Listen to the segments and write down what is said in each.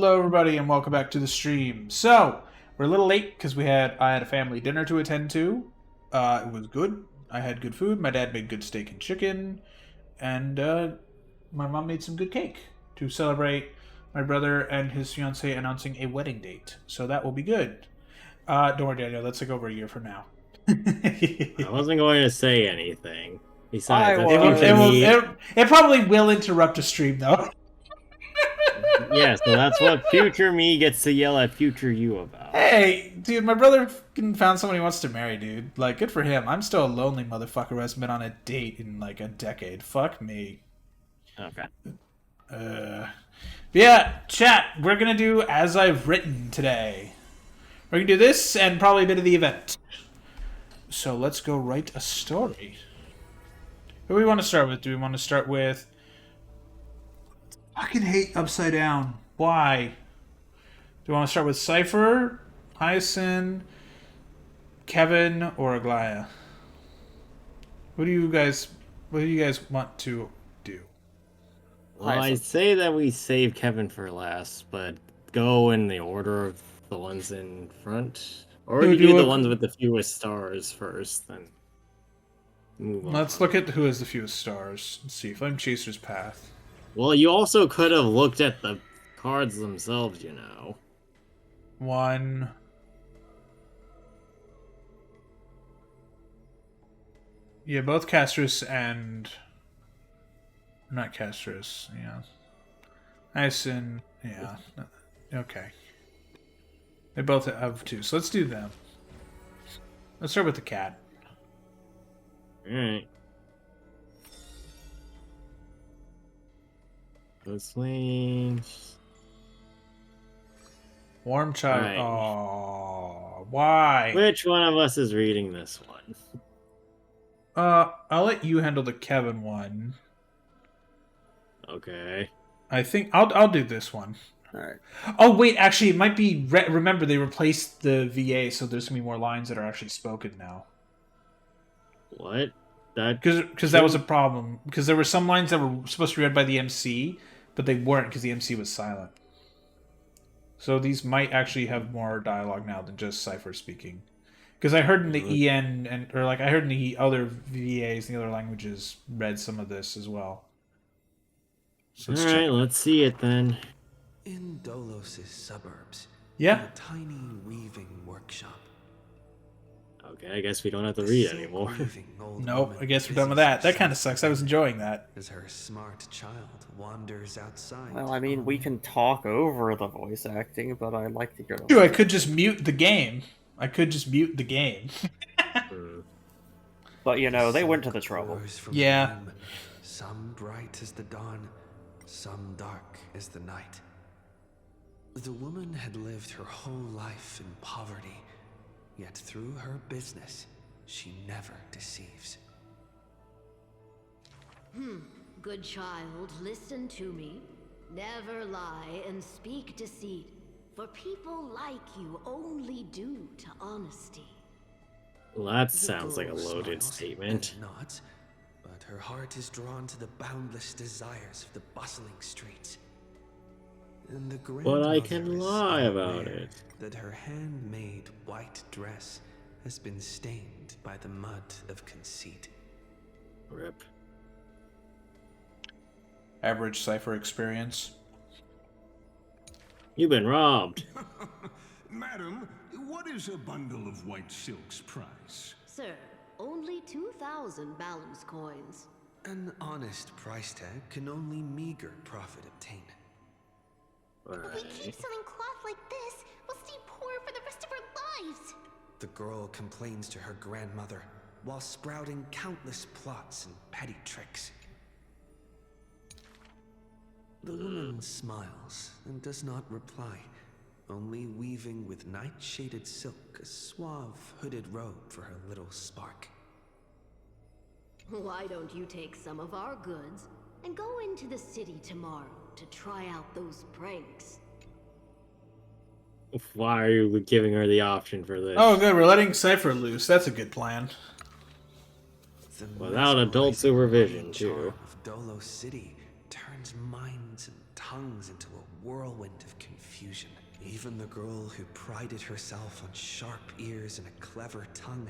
Hello, everybody, and welcome back to the stream. So, we're a little late because I had a family dinner to attend to. It was good. I had good food. My dad made good steak and chicken, and my mom made some good cake to celebrate my brother and his fiance announcing a wedding date. So that will be good. Don't worry, Daniel. That's like over a year from now. I wasn't going to say anything. I Besides, that's was. future me. It probably will interrupt a stream, though. Yeah, so that's what future me gets to yell at future you about. Hey, dude, my brother found someone he wants to marry, dude. Like, good for him. I'm still a lonely motherfucker who hasn't been on a date in like a decade. Fuck me. Okay. Yeah, chat. We're gonna do as I've written today. We're gonna do this and probably a bit of the event. So let's go write a story. Who do we want to start with? Do we want to start with? I fucking hate Upside Down. Why? Do you want to start with Cypher, Hyacinth, Kevin, or Aglaya? What do you guys want to do? Well, I say that we save Kevin for last, but go in the order of the ones in front. Or you do the ones with the fewest stars first, then move on. Let's look at who has the fewest stars. Let's see. Flame Chaser's Path. Well, you also could have looked at the cards themselves, you know. One. Yeah, both Castrus and... Not Castrus, yeah. Hyacinth, yeah. Okay. They both have two, so let's do them. Let's start with the cat. Alright. Those lanes. Warm Child. Right. Oh, why? Which one of us is reading this one? I'll let you handle the Kevin one. Okay. I think I'll do this one. All right. Oh wait, actually, it might be. Remember, they replaced the VA, so there's gonna be more lines that are actually spoken now. What? That Because that was a problem. Because there were some lines that were supposed to be read by the MC, but they weren't because the MC was silent. So these might actually have more dialogue now than just Cypher speaking. Because I heard in the EN I heard in the other VAs, the other languages, read some of this as well. So let's see it then. In Dolos' suburbs, yeah, in a tiny weaving workshop. Okay, I guess we don't have to read anymore. Nope, I guess we're done with that. That kind of sucks. I was enjoying that. As her smart child wanders outside. Well, I mean, we can talk over the voice acting, but I like to hear Dude, I could just mute the game. But, you know, they went to the trouble. Yeah. Some bright as the dawn, some dark as the night. The woman had lived her whole life in poverty, yet through her business, she never deceives. Good child, listen to me. Never lie and speak deceit, for people like you only do to honesty. Well, that sounds like a loaded Smiles statement. and nods, but her heart is drawn to the boundless desires of the bustling streets. And the But I can grandmother is lie about unaware it. that her handmade white dress has been stained by the mud of conceit. Rip. Average Cypher experience. You've been robbed. Madam, what is a bundle of white silk's price? Sir, only 2,000 balance coins. An honest price tag can only meager profit obtain. If we keep selling cloth like this, we'll stay poor for the rest of our lives. The girl complains to her grandmother while sprouting countless plots and petty tricks. The woman smiles and does not reply, only weaving with night-shaded silk a suave hooded robe for her little spark. Why don't you take some of our goods and go into the city tomorrow to try out those pranks? Why are you giving her the option for this? Oh, good. We're letting Cypher loose. That's a good plan. Without adult supervision, too. Of Dolo City turns minds and tongues into a whirlwind of confusion. Even the girl who prided herself on sharp ears and a clever tongue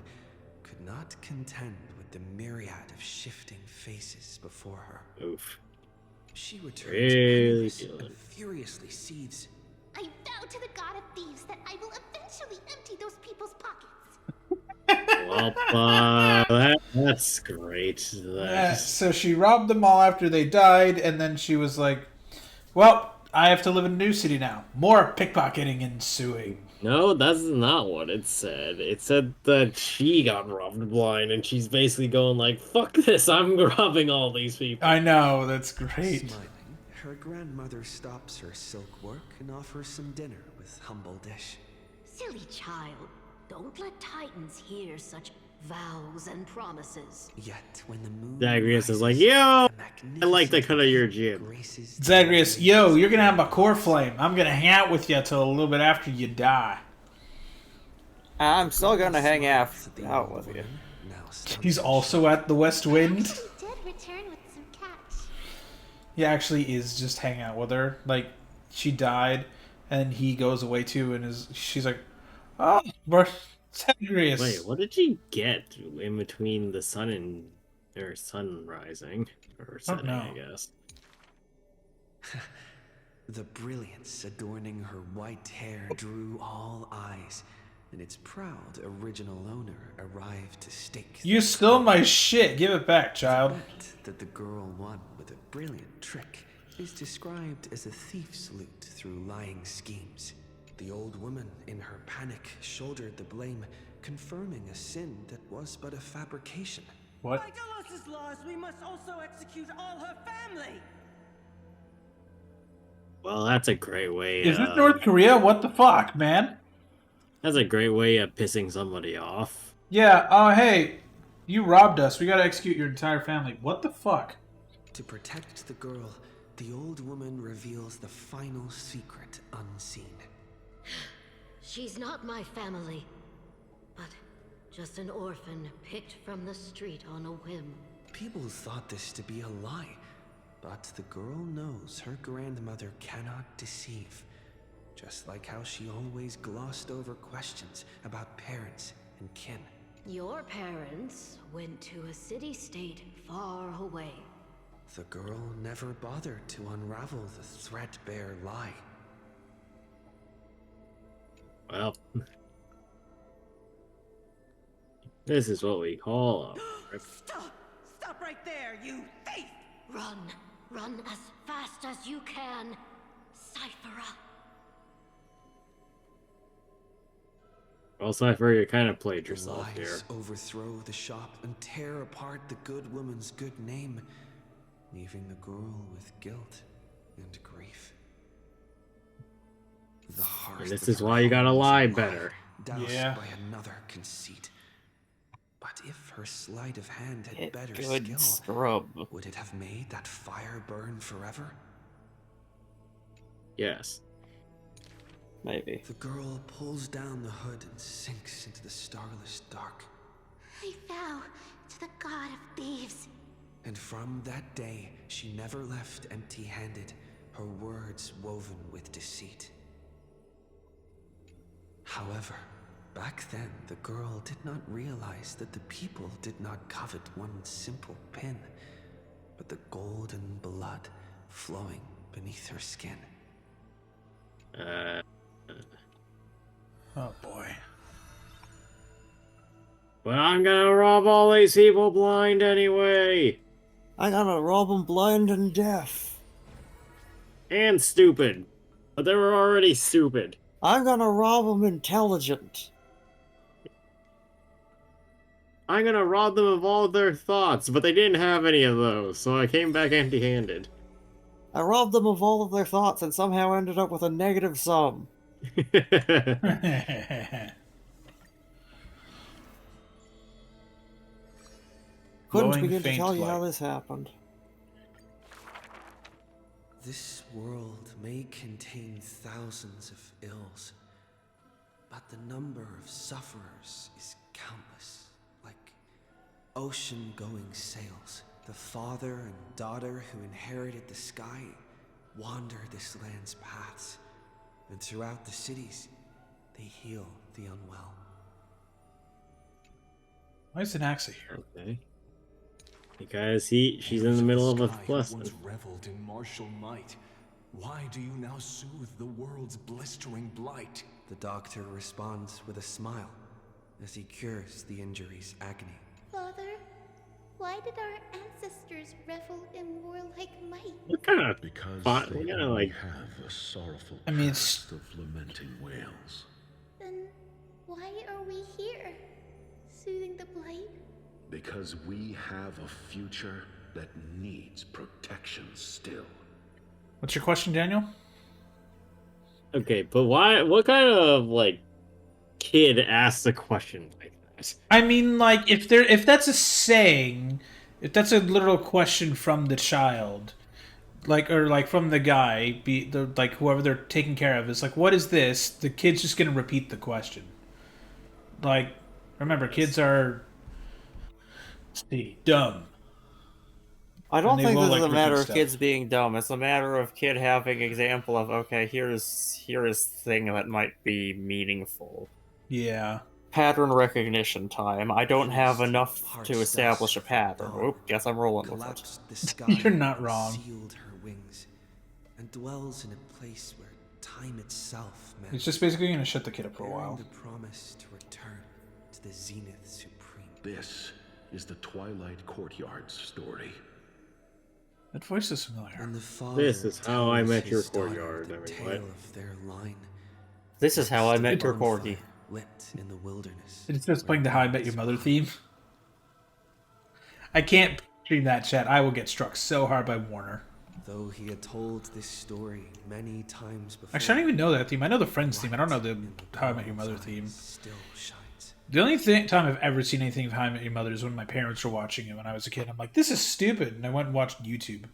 could not contend with the myriad of shifting faces before her. Oof. She returned Really penniless feeling and it. furiously seized. I vow to the god of thieves that I will eventually empty those people's pockets. Well, that's great. Yeah, so she robbed them all after they died, and then she was like, well, I have to live in a new city now. More pickpocketing ensuing. No, that's not what it said. It said that she got robbed blind, and she's basically going like, fuck this, I'm robbing all these people. I know, that's great. Smiling, her grandmother stops her silk work and offers some dinner with humble dish. Silly child, don't let Titans hear such vows and promises. Yet when the moon Zagreus is like, rises, yo, a I like the magnificent cut of your light jib. graces the Zagreus, land. yo, you're gonna have a core flame. I'm gonna hang out with you till a little bit after you die. I'm still gonna hang out Smiles at the out old with you. woman, now stunned He's in also shock. at the West Wind. She did return with some catch. He actually is just hanging out with her. Like, she died, and he goes away too, and she's like, oh, Zagreus. Wait, what did she get in between the sun and or sun rising or setting? know. I guess. The brilliance adorning her white hair drew all eyes, and its proud original owner arrived to stake. You the stole claim. my shit. Give it back, The child. bet that the girl won with a brilliant trick is described as a thief's loot through lying schemes. The old woman, in her panic, shouldered the blame, confirming a sin that was but a fabrication. What? By Delos' laws, we must also execute all her family. Well, that's a great way. Is this North Korea? What the fuck, man? That's a great way of pissing somebody off. Yeah, oh, hey, you robbed us. We gotta execute your entire family. What the fuck? To protect the girl, the old woman reveals the final secret unseen. She's not my family, but just an orphan picked from the street on a whim. People thought this to be a lie, but the girl knows her grandmother cannot deceive. Just like how she always glossed over questions about parents and kin. Your parents went to a city-state far away. The girl never bothered to unravel the threadbare lie. Well, this is what we call a Stop! Stop right there, you thief! Run! Run as fast as you can! Cyphera! Well, Cypher, you kind of played The yourself here. lies overthrow the shop and tear apart the good woman's good name, leaving the girl with guilt and grief. The heart And this of is her why you gotta home was lie a better. doused Yeah. by another conceit. But if her sleight of hand had Get better good skill, scrub. would it have made that fire burn forever? Yes. Maybe. The girl pulls down the hood and sinks into the starless dark. I vow to the god of thieves. And from that day, she never left empty-handed, her words woven with deceit. However, back then, the girl did not realize that the people did not covet one simple pin, but the golden blood flowing beneath her skin. Oh, boy. But I'm gonna rob all these people blind anyway! I gotta rob them blind and deaf. And stupid. But they were already stupid. I'm gonna rob them intelligent. I'm gonna rob them of all their thoughts, but they didn't have any of those, so I came back empty-handed. I robbed them of all of their thoughts and somehow ended up with a negative sum. Couldn't Glowing begin to faint tell you how light. this happened. This world may contain thousands of ills, but the number of sufferers is countless, like ocean-going sails. The father and daughter who inherited the sky wander this land's paths, and throughout the cities, they heal the unwell. Why is Anaxa here? Okay. Because she's in the middle of a lesson. Once reveled in martial might. Why do you now soothe the world's blistering blight? The doctor responds with a smile as he cures the injury's agony. Father, why did our ancestors revel in warlike might? What kind of Because we they gotta only like have a sorrowful I mean, past of lamenting wails. Then why are we here? Soothing the blight? Because we have a future that needs protection still. What's your question, Daniel? Okay, but why? What kind of like kid asks a question like that? I mean, like, if that's a saying, if that's a literal question from the child, like, or like from the guy, like whoever they're taking care of, is like, what is this? The kid's just gonna repeat the question. Like, remember, kids are dumb. I don't they think will, this is like, a matter repeat of stuff. kids being dumb. It's a matter of kid having example of, okay, here is thing that might be meaningful. Yeah. Pattern recognition time. I don't have enough to establish a pattern. Oop, guess I'm rolling with it. Collapsed the sky You're not and wrong. sealed her wings, and dwells in a place where time itself met. It's just basically gonna shut the kid up for a bearing while. the promise to return to the zenith supreme. This is the Twilight Courtyard's story. That voice is familiar. And the father This is how I tells met your his daughter courtyard. the I mean, tale what? of their line. This is how I The met your bonfire corgi. lit in the wilderness. It's just playing the where How I Met Your Mother theme. I can't stream that, chat. I will get struck so hard by Warner. Though he had told this story many times before. Actually, I don't even know that theme. I know the Friends theme. I don't know the How I Met Your Mother theme. The only time I've ever seen anything of How I Met Your Mother is when my parents were watching it when I was a kid. I'm like, this is stupid. And I went and watched YouTube.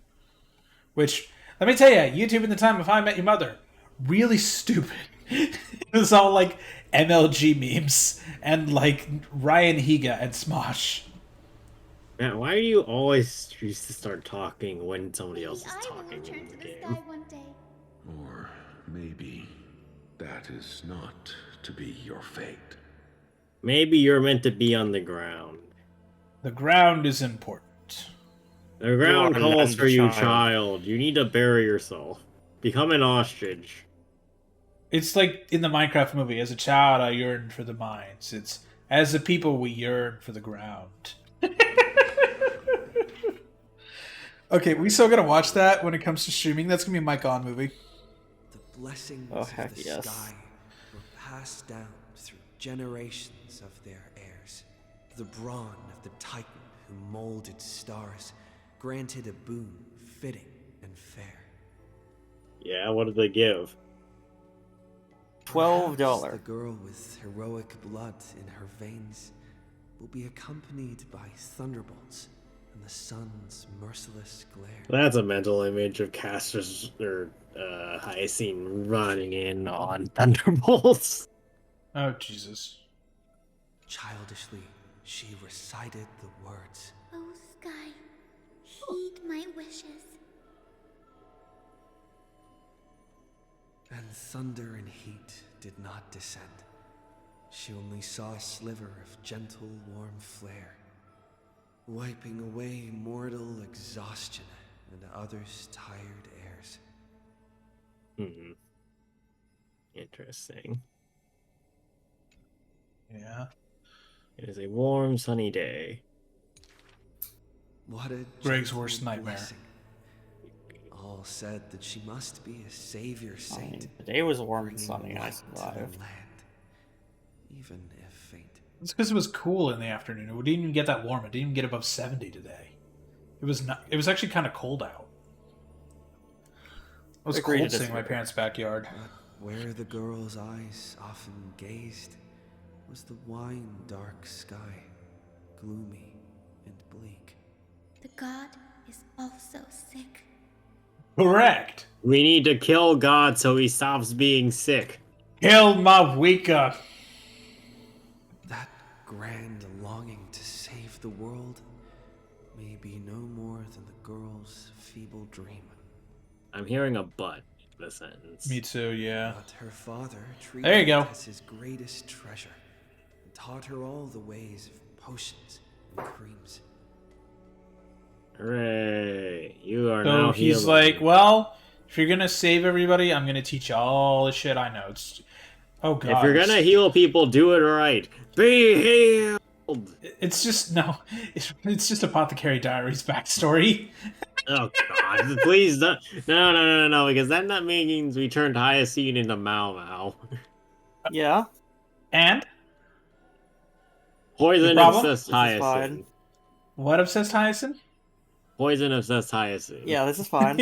Which, let me tell you, YouTube in the time of How I Met Your Mother, really stupid. It was all like MLG memes and like Ryan Higa and Smosh. Man, why do you always used to start talking when somebody else is Maybe I will talking return in to the the game? sky one day. Or maybe that is not to be your fate. Maybe you're meant to be on the ground. The ground is important. The ground You are calls an for you, child. child. You need to bury yourself. Become an ostrich. It's like in the Minecraft movie, as a child I yearned for the mines. It's as a people we yearn for the ground. Okay, we still gotta watch that when it comes to streaming. That's gonna be a Mike On movie. The blessings Oh, of heck the yes. sky were passed down through generations of their heirs. The brawn of the titan who molded stars granted a boon fitting and fair. Yeah, what did they give? $12. Perhaps the girl with heroic blood in her veins will be accompanied by thunderbolts and the sun's merciless glare. That's a mental image of casters or Hyacine running in on thunderbolts. Oh, Jesus. Childishly, she recited the words. Oh, sky, heed my wishes. And thunder and heat did not descend. She only saw a sliver of gentle, warm flare, wiping away mortal exhaustion and others' tired airs. Hmm. Interesting. Yeah. It is a warm, sunny day. What a Greg's gentle worst nightmare. blessing. All said that she must be a savior saint. The day was warm and bringing sunny and I light to the survived. land, even if faint. It's because it was cool in the afternoon. It didn't even get that warm. It didn't even get above 70 today. It was not. It was actually kind of cold out. It was Agree to cold sitting in my disagree. parents' backyard. But where the girl's eyes often gazed was the wine dark sky, gloomy and bleak. The god is also sick. Correct. We need to kill God so he stops being sick. Kill Mavwika. That grand longing to save the world may be no more than the girl's feeble dream. I'm hearing a but in the sentence. Me too, yeah. But her father treated There you go. it as his greatest treasure and taught her all the ways of potions and creams. Hooray! You are So now he's healed. like, well, if you're gonna save everybody, I'm gonna teach you all the shit I know. It's oh god. If you're gonna heal people, do it right. Be healed. It's just no. It's just Apothecary Diaries backstory. Oh god! Please don't. No! Because then that means we turned Hyacine into Mau Mau. Yeah. And Poison problem? obsessed This is fine. Hyacine. what obsessed Hyacinth? Poison obsessed Hyacine. Yeah, this is fine.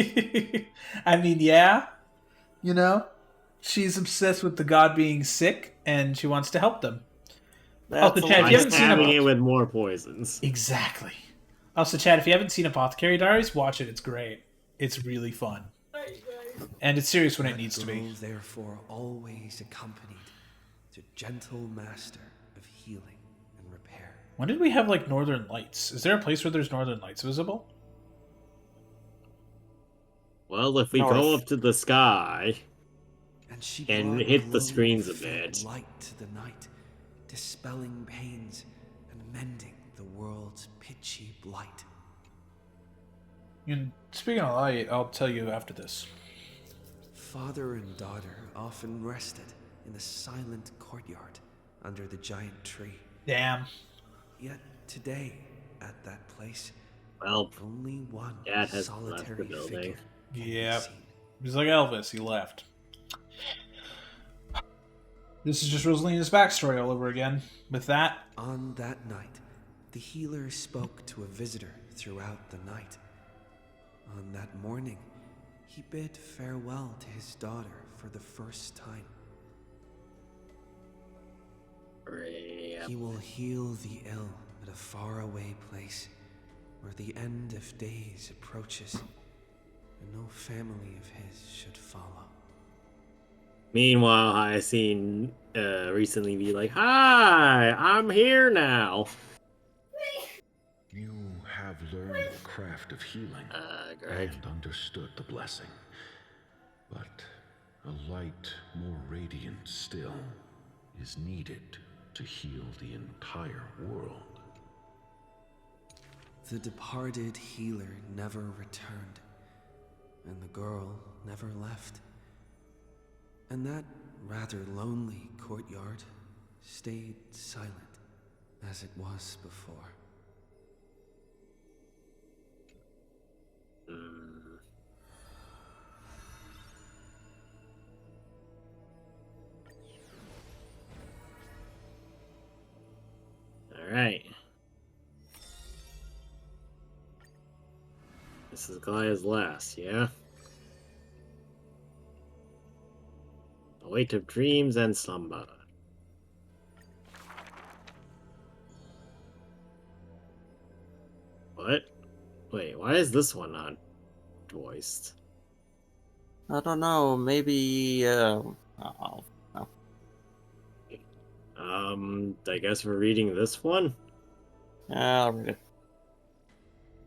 I mean, yeah, you know, she's obsessed with the god being sick, and she wants to help them. That's Also, Chad, if By you haven't seen stabbing it with more poisons. exactly. Also, Chad, if you haven't seen Apothecary Diaries, watch it. It's great. It's really fun, and it's serious when it needs to be. Girl, therefore, always accompanied the gentle master of healing and repair. When did we have like Northern Lights? Is there a place where there's Northern Lights visible? Well, if we go North. up to the sky And she and brought hit the glowing screens a faint bit. light to the night, dispelling pains and mending the world's pitchy blight. And speaking of light, I'll tell you after this. Father and daughter often rested in the silent courtyard under the giant tree. Damn. Yet today, at that place, Well, only one Dad has left the solitary building. figure can be Yep. seen. He's like Elvis. He left. This is just Rosalina's backstory all over again. With that, On that night, the healer spoke to a visitor throughout the night. On that morning, he bid farewell to his daughter for the first time. Yep. He will heal the ill at a faraway place where the end of days approaches and no family of his should follow. Meanwhile, Hyacine recently be like, "Hi, I'm here now." You have learned the craft of healing Greg. and understood the blessing. But a light more radiant still is needed to heal the entire world. The departed healer never returned, and the girl never left. And that rather lonely courtyard stayed silent as it was before. Alright. This is Gaia's last, yeah? The weight of dreams and slumber. What? Wait, why is this one not voiced? I don't know, maybe, I guess we're reading this one? I'll read it.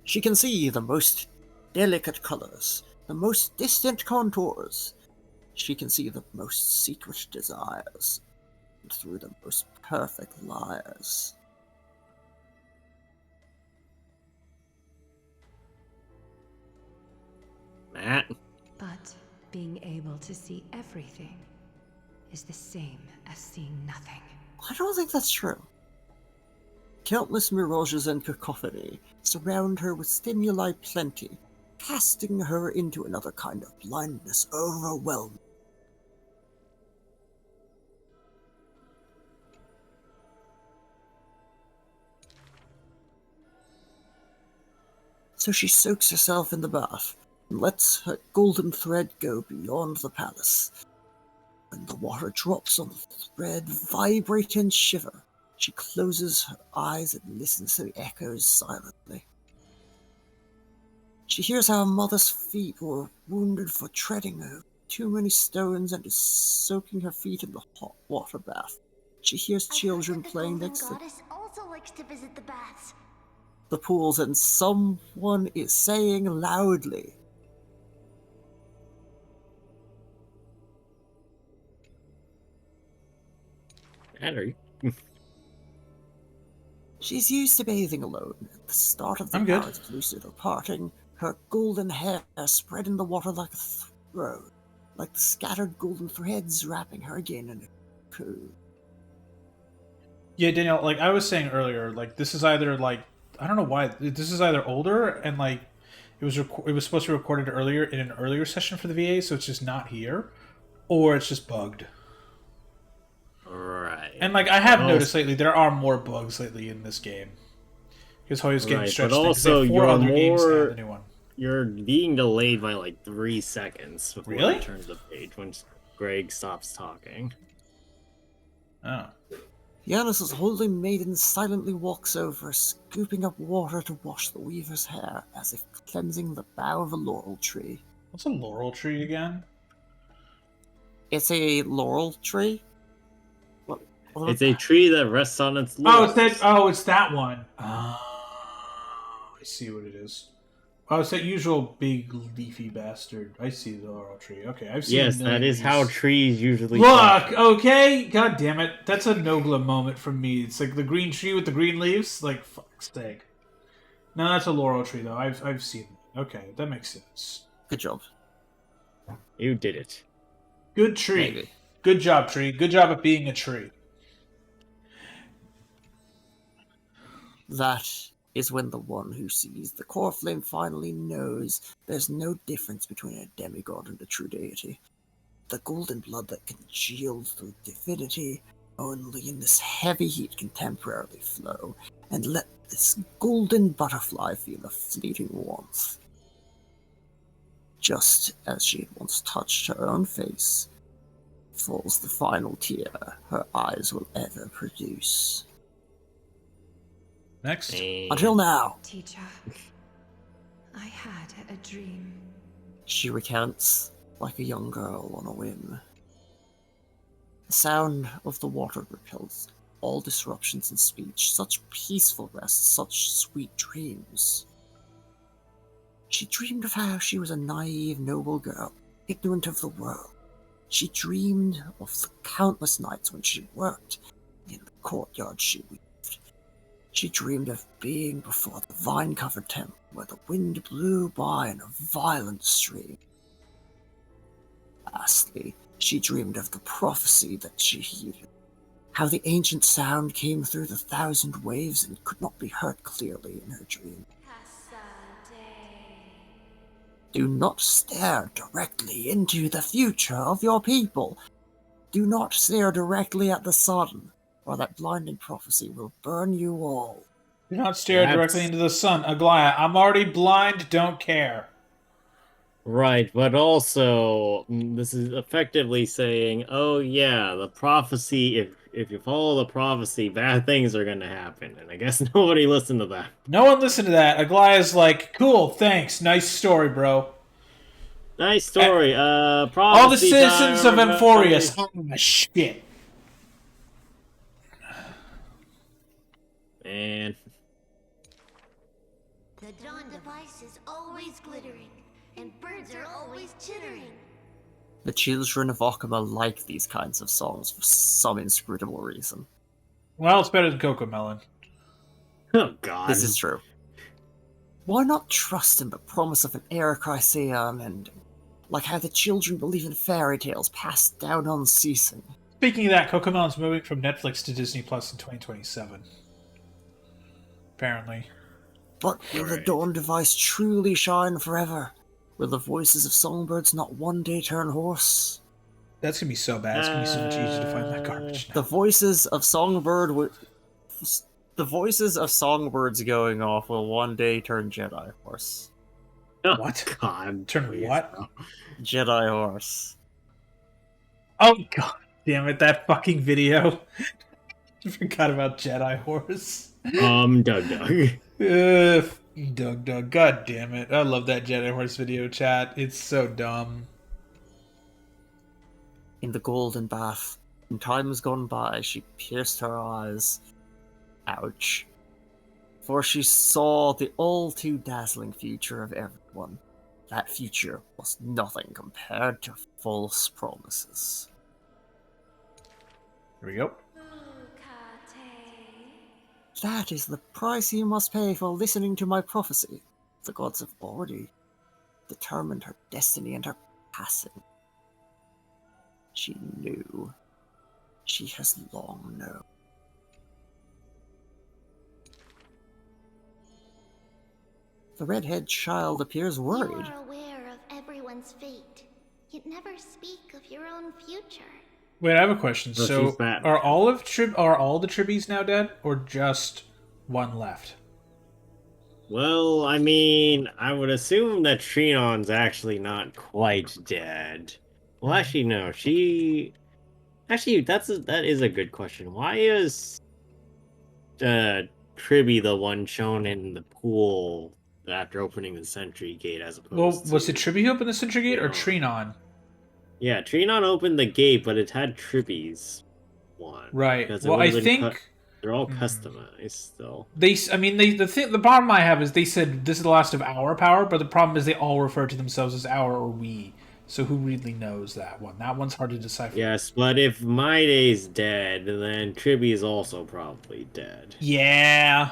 She can see the most delicate colors, the most distant contours. She can see the most secret desires, and through the most perfect liars. Matt? But being able to see everything is the same as seeing nothing. I don't think that's true. Countless mirages and cacophony surround her with stimuli plenty, casting her into another kind of blindness overwhelming. So she soaks herself in the bath and lets her golden thread go beyond the palace. When the water drops on the thread, vibrate and shiver, she closes her eyes and listens to the echoes silently. She hears how her mother's feet were wounded for treading over too many stones and is soaking her feet in the hot water bath. She hears children playing next to goddess also likes to visit the baths. the pools, and someone is saying loudly, Matter. She's used to bathing alone. At the start of the I'm good. hour's lucid or parting, her golden hair spread in the water like a throw, like the scattered golden threads wrapping her again in a cocoon. Yeah, Daniel, like I was saying earlier, like this is either like I don't know why this is either older and like it was supposed to be recorded earlier in an earlier session for the VA, so it's just not here, or it's just bugged. Right. And like I have noticed lately, there are more bugs lately in this game because Hoyo's getting stretched. But also, you're more. You're being delayed by like 3 seconds before Really? you turn the page when Greg stops talking. Oh. Giannis's holy maiden silently walks over, scooping up water to wash the weaver's hair, as if cleansing the bough of a laurel tree. What's a laurel tree again? It's a laurel tree? It's a tree that rests on its laurels. It's that one. Oh, I see what it is. Oh, it's that usual big leafy bastard. I see the laurel tree. Okay, I've seen. Yes, that is how trees usually. Look, okay, god damn it, that's a Nogla moment from me. It's like the green tree with the green leaves. Like fuck's sake. No, that's a laurel tree though. I've seen it. Okay, that makes sense. Good job. You did it. Good tree. Maybe. Good job, tree. Good job at being a tree. That is when the one who sees the core flame finally knows there's no difference between a demigod and a true deity. The golden blood that congealed through divinity only in this heavy heat can temporarily flow, and let this golden butterfly feel a fleeting warmth. Just as she had once touched her own face, falls the final tear her eyes will ever produce. Next. Until now. Teacher, I had a dream. She recounts like a young girl on a whim. The sound of the water repels all disruptions in speech, such peaceful rest, such sweet dreams. She dreamed of how she was a naive, noble girl, ignorant of the world. She dreamed of the countless nights when she worked in the courtyard she weaved. She dreamed of being before the vine-covered temple where the wind blew by in a violent stream. Lastly, she dreamed of the prophecy that she heeded, how the ancient sound came through the 1,000 waves and could not be heard clearly in her dream. Do not stare directly into the future of your people. Do not stare directly at the sun, or that blinding prophecy will burn you all. Do not stare directly into the sun. Aglaya, I'm already blind, don't care. Right, but also, this is effectively saying, oh yeah, the prophecy, if you follow the prophecy, bad things are going to happen. And I guess nobody listened to that. No one listened to that. Aglaya's like, cool, thanks, nice story, bro. Nice story. Prophecy all the citizens of time, Emphorius. Oh, shit. Man. The dawn device is always glittering, and birds are always chittering. The children of Okama like these kinds of songs for some inscrutable reason. Well, it's better than Coco Melon. Oh, God. This is true. Why not trust in the promise of an Erechrysean ending? Like how the children believe in fairy tales passed down unceasing. Speaking of that, Coco Melon's moving from Netflix to Disney Plus in 2027. Apparently. But will the dawn device truly shine forever? Will the voices of songbirds not one day turn hoarse? That's gonna be so bad. It's gonna be so much easier to find that garbage now. The voices of songbirds going off will one day turn Jedi horse. What? God. Turn what? Jedi horse. Oh, god damn it, that fucking video. I forgot about Jedi horse. Doug. Doug. God damn it. I love that Jedi horse video chat. It's so dumb. In the golden bath, in times gone by, she pierced her eyes. Ouch. For she saw the all too dazzling future of everyone. That future was nothing compared to false promises. Here we go. That is the price you must pay for listening to my prophecy. The gods have already determined her destiny and her passing. She knew. She has long known. The redhead child appears worried. You are aware of everyone's fate, yet never speak of your own future. Wait, I have a question. Well, So, she's Batman. are all the Tribbies now dead, or just one left? Well, I mean, I would assume that Trinon's actually not quite dead. Well, actually, no. Actually, that is a good question. Why is Tribby the one shown in the pool after opening the Sentry Gate as opposed Well, to... was it Tribby who opened the Sentry Gate, or Trinon? Yeah, Trinon opened the gate, but it had Tribby's one. Right. Because Well, I think they're all customized still. The problem I have is they said this is the last of our power, but the problem is they all refer to themselves as our or we. So who really knows that one? That one's hard to decipher. Yes, but if Maiday's dead, then Tribby is also probably dead. Yeah.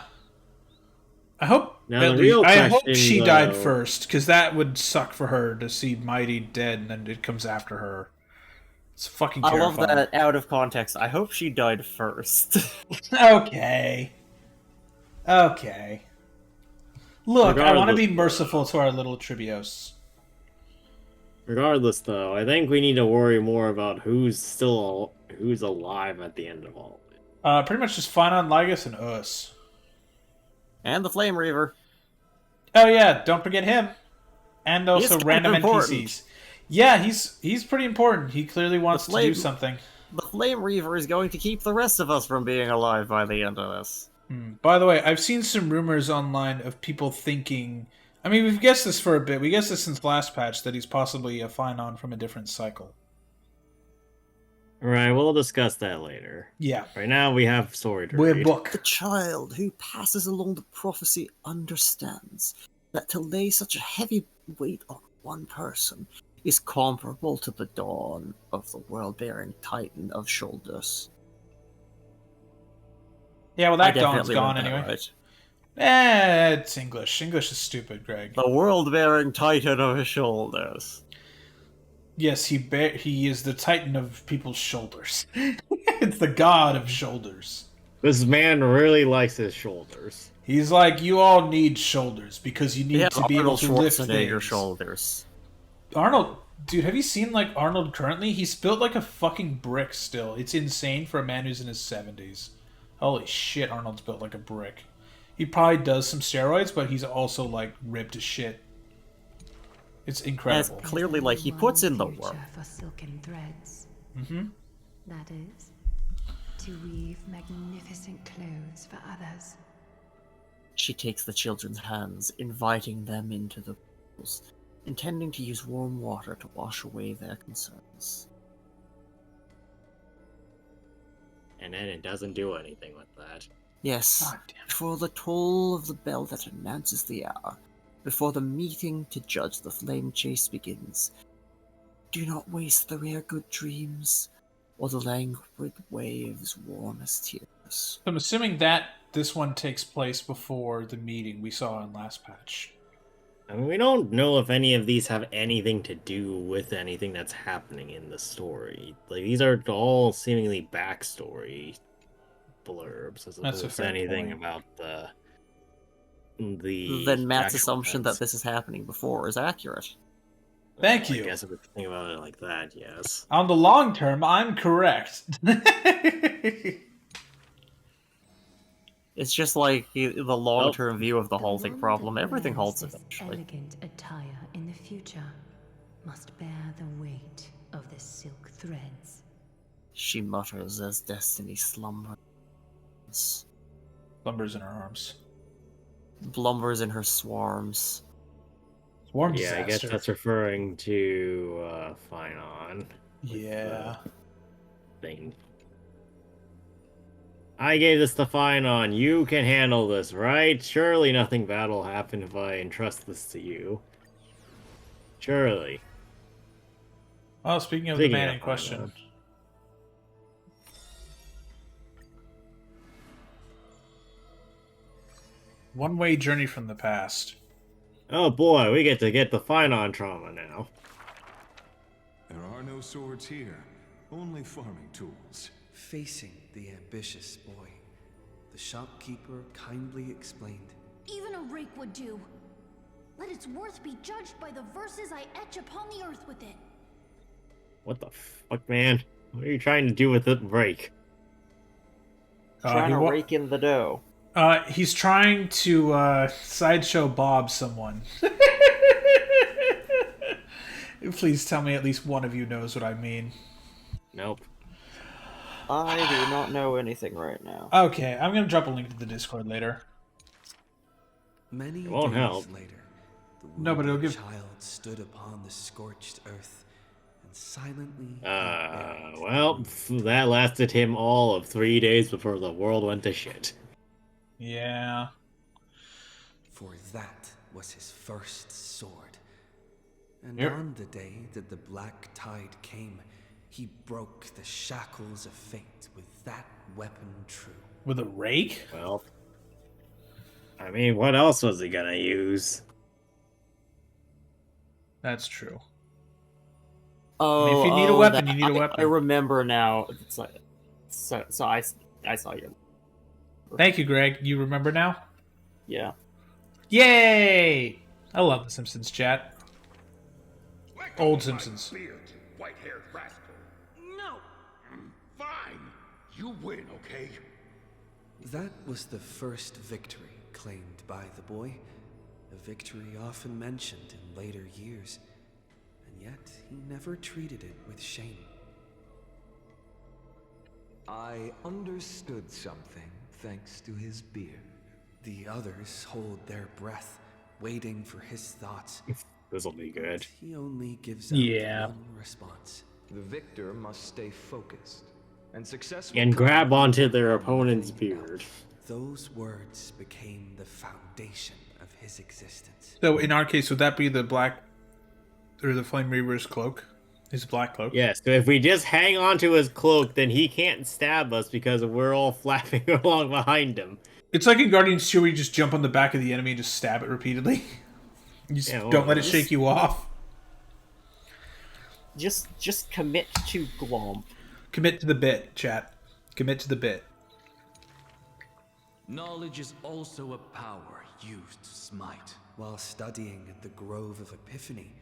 I hope. Now the real I hope question, she died though- first, because that would suck for her to see Mighty dead and then it comes after her. It's fucking I terrifying. love that out of context. I hope she died first. Okay. Okay. Look, I want to be Regardless, merciful to our little Tribios. Regardless, though, I think we need to worry more about who's alive at the end of all of it. Pretty much just Finon, Lygus, and us. And the Flame Reaver. Oh yeah, don't forget him. And also He's random important. NPCs. Yeah, he's pretty important. He clearly wants to do something. The Flame Reaver is going to keep the rest of us from being alive by the end of this. By the way, I've seen some rumors online of people thinking... I mean, we've guessed this for a bit. We guessed this since last patch, that he's possibly a Finon from a different cycle. Right, we'll discuss that later. Yeah. Right now, we have story to We're read. book. The child who passes along the prophecy understands that to lay such a heavy weight on one person is comparable to the dawn of the world-bearing Titan of Shoulders. Yeah, well, that dawn's gone read that anyway. right. It's English. English is stupid, Greg. The world-bearing Titan of Shoulders. Yes, he is the Titan of people's shoulders. It's the god of shoulders. This man really likes his shoulders. He's like, you all need shoulders because you need to be able Arnold to lift Schwarzenegger things. shoulders. Arnold, dude, have you seen like Arnold currently? He's built like a fucking brick still. It's insane for a man who's in his 70s. Holy shit, Arnold's built like a brick. He probably does some steroids, but he's also like ripped as shit. It's incredible. As clearly, like, he puts in the work. For silken threads. Mm-hmm. That is, to weave magnificent clothes for others. She takes the children's hands, inviting them into the pools, intending to use warm water to wash away their concerns. And then it doesn't do anything with that. Yes, before the toll of the bell that announces the hour, before the meeting to judge the flame chase begins, do not waste the rare good dreams, or the languid waves warm as tears. I'm assuming that this one takes place before the meeting we saw in last patch. I mean, we don't know if any of these have anything to do with anything that's happening in the story. Like, these are all seemingly backstory blurbs as opposed to anything about the Then Matt's actual assumption events. that this is happening before is accurate. Thank I you. guess if we think about it like that, yes. On the long term, I'm correct. It's just like the long-term view of the halting problem. Everything halts This eventually. elegant attire in the future must bear the weight of the silk threads. She mutters as destiny slumbers. Slumbers in her arms. Blumbers in her swarms. Swarm Yeah, I guess disaster. that's referring to Finon. Yeah. Thing. I gave this to Finon. You can handle this, right? Surely nothing bad will happen if I entrust this to you. Surely. Oh, speaking of the man in question. One-way journey from the past. Oh boy, we get to get the fine-on trauma now. There are no swords here, only farming tools. Facing the ambitious boy, the shopkeeper kindly explained. Even a rake would do. Let its worth be judged by the verses I etch upon the earth with it. What the fuck, man? What are you trying to do with the rake? Trying to rake in the dough. He's trying to sideshow Bob someone. Please tell me at least one of you knows what I mean. Nope. I do not know anything right now. Okay, I'm gonna drop a link to the Discord later. Many it won't days help. later, the No, but it'll give... child stood upon the scorched earth and silently. Well, that lasted him all of 3 days before the world went to shit. Yeah. For that was his first sword. And Yep. on the day that the black tide came, he broke the shackles of fate with that weapon true. With a rake? Well, I mean, what else was he gonna use? That's true. Oh, I mean, if you need a weapon, you need a weapon. I remember now. It's like, so I saw you. Thank you, Greg. You remember now? Yeah. Yay! I love The Simpsons, chat. Old Simpsons. White-haired rascal. No. Fine. You win, okay? That was the first victory claimed by the boy, a victory often mentioned in later years, and yet he never treated it with shame. I understood something thanks to his beard. The others hold their breath, waiting for his thoughts. This'll be good. He only gives out one response. The victor must stay focused, and success And grab onto their opponent's beard. Those words became the foundation of his existence. So in our case, would that be the black, or the Flame Reaver's cloak? His black cloak? Yes, so if we just hang on to his cloak, then he can't stab us because we're all flapping along behind him. It's like in Guardians 2 where you just jump on the back of the enemy and just stab it repeatedly. You just don't let it shake you off. Just commit to Glomp. Commit to the bit, chat. Commit to the bit. Knowledge is also a power used to smite. While studying at the Grove of Epiphany,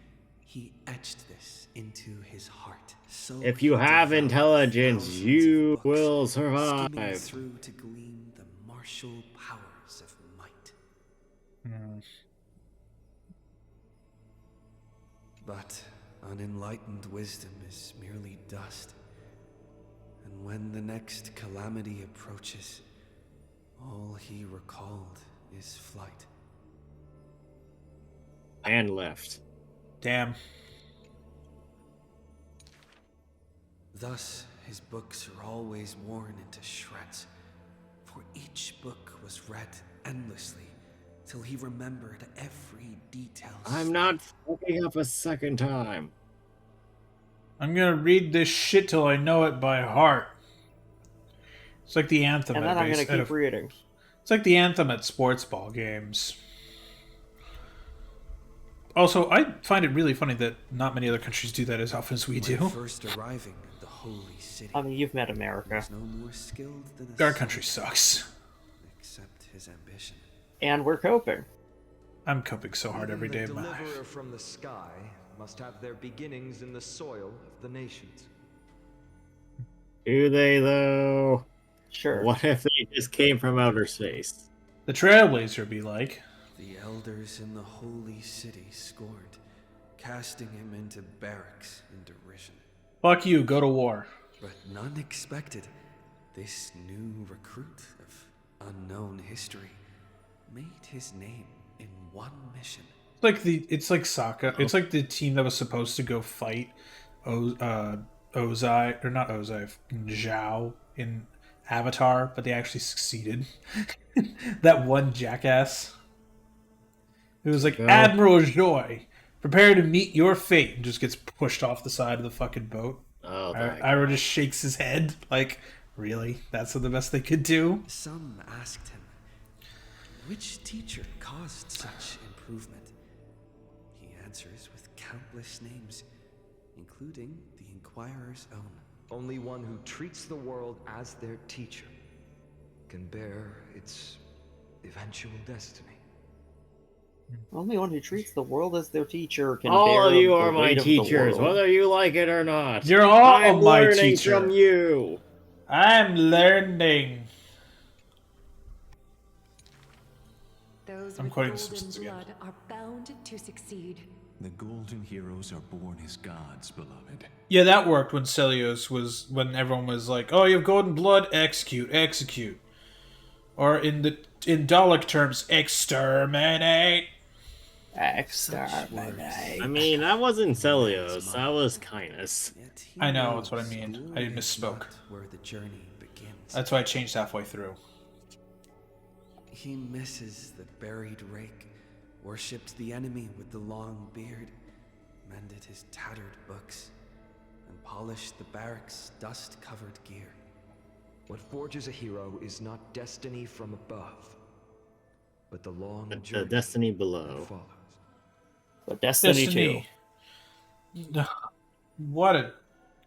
he etched this into his heart. So if you have intelligence, you will survive. Skimming through to glean the martial powers of might. But unenlightened wisdom is merely dust. And when the next calamity approaches, all he recalled is flight. And left. Damn. Thus, his books are always worn into shreds, for each book was read endlessly till he remembered every detail. I'm not fucking up a second time. I'm gonna read this shit till I know it by heart. It's like the anthem. And then I'm gonna keep reading. It's like the anthem at sports ball games. Also, I find it really funny that not many other countries do that as often as we do. First arriving at the holy city. I mean, you've met America. No more skilled than Our country sucks. Except his ambition. And we're coping. I'm coping so hard every day of my life. The deliverer from the sky must have their beginnings in the soil of the nations. Do they, though? Sure. What if they just came from outer space? The Trailblazer be like. The elders in the holy city scorned, casting him into barracks in derision. Fuck you, go to war. But none expected this new recruit of unknown history made his name in one mission. It's like Sokka. It's like the team that was supposed to go fight Ozai, or not Ozai, Zhao in Avatar, but they actually succeeded. That one jackass. It was like, Admiral Joy, prepare to meet your fate, and just gets pushed off the side of the fucking boat. Oh, Ira just shakes his head, like, really? That's the best they could do? Some asked him, Which teacher caused such improvement? He answers with countless names, including the Inquirer's own. Only one who treats the world as their teacher can bear its eventual destiny. Only one who treats the world as their teacher can all bear of you the are my weight of the teachers, world. whether you like it or not. You're all I'm my learning teacher. from you. I'm learning. Those I'm with quoting golden Simpsons again. blood are bound to succeed. The golden heroes are born as gods, beloved. Yeah, that worked when Celios was, when everyone was like, "Oh, you have golden blood, execute, execute," or in Dalek terms, exterminate. Exterminate. I mean, that wasn't Celios. That was Kindness. I know, that's what I mean. I misspoke. Where the journey begins. That's why I changed halfway through. He misses the buried rake, worshipped the enemy with the long beard, mended his tattered books, and polished the barracks' dust-covered gear. What forges a hero is not destiny from above, but the long The journey destiny that below. follows. But Destiny 2. What a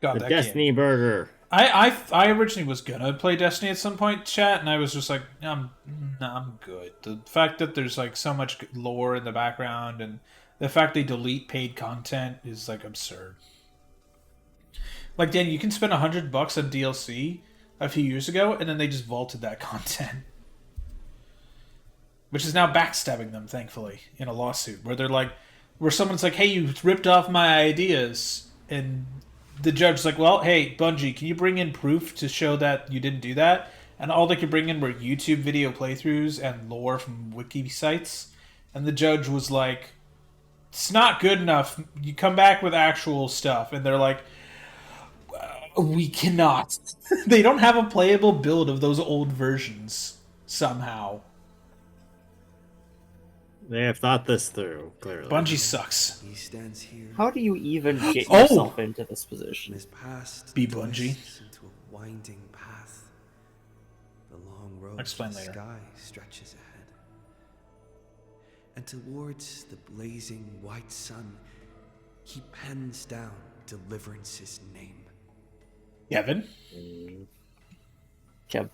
god! The That Destiny game. Burger. I originally was gonna play Destiny at some point, chat, and I was just like, I'm good. The fact that there's like so much lore in the background, and the fact they delete paid content is like absurd. Like, Dan, you can spend $100 on DLC a few years ago, and then they just vaulted that content, which is now backstabbing them, thankfully, in a lawsuit where they're like, where someone's like, "Hey, you ripped off my ideas," and the judge's like, "Well, hey, Bungie, can you bring in proof to show that you didn't do that?" And all they could bring in were YouTube video playthroughs and lore from wiki sites. And the judge was like, "It's not good enough. You come back with actual stuff." And they're like, "We cannot." They don't have a playable build of those old versions somehow. They have thought this through, clearly. Bungie sucks. He stands here. How do you even get Oh! yourself into this position? His past Be Bungie. twists into a winding path. The long road I'll explain to the later. sky stretches ahead. And towards the blazing white sun, he pens down Deliverance's name. Kevin? Kev.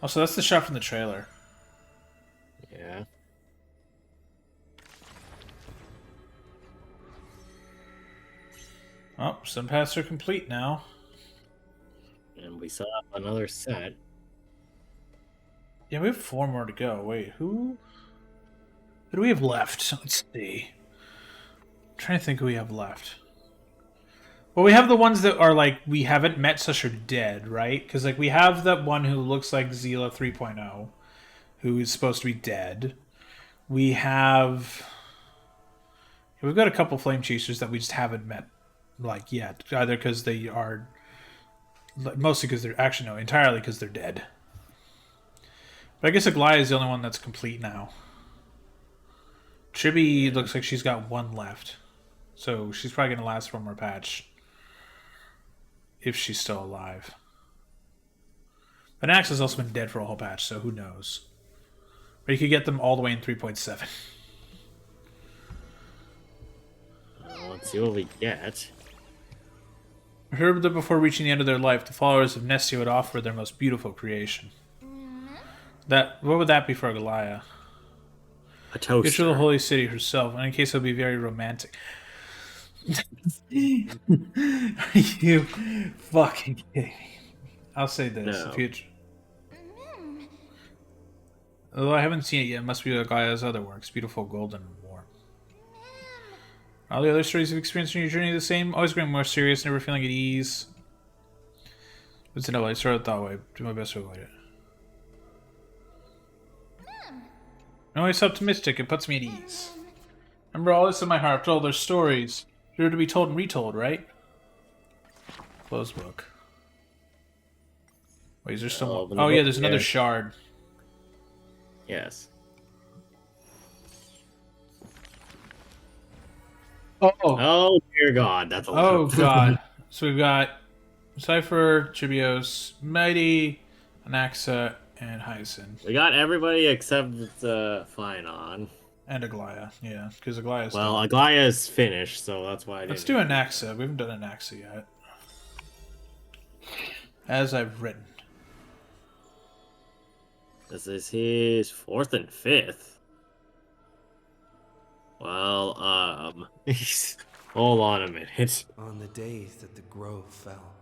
Oh, so that's the shot from the trailer. Yeah. Oh, some paths are complete now. And we saw another set. Yeah, we have 4 more to go. Wait, who do we have left? Let's see. I'm trying to think who we have left. Well, we have the ones that are like we haven't met such are dead, right? Because like we have that one who looks like Zila 3.0, who is supposed to be dead. We've got a couple flame chasers that we just haven't met like yet, either because they are mostly because they're actually no, entirely because they're dead. But I guess Aglaya is the only one that's complete now. Chibi looks like she's got 1 left, so she's probably gonna last 1 more patch if she's still alive. But Axe has also been dead for a whole patch, so who knows? But you could get them all the way in 3.7. Let's see what we get. I heard that before reaching the end of their life, the followers of Nestia would offer their most beautiful creation. What would that be for Agalaya? A toaster. Get to the holy city herself, and in case it would be very romantic. Are you fucking kidding me? I'll say this. No. If you... Although I haven't seen it yet, it must be Agaya's other works, Beautiful, Golden, and Warm. All the other stories you've experienced on your journey are the same, always growing more serious, never feeling at ease. But to know, I started that way. Do my best to avoid it. I'm always optimistic. It puts me at ease. Remember all this in my heart, all their stories. They're to be told and retold, right? Closed book. Wait, is there still more? Oh yeah, there's another shard. Yes. Oh dear God, that's a lot. Oh God. So we've got Cypher, Chibios, Mighty, Anaxa, And Hyacin. We got everybody except Flynon. And Aglaya, yeah, because Aglaya's Well, done. Aglaya's finished, so that's why I didn't. Let's do Anaxa. We haven't done Anaxa yet. As I've written. This is his 4th and 5th. Well, hold on a minute. On the days that the grove fell,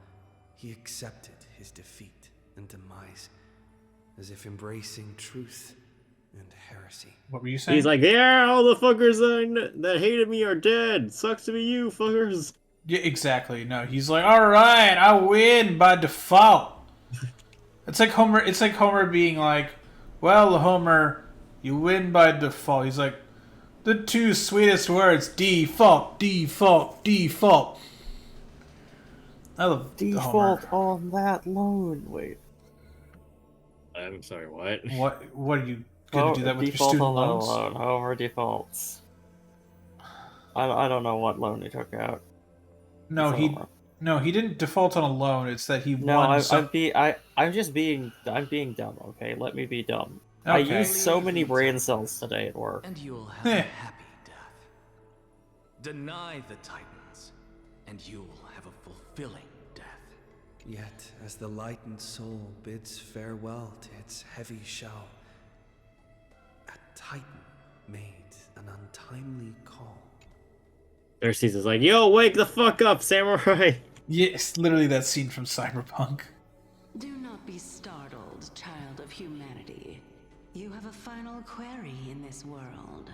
he accepted his defeat and demise, as if embracing truth and heresy. What were you saying? He's like, yeah, all the fuckers that hated me are dead. Sucks to be you, fuckers. Yeah, exactly. No, he's like, all right, I win by default. It's like Homer. It's like Homer being like, well, Homer, you win by default. He's like, the 2 sweetest words: default, default, default. I love default Homer. on that loan. Wait. I'm sorry, what? What are you gonna do that with your student loans? Loan. Homer defaults. I don't know what loan he took out. No, he didn't default on a loan. It's that he won. I'm being dumb. Okay, let me be dumb. Okay. I used so many brain cells today at work. And you'll have a happy death. Deny the Titans, and you'll have a fulfilling death. Yet, as the lightened soul bids farewell to its heavy shell, a Titan made an untimely call. Xerxes is like, yo, wake the fuck up, samurai! Yes, literally that scene from Cyberpunk. Do not be startled, child of humanity. You have a final query in this world.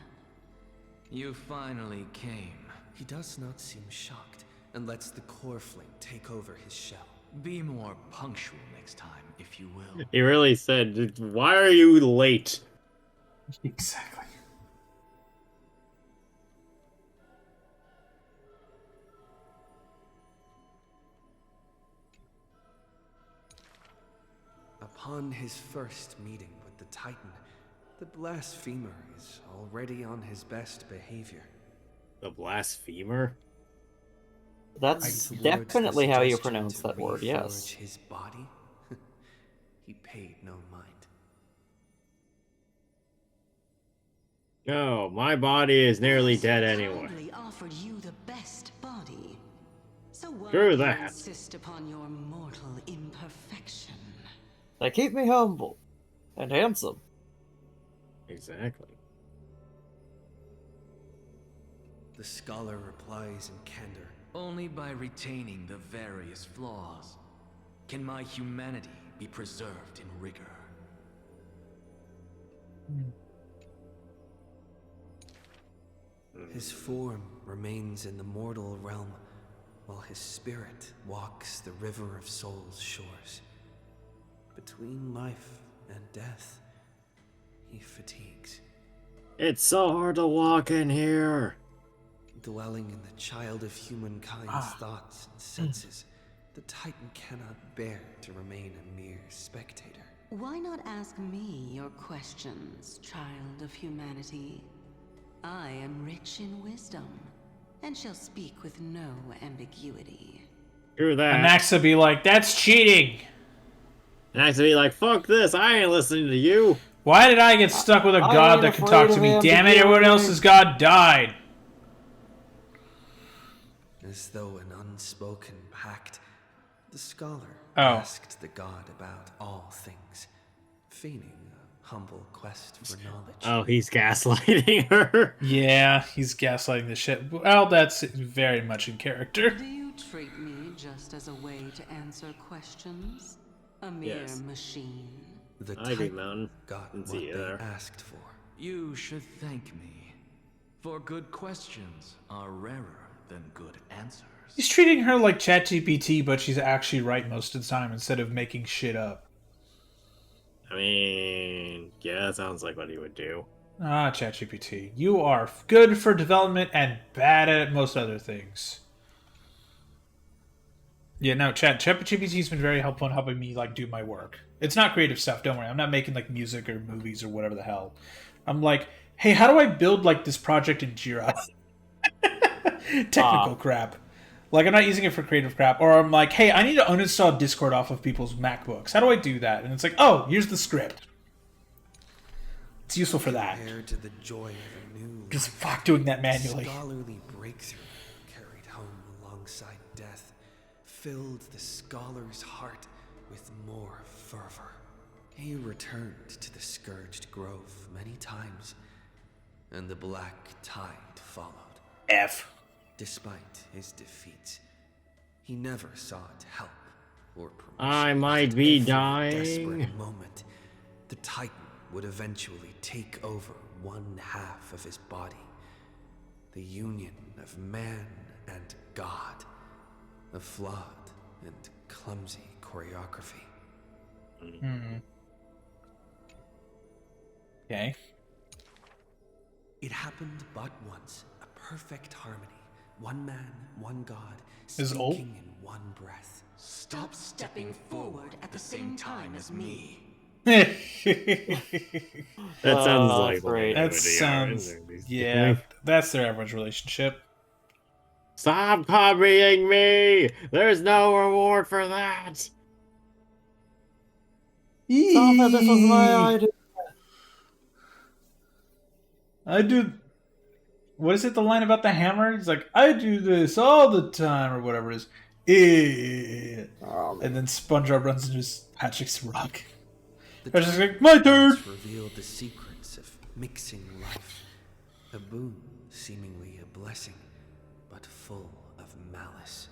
You finally came. He does not seem shocked and lets the core flame take over his shell. Be more punctual next time, if you will. He really said, why are you late? Exactly. Upon his first meeting with the Titan, the blasphemer is already on his best behavior. The blasphemer? That's definitely how you pronounce that word, yes. His body? He paid no mind. No, my body is nearly dead anyway. Offered you the best body. So why Screw do you that. insist upon your mortal imperfection? They keep me humble and handsome. Exactly. The scholar replies in candor. Only by retaining the various flaws can my humanity be preserved in rigor. His form remains in the mortal realm, while his spirit walks the river of souls' shores. Between life and death, he fatigues. It's so hard to walk in here. Dwelling in the child of humankind's thoughts and senses, the Titan cannot bear to remain a mere spectator. Why not ask me your questions, child of humanity? I am rich in wisdom, and shall speak with no ambiguity. Screw that. Anaxa be like, that's cheating! Anaxa be like, fuck this, I ain't listening to you. Why did I get stuck with a god that can talk to me? Damn it, everyone else's god died! As though an unspoken pact, the scholar asked the god about all things, feigning a humble quest for knowledge. Oh, he's gaslighting her? Yeah, he's gaslighting the shit. Well, that's very much in character. Do you treat me just as a way to answer questions? A mere machine? The I agree, Titan Mountain. got Didn't what see you they there. asked for. You should thank me, for good questions are rarer than good answers. He's treating her like ChatGPT, but she's actually right most of the time instead of making shit up. I mean, yeah, that sounds like what he would do. Ah, ChatGPT. You are good for development and bad at most other things. Yeah, no, ChatGPT's been very helpful in helping me, like, do my work. It's not creative stuff, don't worry. I'm not making, like, music or movies or whatever the hell. I'm like, hey, how do I build, like, this project in Jira? Technical crap. Like, I'm not using it for creative crap. Or I'm like, hey, I need to uninstall Discord off of people's MacBooks. How do I do that? And it's like, oh, here's the script. It's useful for that. Compared to the joy of a new Just life, fuck doing that manually. Scholarly breakthrough carried home alongside death filled the scholar's heart with more fervor. He returned to the Scourged Grove many times, and the black tide followed. F. Despite his defeats, he never sought help or permission. I might be At every dying. desperate moment, the Titan would eventually take over one half of his body. The union of man and God. A flawed and clumsy choreography. Okay. It happened but once. A perfect harmony. One man, one God, Is it old? speaking in one breath. Stop stepping forward at the same time as me. That sounds like great. That sounds... Yeah, that's their average relationship. Stop copying me! There's no reward for that! Stop it, this was my idea. I do... What is it, the line about the hammer? He's like, I do this all the time, or whatever it is. And then SpongeBob runs into Patrick's rock. Patrick's like, my turn! Revealed the secrets of mixing life. A boon, seemingly a blessing, but full of malice.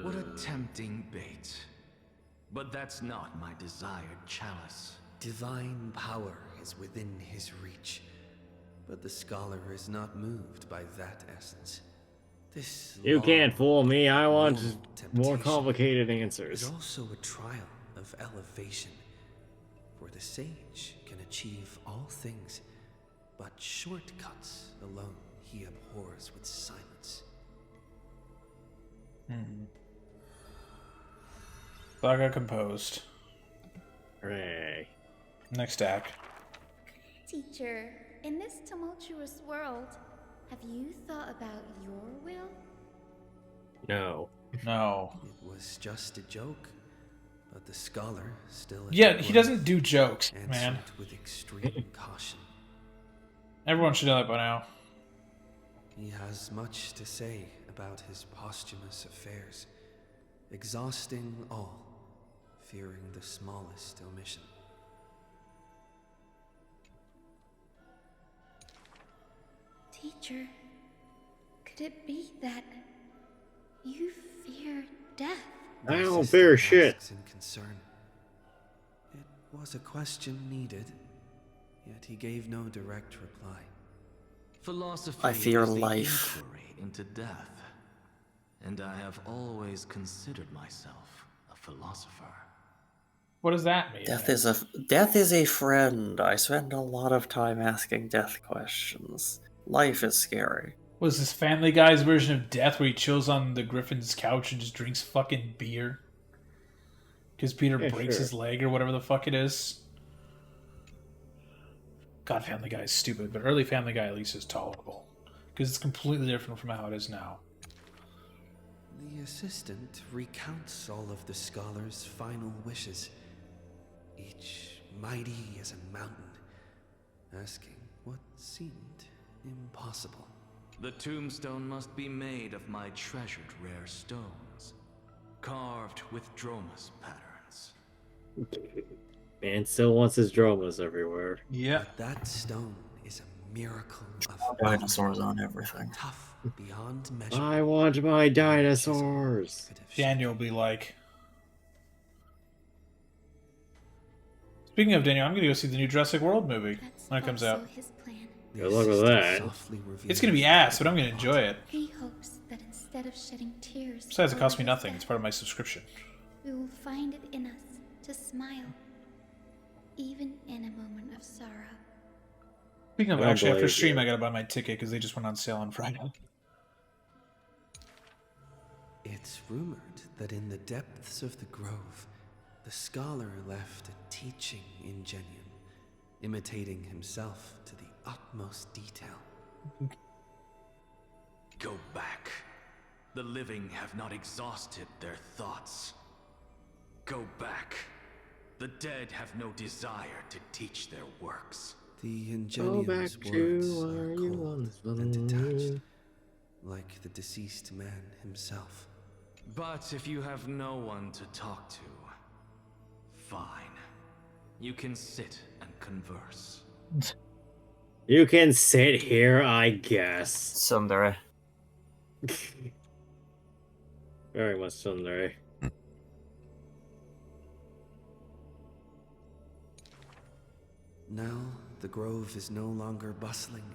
What a tempting bait. But that's not my desired chalice. Divine power is within his reach, but the scholar is not moved by that essence. This You can't fool me. I want long more temptation complicated is answers. also a trial of elevation, for the sage can achieve all things, but shortcuts alone he abhors with silence. Saga composed. Hooray. Next act. Teacher, in this tumultuous world, have you thought about your will? No. No. It was just a joke, but the scholar still. Yeah, he doesn't do jokes, answered man. with extreme caution. Everyone should know that by now. He has much to say about his posthumous affairs, exhausting all, fearing the smallest omission. Teacher, could it be that you fear death? I don't fear shit. And concern. It was a question needed, yet he gave no direct reply. Philosophy I fear is the life. inquiry into death, and I have always considered myself a philosopher. What does that mean? Death is a friend. I spend a lot of time asking death questions. Life is scary. Was this Family Guy's version of death where he chills on the Griffin's couch and just drinks fucking beer? Because Peter breaks his leg or whatever the fuck it is? God, Family Guy is stupid, but early Family Guy at least is tolerable. Because it's completely different from how it is now. The assistant recounts all of the scholar's final wishes, each mighty as a mountain, asking what seemed impossible. The tombstone must be made of my treasured rare stones, carved with Dromus patterns. Man still wants his dromas everywhere. Yeah. But that stone is a miracle of Dinosaurs on everything. tough beyond measure. I want my dinosaurs. Daniel will be like... Speaking of Daniel, I'm going to go see the new Jurassic World movie when it comes out. Good luck with that. It's going to be ass, but I'm going to enjoy it. He hopes that instead of shedding tears, Besides, it costs me over his nothing. It's death, part of my subscription. we will find it in us to smile, even in a moment of sorrow. Speaking of, I don't actually, after believe stream, you. I got to buy my ticket because they just went on sale on Friday. It's rumored that in the depths of the grove, the scholar left a teaching in Genian, imitating himself to the utmost detail. Go back. The living have not exhausted their thoughts. Go back. The dead have no desire to teach their works. The Go back ingenious to words where are you cold once and detached, belonged. like the deceased man himself. But if you have no one to talk to, fine. You can sit and converse. You can sit here, I guess. Tsundere. Very much tsundere. Now the grove is no longer bustling,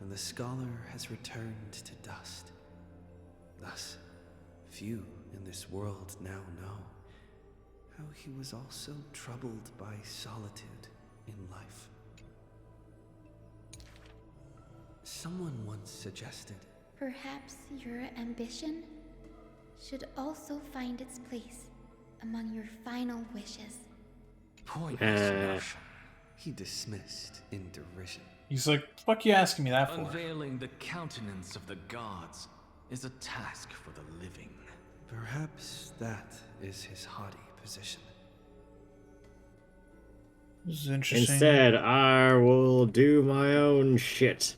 and the scholar has returned to dust. Thus, few in this world now know how he was also troubled by solitude in life. Someone once suggested, Perhaps your ambition should also find its place among your final wishes. pointless notion, he dismissed in derision. He's like, fuck you asking me that for? Unveiling the countenance of the gods is a task for the living. Perhaps that is his haughty position. This is interesting. Instead, I will do my own shit.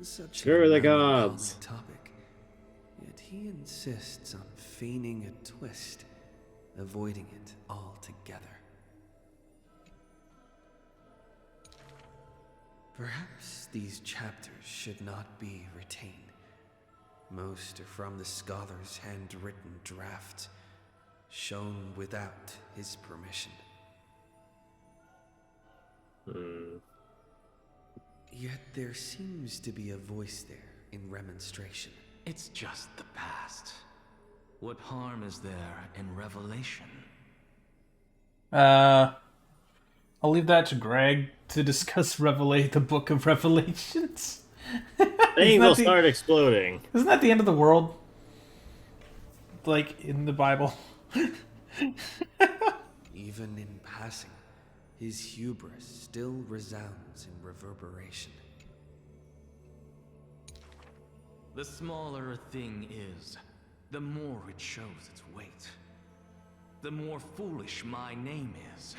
Such Screw a the melancholy gods. topic, yet he insists on feigning a twist, avoiding it altogether. Perhaps these chapters should not be retained. Most are from the scholar's handwritten draft, shown without his permission. Yet there seems to be a voice there in remonstration. It's just the past. What harm is there in revelation? I'll leave that to Greg to discuss the Book of Revelations. Things will start exploding. Isn't that the end of the world? Like, in the Bible. Even in passing, his hubris still resounds in reverberation. The smaller a thing is, the more it shows its weight. The more foolish my name is,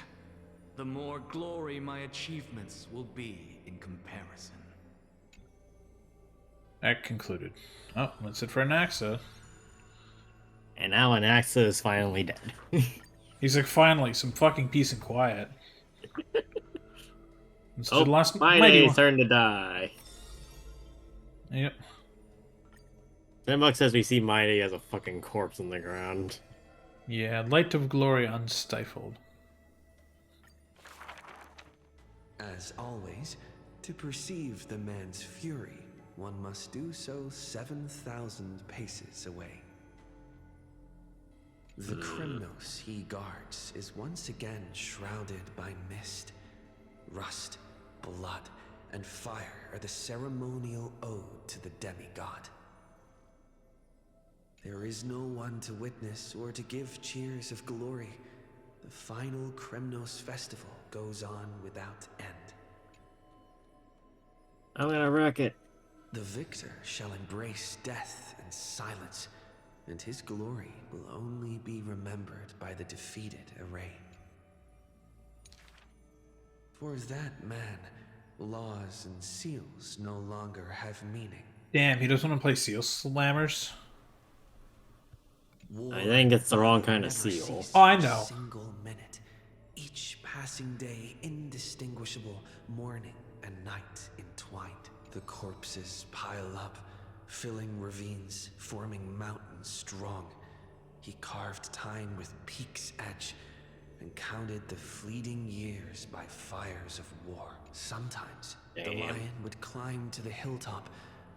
the more glory my achievements will be in comparison. That concluded. Oh, that's it for Anaxa. And now Anaxa is finally dead. He's like, finally, some fucking peace and quiet. Oh, Mighty's turn to die. Yep. Zenbuck says we see Mighty as a fucking corpse on the ground. Yeah, light of glory unstifled. As always, to perceive the man's fury, one must do so 7,000 paces away. The Krymnos he guards is once again shrouded by mist. Rust, blood, and fire are the ceremonial ode to the demigod. There is no one to witness or to give cheers of glory. The final Krymnos festival goes on without end. I'm gonna wreck it. The victor shall embrace death and silence, and his glory will only be remembered by the defeated array. For that man, laws and seals no longer have meaning. Damn, he doesn't want to play Seal Slammers. I think it's the wrong kind of seal. Oh, I know. Single minute, each passing day indistinguishable, morning and night entwined. The corpses pile up, filling ravines, forming mountains strong. He carved time with peak's edge, and counted the fleeting years by fires of war. Sometimes, the lion would climb to the hilltop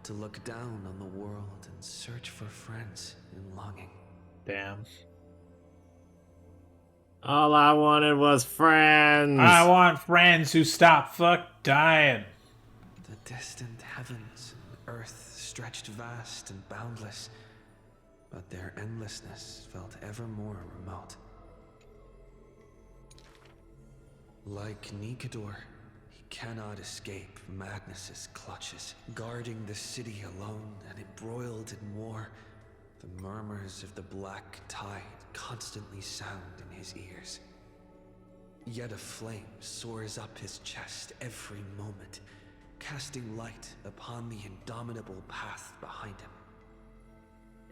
to look down on the world and search for friends in longing. Damn. All I wanted was friends. I want friends who stop fuck dying. The distant heavens and earth stretched vast and boundless, but their endlessness felt ever more remote. Like Nikador, he cannot escape madness's clutches, guarding the city alone and embroiled in war. The murmurs of the black tide constantly sound in his ears. Yet a flame soars up his chest every moment, casting light upon the indomitable path behind him.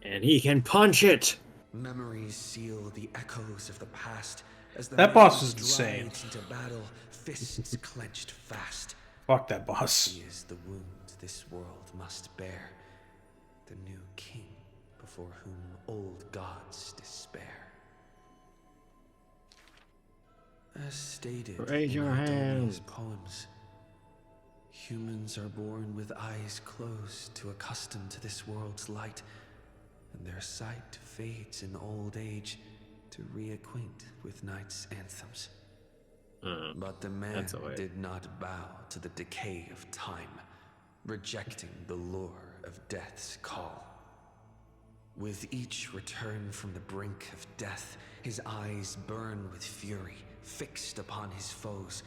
And he can punch it! Memories seal the echoes of the past as the That boss man is insane. strides into battle, fists clenched fast. Fuck that boss. He is the wound this world must bear, the new king before whom old gods despair. As stated Raise in your Ardonia's hands. poems, humans are born with eyes closed to accustom to this world's light, and their sight fades in old age to reacquaint with night's anthems. But the man did not bow to the decay of time, rejecting the lure of death's call. With each return from the brink of death, his eyes burn with fury, fixed upon his foes,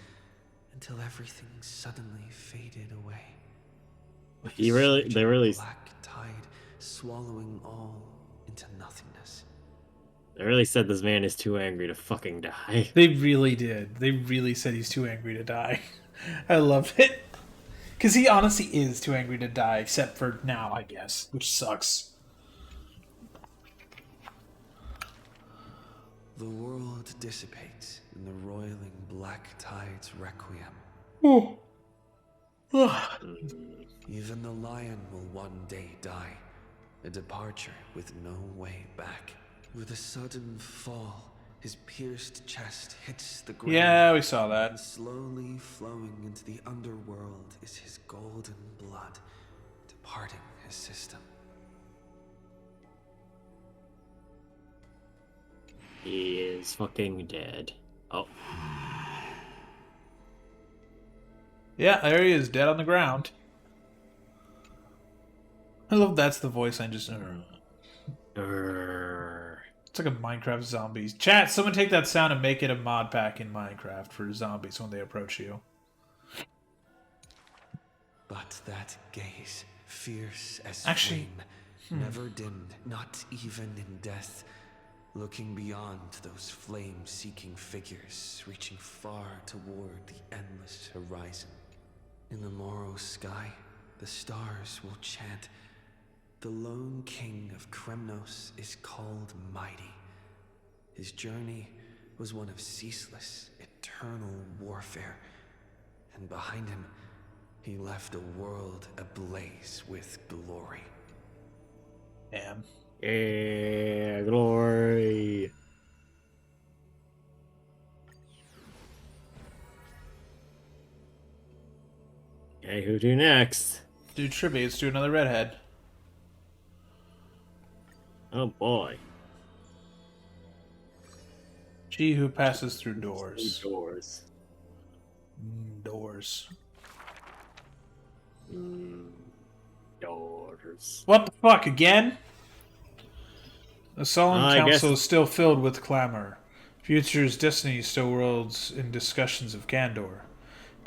until everything suddenly faded away. They really Black tide swallowing all into nothingness. They really said this man is too angry to fucking die. They really did. They really said he's too angry to die. I loved it. Because he honestly is too angry to die, except for now, I guess, which sucks. The world dissipates in the roiling black tide's requiem. Oh. Even the lion will one day die, a departure with no way back. With a sudden fall, his pierced chest hits the ground. Yeah, we saw that. And slowly flowing into the underworld is his golden blood, departing his system. He is fucking dead. Oh. Yeah, there he is, dead on the ground. I love that's the voice I just... It's like a Minecraft zombies. Chat, someone take that sound and make it a mod pack in Minecraft for zombies when they approach you. But that gaze, fierce as Actually, flame, never dimmed, not even in death, looking beyond those flame-seeking figures, reaching far toward the endless horizon. In the morrow sky, the stars will chant, "The lone king of Kremnos is called mighty. His journey was one of ceaseless, eternal warfare, and behind him, he left a world ablaze with glory." Damn. Yeah, glory. Okay, who do next? Do tributes to another redhead. Oh boy. She who passes through doors. Doors. Doors. Doors. What the fuck, again? The solemn I council guess- is still filled with clamor. Future's destiny still whirls in discussions of candor.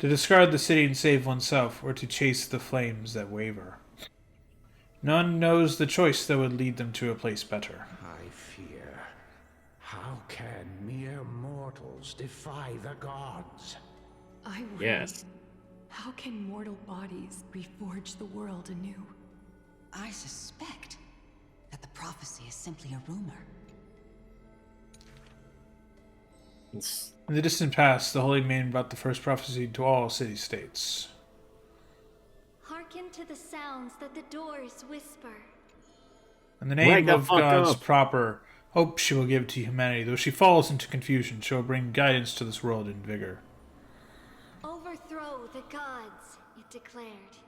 To discard the city and save oneself, or to chase the flames that waver. None knows the choice that would lead them to a place better. I fear. How can mere mortals defy the gods? I worry. Yes. How can mortal bodies reforge the world anew? I suspect that the prophecy is simply a rumor. In the distant past, the holy man brought the first prophecy to all city-states. Hearken to the sounds that the doors whisper. In the name of God's proper hope she will give to humanity. Though she falls into confusion, she will bring guidance to this world in vigor. Overthrow the gods, it declared.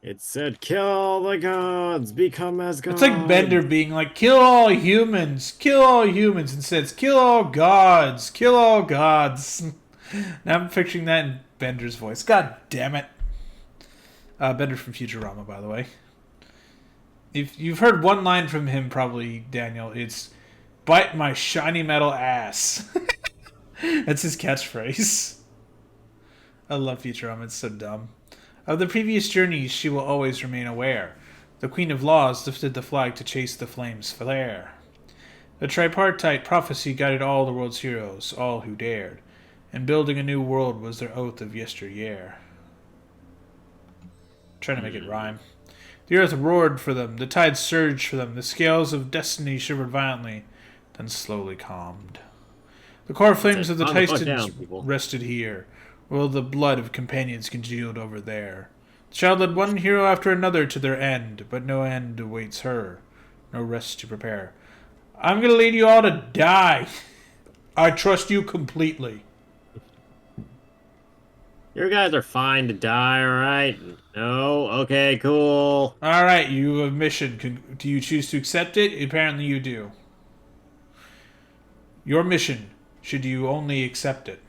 It said, kill all the gods, become as gods. It's like Bender being like, kill all humans, instead it's kill all gods, kill all gods. Now I'm picturing that in Bender's voice. God damn it. Bender from Futurama, by the way. If you've heard one line from him, probably, Daniel, it's, "Bite my shiny metal ass." That's his catchphrase. I love Futurama, it's so dumb. Of the previous journeys, she will always remain aware. The Queen of Laws lifted the flag to chase the flames flare. The tripartite prophecy guided all the world's heroes, all who dared. And building a new world was their oath of yesteryear. Trying to make it rhyme. The earth roared for them, the tides surged for them, the scales of destiny shivered violently, then slowly calmed. The core flames of the Titans rested here, while the blood of companions congealed over there. The child led one hero after another to their end, but no end awaits her, no rest to prepare. I'm gonna lead you all to die. I trust you completely. You guys are fine to die, alright? No? Okay, cool. Alright, you have a mission. Do you choose to accept it? Apparently you do. Your mission, should you only accept it.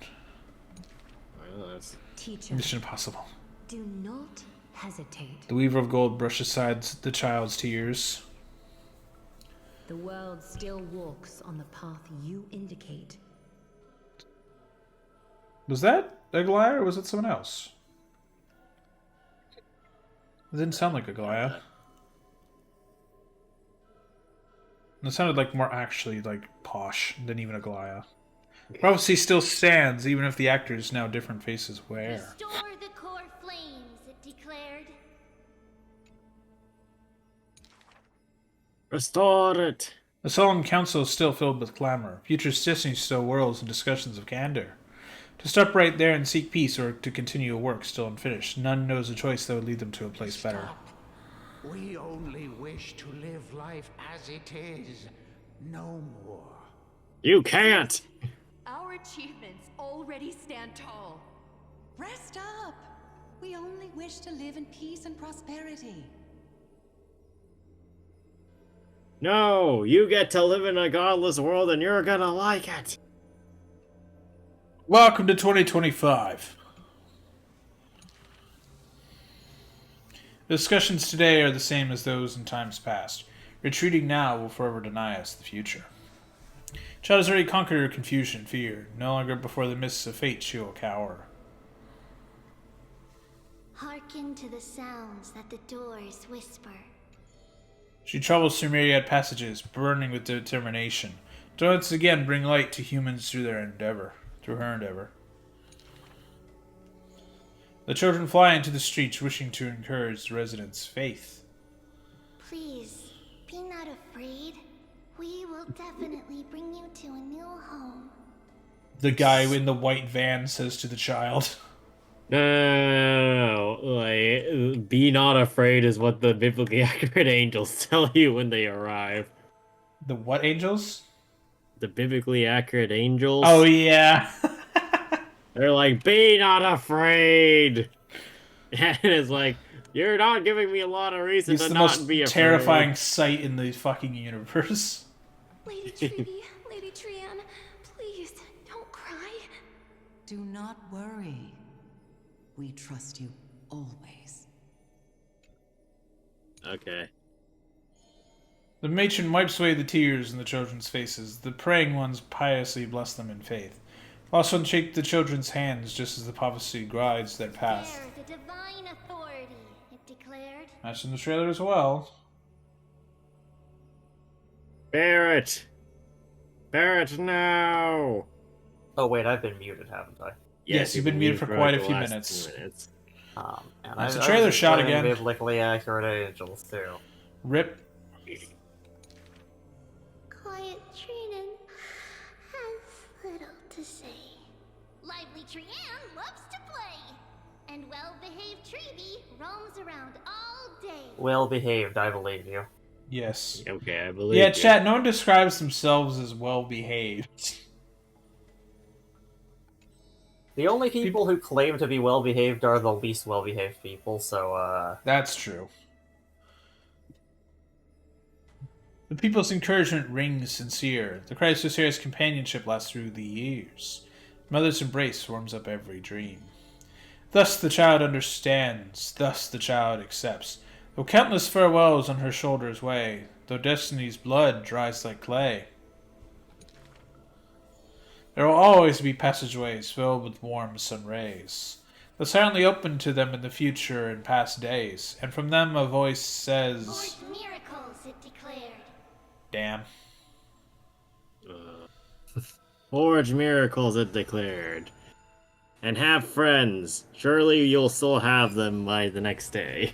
Teacher, Mission impossible. do not hesitate. The Weaver of Gold brushes aside the child's tears. The world still walks on the path you indicate. Was that Aglaia or was it someone else? It didn't sound like Aglaia. It sounded like more actually like posh than even Aglaia. Prophecy still stands, even if the actors now different faces wear. Restore the core flames, it declared. Restore it. The solemn council is still filled with clamor. Future destiny still whirls in discussions of candor. To stop right there and seek peace, or to continue a work still unfinished, none knows a choice that would lead them to a place better. We only wish to live life as it is, no more. You can't! Our achievements already stand tall. Rest up! We only wish to live in peace and prosperity. No, you get to live in a godless world and you're gonna like it. Welcome to 2025. The discussions today are the same as those in times past. Retreating now will forever deny us the future. Child has already conquered her confusion and fear. No longer before the mists of fate she will cower. Hearken to the sounds that the doors whisper. She travels through myriad passages, burning with determination, to once again bring light to humans through her endeavor. The children fly into the streets, wishing to encourage the residents' faith. Please, be not afraid. We will definitely bring you to a new home. The guy in the white van says to the child. No. Like, be not afraid is what the biblically accurate angels tell you when they arrive. The what angels? The biblically accurate angels. Oh, yeah. They're like, be not afraid. And it's like, you're not giving me a lot of reason to not be afraid. It's the most terrifying sight in the fucking universe. Lady Trevi, Lady Trianne, please, don't cry. Do not worry. We trust you always. Okay. The matron wipes away the tears in the children's faces. The praying ones piously bless them in faith. Also shake the children's hands just as the prophecy guides their path. Bear the divine authority, it declared. That's in the trailer as well. Bear it! Bear it now! Oh wait, I've been muted, haven't I? Yes, you've been muted for quite a few minutes. And That's a trailer shot again. Biblically accurate angels too. Rip. Quiet Trinan has little to say. Lively Trianne loves to play. And well-behaved Trevi roams around all day. Well behaved, I believe you. Yes. Okay, I believe Yeah, you. chat, no one describes themselves as well-behaved. The only people who claim to be well-behaved are the least well-behaved people, so, That's true. The people's encouragement rings sincere. The Christ who shares companionship lasts through the years. Mother's embrace warms up every dream. Thus the child understands, thus the child accepts. Though countless farewells on her shoulders weigh, though destiny's blood dries like clay. There will always be passageways filled with warm sun rays. They'll silently open to them in the future and past days, and from them a voice says... Forge miracles, it declared. Damn. Forge miracles, it declared. And have friends. Surely you'll still have them by the next day.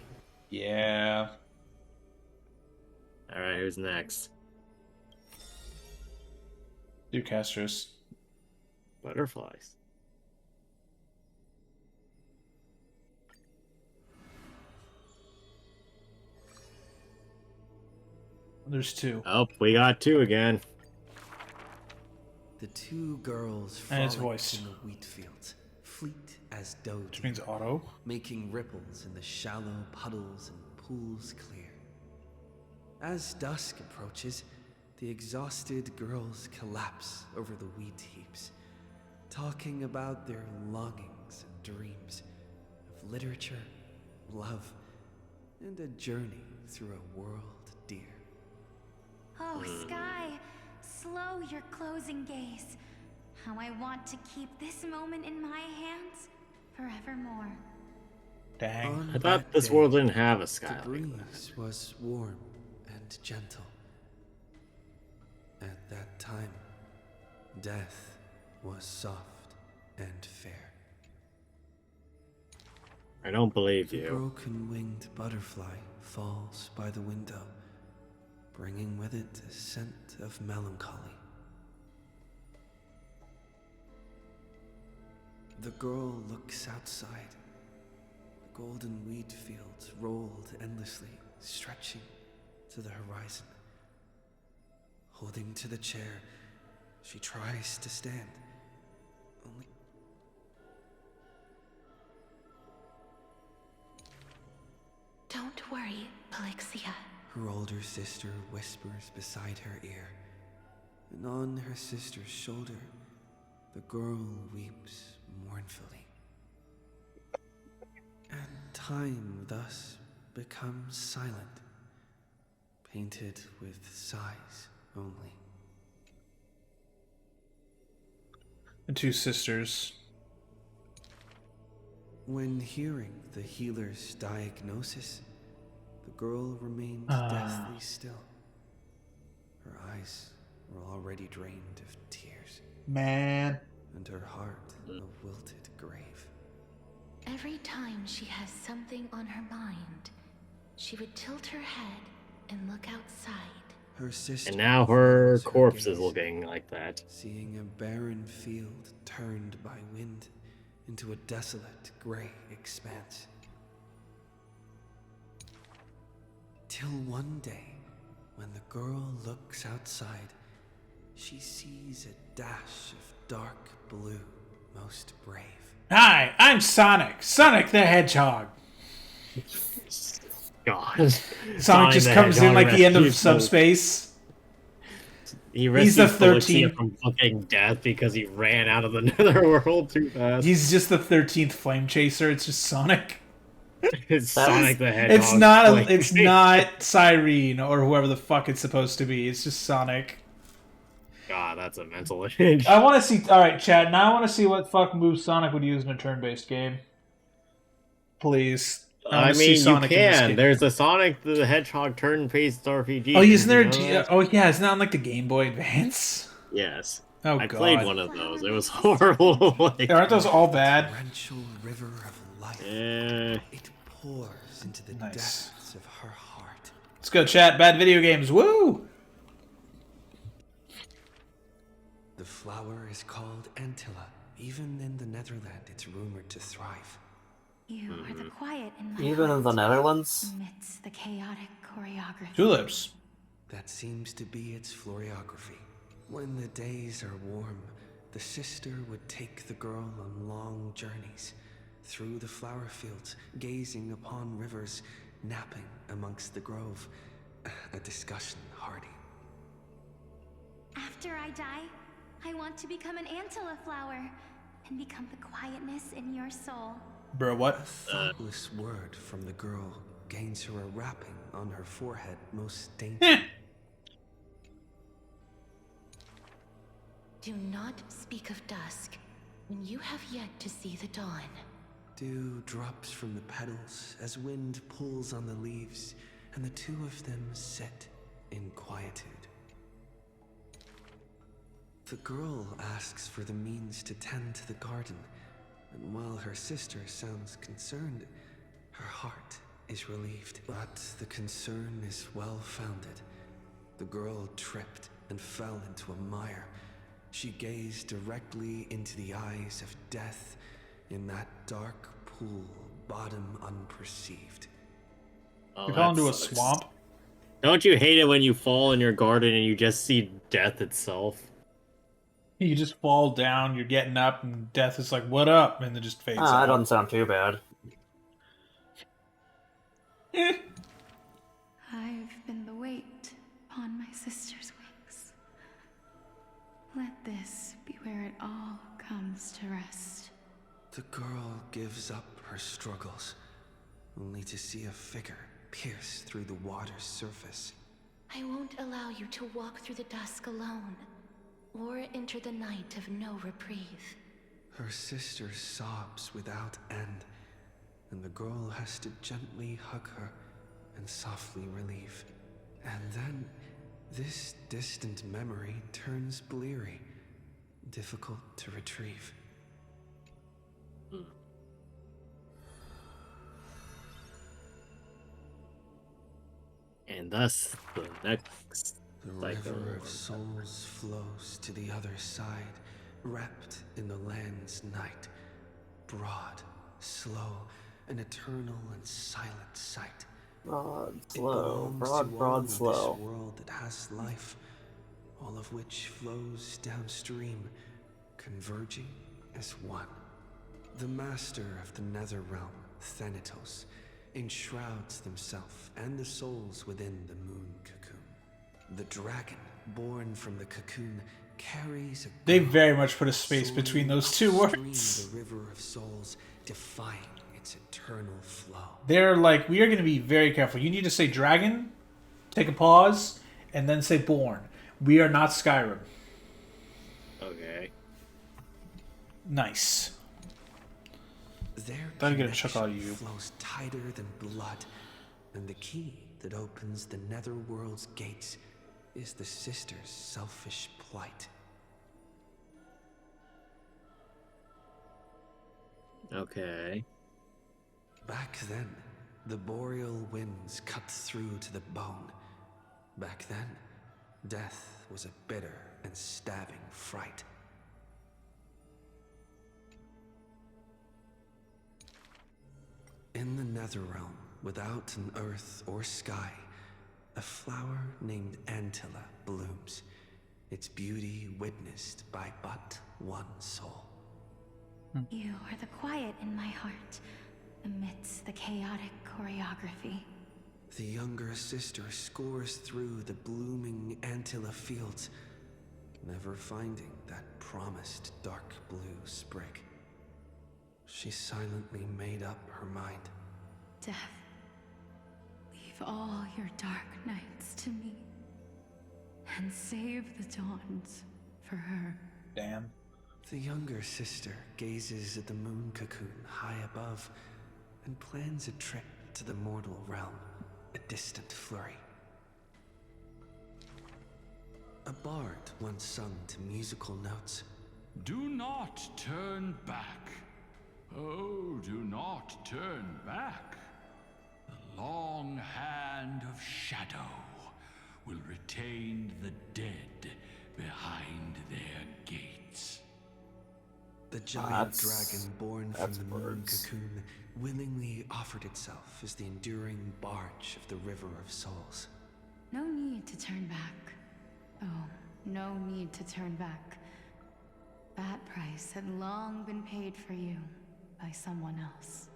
Yeah. Alright, who's next? Do casters. Butterflies. There's 2. Oh, we got 2 again. The 2 girls And it's frolicked voiced. in the wheat fields, fleet as doe, Which means auto. making ripples in the shallow puddles and pools clear. As dusk approaches, the exhausted girls collapse over the wheat heaps, talking about their longings and dreams of literature, love, and a journey through a world dear. Oh, Sky, slow your closing gaze. How I want to keep this moment in my hands forevermore. Dang. I thought this world didn't have a sky. The breeze was warm and gentle. At that time, death was soft and fair. I don't believe The you. broken-winged butterfly falls by the window, bringing with it a scent of melancholy. The girl looks outside. The golden wheat fields rolled endlessly, stretching to the horizon. Holding to the chair, she tries to stand. Only Don't worry, Pelixia. her older sister whispers beside her ear, and on her sister's shoulder, the girl weeps mournfully. And time thus becomes silent, painted with sighs only. The 2 sisters. When hearing the healer's diagnosis, the girl remained deathly still. Her eyes were already drained of tears. Man. And her heart a wilted grave. Every time she has something on her mind, she would tilt her head and look outside. Her sister And now her follows corpse gaze, is looking like that. seeing a barren field turned by wind into a desolate gray expanse. Till one day, when the girl looks outside, she sees a dash of dark blue, most brave. Hi, I'm Sonic. Sonic the Hedgehog. God. Sonic just comes in like the end of Subspace. He's the the 13th 13th from fucking death because he ran out of the netherworld too fast. He's just the 13th Flame Chaser. It's just Sonic. It's Sonic the Hedgehog. It's not Cyrene or whoever the fuck it's supposed to be. It's just Sonic. God, that's a mental image. I want to see. All right, Chad. Now I want to see what fuck moves Sonic would use in a turn-based game. Please. I mean, you can. There's a Sonic the Hedgehog turn-based RPG. Oh, isn't there? Oh, yeah. Isn't that on like the Game Boy Advance? Yes. Oh, I God. played one of those. It was horrible. Aren't those all bad? Torrential river of life. Yeah. It pours into the depths of her heart. Let's go, chat. Bad video games. Woo! The flower is called Antilla. Even in the Netherlands, it's rumored to thrive. You are the quiet in my Even in the Netherlands? amidst the chaotic choreography. Tulips. That seems to be its floriography. When the days are warm, the sister would take the girl on long journeys through the flower fields, gazing upon rivers, napping amongst the grove. A discussion hardy. After I die, I want to become an Antilla flower and become the quietness in your soul. Bro, what? A thoughtless word from the girl gains her a wrapping on her forehead most dainty. Do not speak of dusk when you have yet to see the dawn. Dew drops from the petals as wind pulls on the leaves, and the two of them sit in quietude. The girl asks for the means to tend to the garden, and while her sister sounds concerned, her heart is relieved. But the concern is well-founded. The girl tripped and fell into a mire. She gazed directly into the eyes of death in that dark pool, bottom unperceived. Oh, You fall into a sucks. swamp? Don't you hate it when you fall in your garden and you just see death itself? You just fall down, you're getting up, and death is like, what up? And then just fades out. That doesn't sound too bad. I've been the weight upon my sister's wings. Let this be where it all comes to rest. The girl gives up her struggles, only to see a figure pierce through the water's surface. I won't allow you to walk through the dusk alone, or enter the night of no reprieve. Her sister sobs without end, and the girl has to gently hug her and softly relieve. And then, this distant memory turns bleary, difficult to retrieve. And thus, the next The cycle. river of souls flows to the other side, wrapped in the land's night. Broad, slow, an eternal and silent sight. Broad, It slow, belongs to all broad, of slow. This world that has life, all of which flows downstream, converging as one. The master of the nether realm, Thanatos, enshrouds himself and the souls within the moon cocoon. The dragon, born from the cocoon, carries a They very much put a space between those two words. The river of souls, defying its eternal flow. They're like, we are going to be very careful. You need to say dragon, take a pause, and then say born. We are not Skyrim. Okay. Nice. Their Thought I'd get a chuck out of you. flows tighter than blood, and the key that opens the netherworld's gates is the sister's selfish plight. Okay. Back then, the boreal winds cut through to the bone. Back then, death was a bitter and stabbing fright. In the Netherrealm, without an earth or sky, a flower named Antilla blooms, its beauty witnessed by but one soul. You are the quiet in my heart, amidst the chaotic choreography. The younger sister scores through the blooming Antilla fields, never finding that promised dark blue sprig. She silently made up her mind. Death, leave all your dark nights to me, and save the dawns for her. Damn. The younger sister gazes at the moon cocoon high above and plans a trip to the mortal realm, a distant flurry. A bard once sung to musical notes. Do not turn back. Oh, do not turn back. The long hand of shadow will retain the dead behind their gates. The giant dragon born from the moon cocoon willingly offered itself as the enduring barge of the River of Souls. No need to turn back. Oh, no need to turn back. That price had long been paid for you by someone else.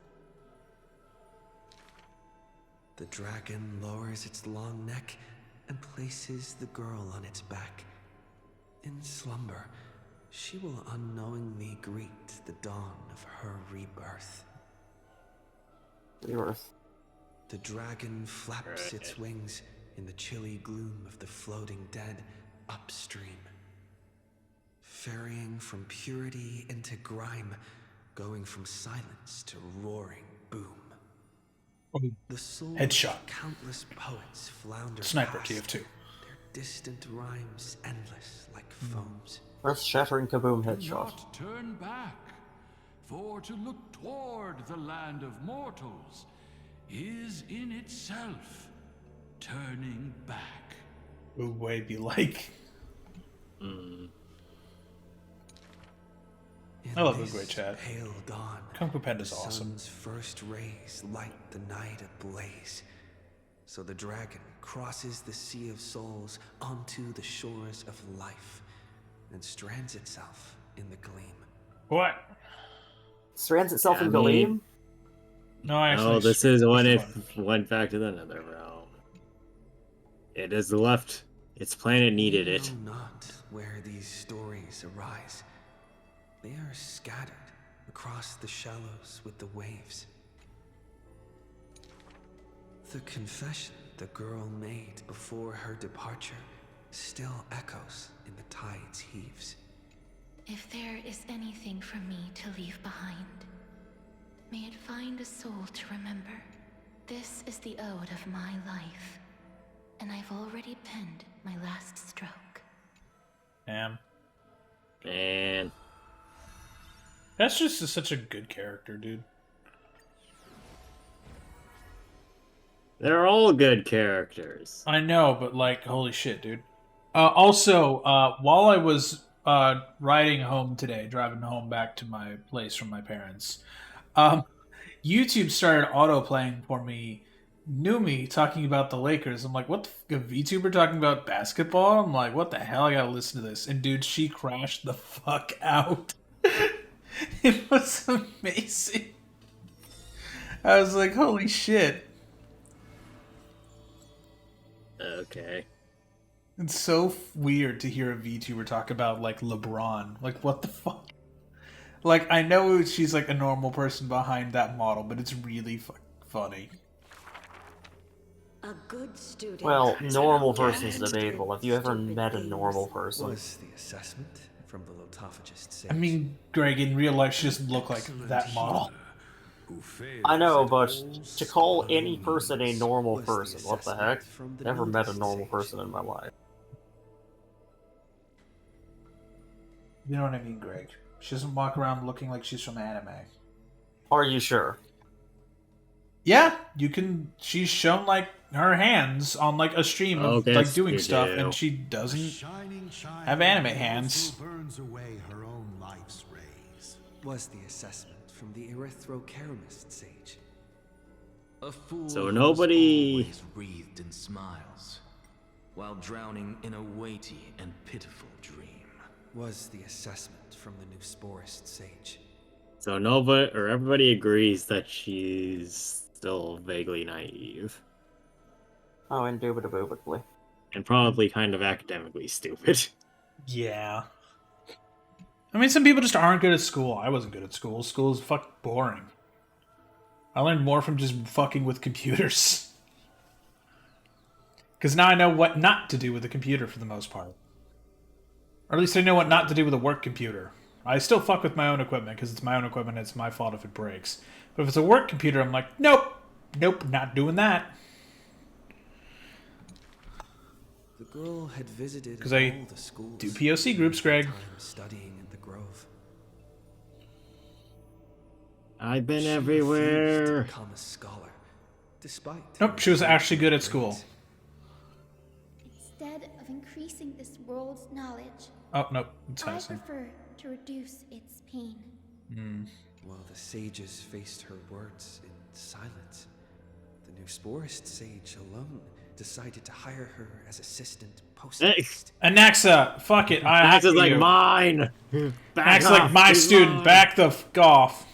The dragon lowers its long neck and places the girl on its back. In slumber, she will unknowingly greet the dawn of her rebirth. The dragon flaps its wings in the chilly gloom of the floating dead upstream. ferrying from purity into grime, going from silence to roaring boom. The souls Headshot. of countless poets flounder Sniper past, TF2. their distant rhymes endless like foams. Earth-shattering kaboom Do headshot. not turn back, for to look toward the land of mortals is in itself turning back. Ooh, way be like. I love the great chat. Pale dawn, Kung Fu Panda's the awesome. sun's first rays light the night ablaze. So the dragon crosses the sea of souls onto the shores of life and strands itself in the gleam. What? Strands itself in I Galeem? mean- No, I actually. No, this is when it went back to the Nether realm. It has left. Its planet needed it. We know not where these stories arise. They are scattered across the shallows with the waves. The confession the girl made before her departure still echoes in the tide's heaves. If there is anything for me to leave behind, may it find a soul to remember. This is the ode of my life, and I've already penned my last stroke. Damn. Man. That's just such a good character, dude. They're all good characters. I know, but like, holy shit, dude. Also, while I was riding home today, driving home back to my place from my parents, YouTube started auto-playing for me Numi talking about the Lakers. I'm like, what the fuck, a VTuber talking about basketball? I'm like, what the hell? I gotta listen to this. And dude, she crashed the fuck out. It was amazing. I was like, holy shit. Okay. It's so weird to hear a VTuber talk about, like, LeBron. Like, what the fuck? Like, I know she's, like, a normal person behind that model, but it's really funny. A good student. Well, normal person's debatable. Have you ever met a normal person? Was the assessment from the lotophagist sage? I mean, Greg, in real life, she doesn't look like that model. I know, but to call any person a normal person, what the heck? Never met a normal person in my life. You know what I mean, Greg? She doesn't walk around looking like she's from anime. Are you sure? Yeah, you can. She's shown, like, her hands on, like, a stream of, like, doing stuff, and she doesn't have anime hands. Burns away her own life's rays. Was the assessment from the erythrokeramist sage? A fool So who's nobody- always wreathed in smiles, while drowning in a weighty and pitiful dream. Was the assessment from the new sporist sage? So nobody or everybody agrees that she's still vaguely naive. Oh, indubitably. And probably kind of academically stupid. Yeah. I mean, some people just aren't good at school. I wasn't good at school. School is fucking boring. I learned more from just fucking with computers. Because now I know what not to do with a computer for the most part. Or at least I know what not to do with a work computer. I still fuck with my own equipment because it's my own equipment and it's my fault if it breaks. But if it's a work computer, I'm like, nope, not doing that. The girl had visited 'Cause I all the schools. do POC groups, Greg. Time studying in the grove. I've been She everywhere. refused to become a scholar, despite. Nope, she was actually good at school. Instead of increasing this world's knowledge, Oh, nope, it's I Hudson. prefer to reduce its pain. While the sages faced her words in silence, the new sporist sage alone decided to hire her as assistant postmaster. Anaxa, fuck it. Anaxa's like you. mine. Back Anaxa's like off, my he's student. mine. Back the fuck off.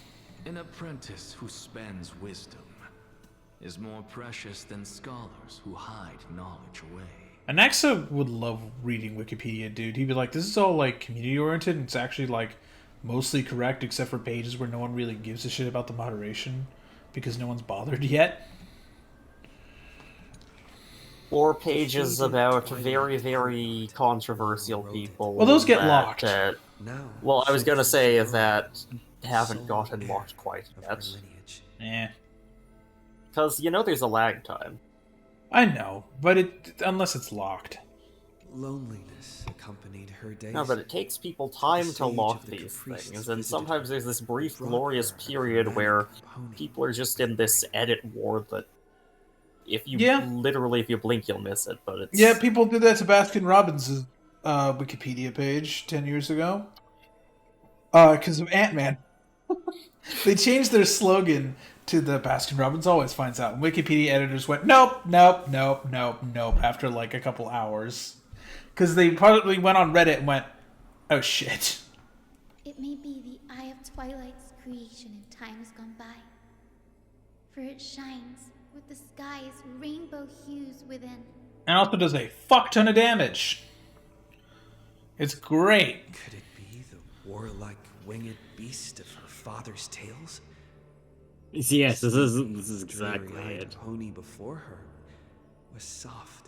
An apprentice who spends wisdom is more precious than scholars who hide knowledge away. Anaxa would love reading Wikipedia, dude. He'd be like, this is all, like, community-oriented, and it's actually, like, mostly correct, except for pages where no one really gives a shit about the moderation, because no one's bothered yet. Or pages about very, very controversial people. Well, those get that, locked. Now, Well, I was gonna soldiers say grow that the haven't sole gotten heir locked quite of yet. her lineage. Yeah. Because, there's a lag time. I know, but unless it's locked. Loneliness accompanied her days. No, but it takes people time to sage lock of the these Caprices things, and visited sometimes her, there's this brief, brought glorious her a period manic where pony people are just in this edit war that if you blink, you'll miss it, but it's... Yeah, people did that to Baskin Robbins' Wikipedia page 10 years ago. Because of Ant-Man. They changed their slogan to the Baskin Robbins always finds out. And Wikipedia editors went, nope, nope, nope, nope, nope, after like a couple hours. Because they probably went on Reddit and went, oh shit. It may be the Eye of Twilight's creation in times gone by. For it shines with the sky's rainbow hues within. And also does a fuck ton of damage. It's great. Could it be the warlike winged beast of her father's tales? Yes, this is exactly it. The pony before her was soft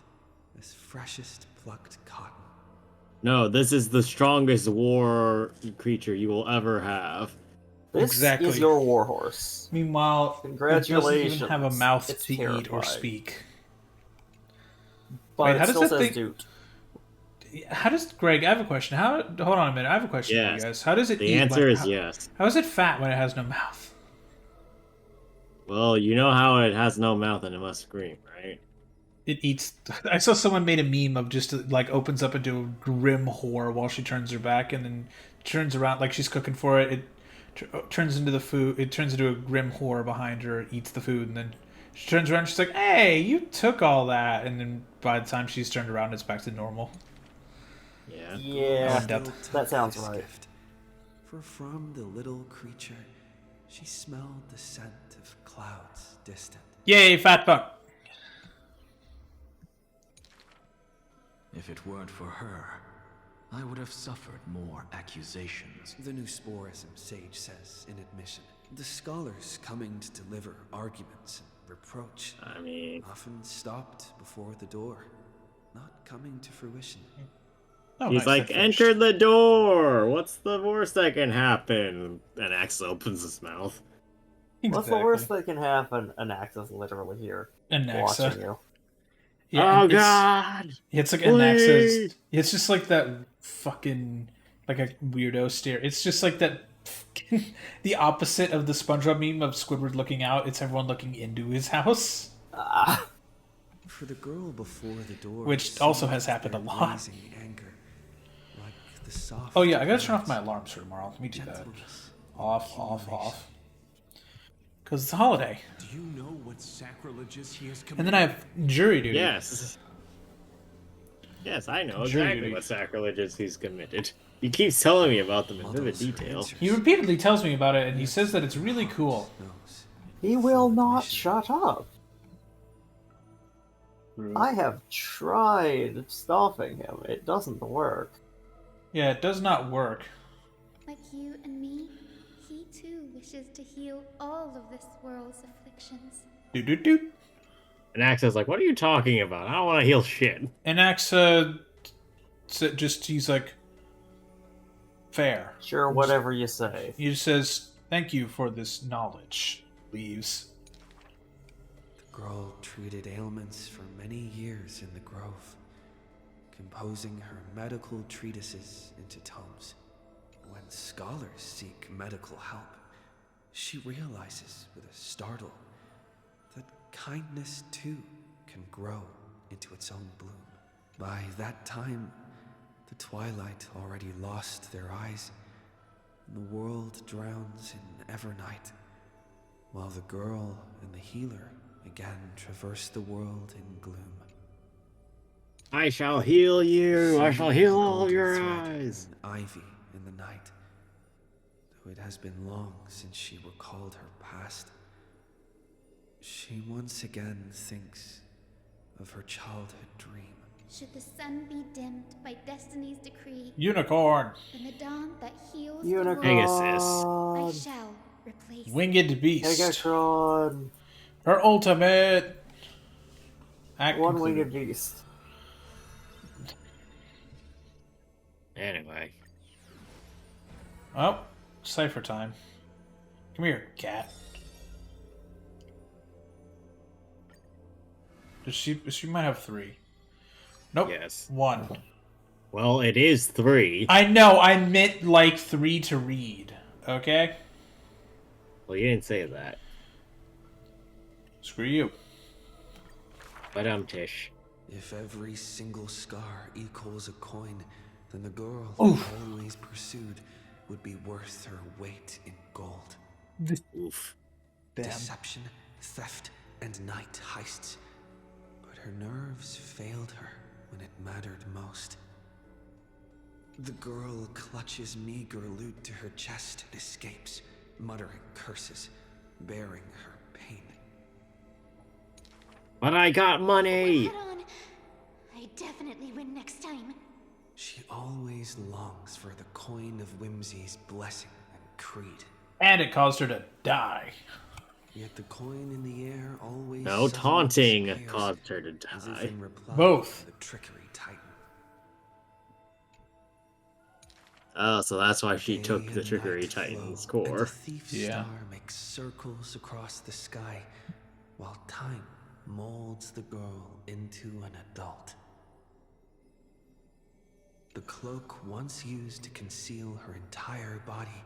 as freshest plucked cotton. No, this is the strongest war creature you will ever have. This is your warhorse. Meanwhile, congratulations. It doesn't even have a mouth it's to terrifying. eat or speak. But Wait, it how still does that says thing... Doot. How does... Greg, I have a question. Hold on a minute. I have a question for you guys. How does it eat? The answer is yes. How is it fat when it has no mouth? Well, you know how it has no mouth and it must scream, right? It eats... I saw someone made a meme of just, like, opens up into a grim whore while she turns her back and then turns around like she's cooking for it. It turns into the food... It turns into a grim whore behind her, eats the food, and then she turns around and she's like, hey, you took all that. And then by the time she's turned around, it's back to normal. Yeah. Yeah, that sounds right. Gift. For from the little creature, she smelled the scent of clouds distant. Yay, fat fuck. If it weren't for her, I would have suffered more accusations. The new sporism sage says in admission, the scholars coming to deliver arguments and reproach often stopped before the door, not coming to fruition. Oh, he's like, enter the door! What's the worst that can happen? And Axe opens his mouth. What's the worst that can happen? An axe is literally here. Watching you. Yeah, oh god! It's like Anaxa's. It's just like that fucking like a weirdo stare. It's just like that. The opposite of the SpongeBob meme of Squidward looking out. It's everyone looking into his house. For the girl before the door, which also has happened a lot. Anger, like the soft oh yeah, I gotta turn off my alarms for tomorrow. Let me do that. Off. Because it's a holiday. Do you know what sacrileges he has committed? And then I have jury duty. Yes. Yes, I know Jury exactly duty. what sacrileges he's committed. He keeps telling me about them in vivid detail. He repeatedly tells me about it, and he says that it's really cool. He will not shut up. I have tried stopping him. It doesn't work. Yeah, it does not work. Like you and me, he too wishes to heal all of this world's afflictions. Doot. And Axa's like, what are you talking about? I don't want to heal shit. And Axa he's like, fair. Sure, whatever you say. He just says, thank you for this knowledge. Leaves. The girl treated ailments for many years in the grove, composing her medical treatises into tomes. When scholars seek medical help, she realizes with a startle that kindness too can grow into its own bloom. By that time, the twilight already lost their eyes, and the world drowns in evernight, while the girl and the healer again traverse the world in gloom. I shall heal you. I shall heal all your eyes. An ivy in the night. Though it has been long since she recalled her past, she once again thinks of her childhood dream. Should the sun be dimmed by destiny's decree, Unicorn. then the dawn that heals Unicorn. the world, I shall replace. Winged beast. Megatron. Her ultimate. One winged beast. Anyway. Oh, cipher time. Come here, cat. She might have 3. Nope. Yes. 1. Well, it is 3. I know, I meant like 3 to read. Okay? Well, you didn't say that. Screw you. But Tish. If every single scar equals a coin, then the girl Oof. always pursued would be worth her weight in gold. Oof. Damn. Deception, theft, and night heists. But her nerves failed her when it mattered most. The girl clutches meager loot to her chest and escapes, muttering curses, bearing her pain. But I got money! Head on. I definitely win next time. She always longs for the coin of whimsy's blessing and creed. And it caused her to die. Yet the coin in the air always No, suddenly taunting disappears, caused her to as if die. in reply Both. to the trickery titan. Oh, so that's why she Day took the and Trickery night Titan's flow, and core. the thief's Yeah. star makes circles across the sky, while time molds the girl into an adult. The cloak once used to conceal her entire body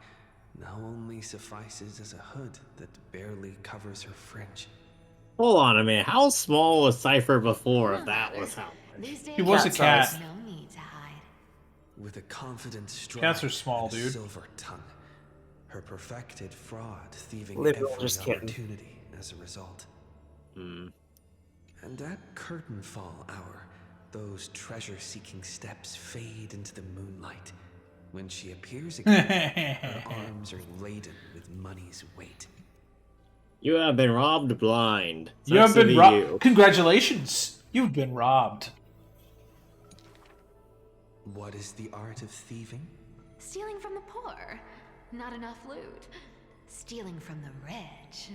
now only suffices as a hood that barely covers her fringe. Hold on a minute, how small was Cypher before if that was how much? These days, He was a cat. no need to hide. With a confident stride Cats are small, and a dude. silver tongue, her perfected fraud thieving Liberal, every just kidding. opportunity as a result. And at curtain fall hour, those treasure-seeking steps fade into the moonlight. When she appears again, her arms are laden with money's weight. You have been robbed blind. You have Sucks to been be robbed. you. Congratulations. You've been robbed. What is the art of thieving? Stealing from the poor. Not enough loot. Stealing from the rich.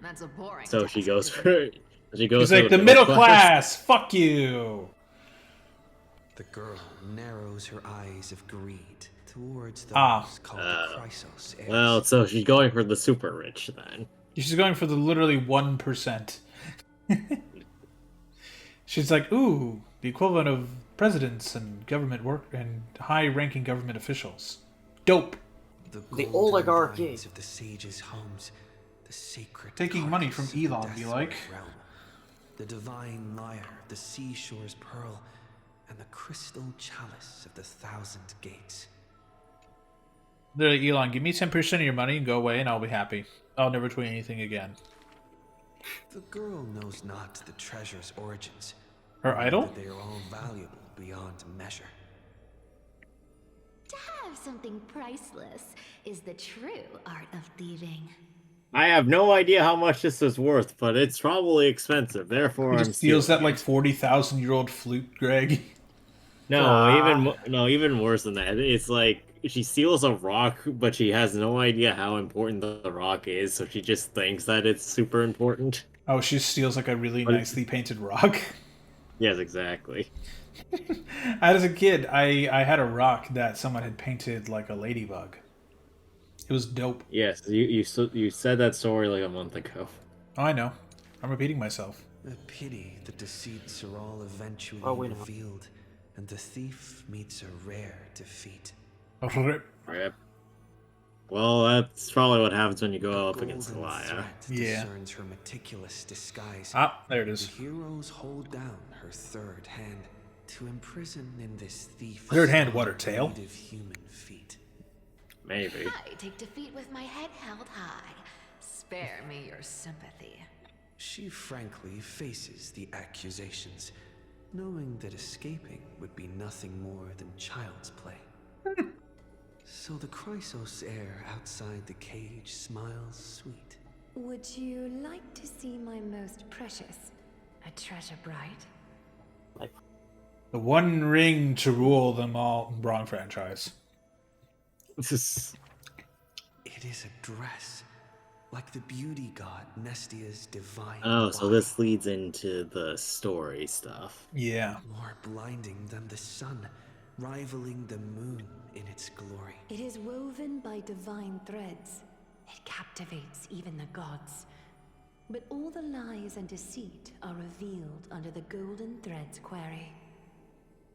That's a boring So task she goes to for she goes He's for like, the middle class. Fuck you. The girl narrows her eyes of greed towards those called the Chrysos heirs. Well, so she's going for the super rich then. She's going for the literally 1%. She's like, ooh, the equivalent of presidents and government work and high-ranking government officials. Dope. The The oligarchy. lines of the sages' homes, the sacred Taking money from carcass of the Elon, be Deathward like. realm, the divine lyre, the seashore's pearl, and the crystal chalice of the thousand gates. Literally, Elon, give me 10% of your money and go away and I'll be happy. I'll never tweet anything again. The girl knows not the treasure's origins. Her nor idol? that they are all valuable beyond measure. To have something priceless is the true art of thieving. I have no idea how much this is worth, but it's probably expensive. Therefore, He I'm just steals stealing that like it. 40,000-year-old flute, Greg. No, even worse than that. It's like she steals a rock, but she has no idea how important the rock is, so she just thinks that it's super important. Oh, she steals like a really nicely painted rock. Yes, exactly. As a kid, I had a rock that someone had painted like a ladybug. It was dope. Yes, you said that story like a month ago. Oh, I know. I'm repeating myself. A pity the deceits are all eventually wait a minute. revealed, and the thief meets a rare defeat. Rip. Well, that's probably what happens when you go up against Golden Elia. thread Yeah. discerns her meticulous disguise. Ah, there it is. The heroes hold down her third hand to imprison in this thief. Third hand, what, her tail? Of human feet. Maybe. I take defeat with my head held high. Spare me your sympathy. She frankly faces the accusations, knowing that escaping would be nothing more than child's play. So the Chrysos heir outside the cage smiles sweet. Would you like to see my most precious? A treasure bride? The one ring to rule them all. Wrong franchise. It is a dress, like the beauty god Nestia's divine. Oh, so this leads into the story stuff. Yeah. More blinding than the sun, rivaling the moon in its glory. It is woven by divine threads. It captivates even the gods. But all the lies and deceit are revealed under the golden thread's query.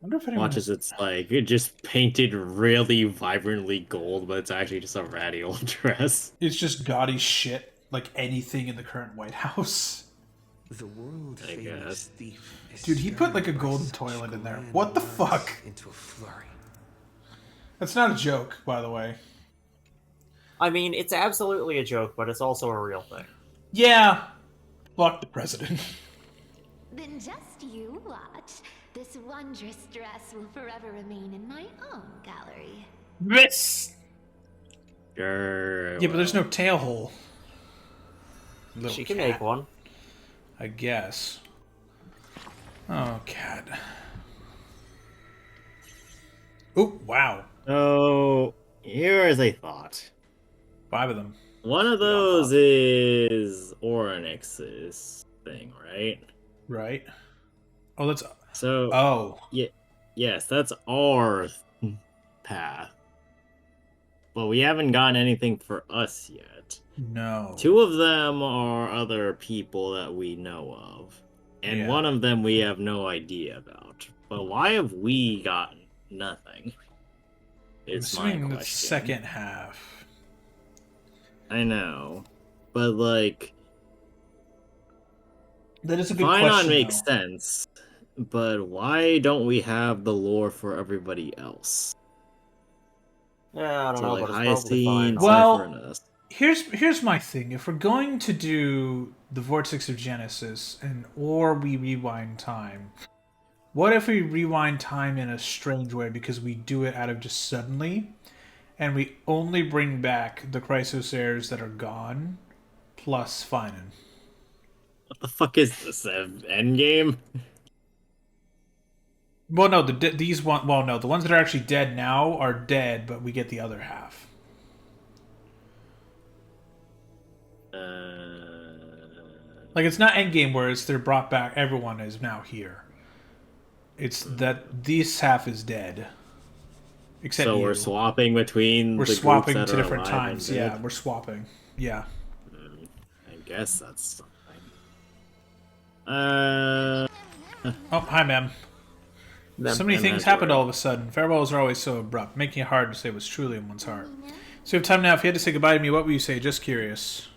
Wonder if anyone Watches it's like it just painted really vibrantly gold, but it's actually just a ratty old dress. It's just gaudy shit, like anything in the current White House. The world famous thief is Dude, he put like a stirring golden such toilet in there. grand What the words fuck? Into a flurry. That's not a joke, by the way. I mean, it's absolutely a joke, but it's also a real thing. Yeah. Fuck the president. Then just you watch. This wondrous dress will forever remain in my own gallery. This. Sure. Yeah, but there's no tail hole. Little She can cat, make one. I guess. Oh, cat. Oh, wow. So here is a thought. 5 of them. One of those is Oryx's thing, right? Right. Oh, that's... So... Oh. Yeah, yes, that's our path. But we haven't gotten anything for us yet. No. 2 of them are other people that we know of. And Yeah. one of them we have no idea about. But why have we gotten nothing? It's my assuming question. the second half. I know. But, like... That is a good Fine question, makes though. sense. But why don't we have the lore for everybody else? Yeah, I don't So, know, like, but it's probably fine. Hyacinth, Well, Cypher, and us. Here's my thing. If we're going to do the Vortex of Genesis or we rewind time, what if we rewind time in a strange way because we do it out of just suddenly, and we only bring back the Chrysos heirs that are gone, plus Finan? What the fuck is this? Endgame? Well, no, these one. Well, no, the ones that are actually dead now are dead, but we get the other half. Like, it's not Endgame where it's they're brought back. Everyone is now here. It's that this half is dead. Except So we're you. swapping between We're the swapping groups to that are different alive and times. Yeah, dead? we're swapping. Yeah. I guess that's something. Oh, hi, ma'am. So many things happened all of a sudden. Farewells are always so abrupt, making it hard to say what's truly in one's heart. So you have time now. If you had to say goodbye to me, what would you say? Just curious.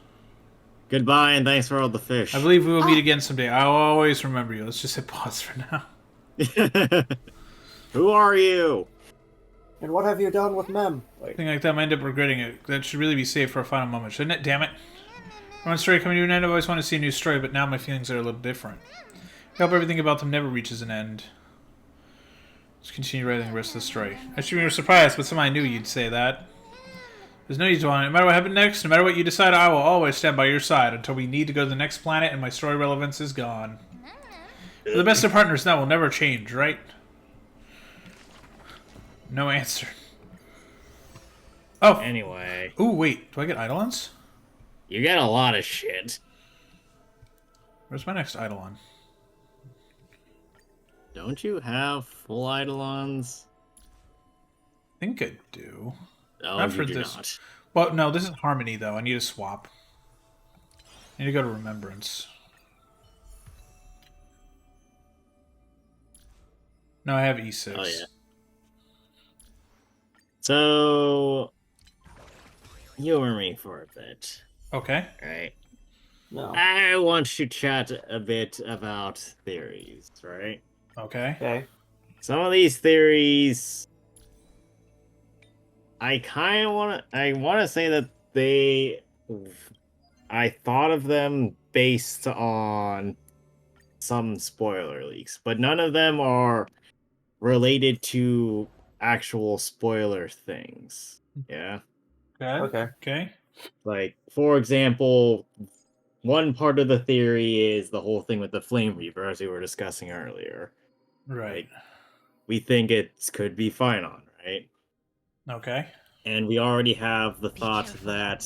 Goodbye and thanks for all the fish. I believe we will meet again someday. I'll always remember you. Let's just hit pause for now. Who are you? And what have you done with Mem? Something like that, I might end up regretting it. That should really be saved for a final moment, shouldn't it? Damn it. One story coming to an end. I always want to see a new story, but now my feelings are a little different. I hope everything about them never reaches an end. Let's continue writing the rest of the story. I should be surprised, but somehow I knew you'd say that. There's no need to want it. No matter what happens next, no matter what you decide, I will always stand by your side until we need to go to the next planet and my story relevance is gone. We're the best of partners, that will never change, right? No answer. Oh. Anyway. Ooh, wait. Do I get Eidolons? You get a lot of shit. Where's my next Eidolon? Don't you have full Eidolons? I think I do. No, Not you for do this. not. Well, no, this is Harmony, though. I need to swap. I need to go to Remembrance. No, I have E6. Oh, yeah. So, humor me for a bit. Okay. Right? No. I want to chat a bit about theories, right? Okay. Okay. Some of these theories, I want to say that I thought of them based on some spoiler leaks, but none of them are related to actual spoiler things. Yeah. Okay. Okay. Like, for example, one part of the theory is the whole thing with the Flame Reaper, as we were discussing earlier. Right. Like, we think it could be Finon, right? Okay. And we already have the thought that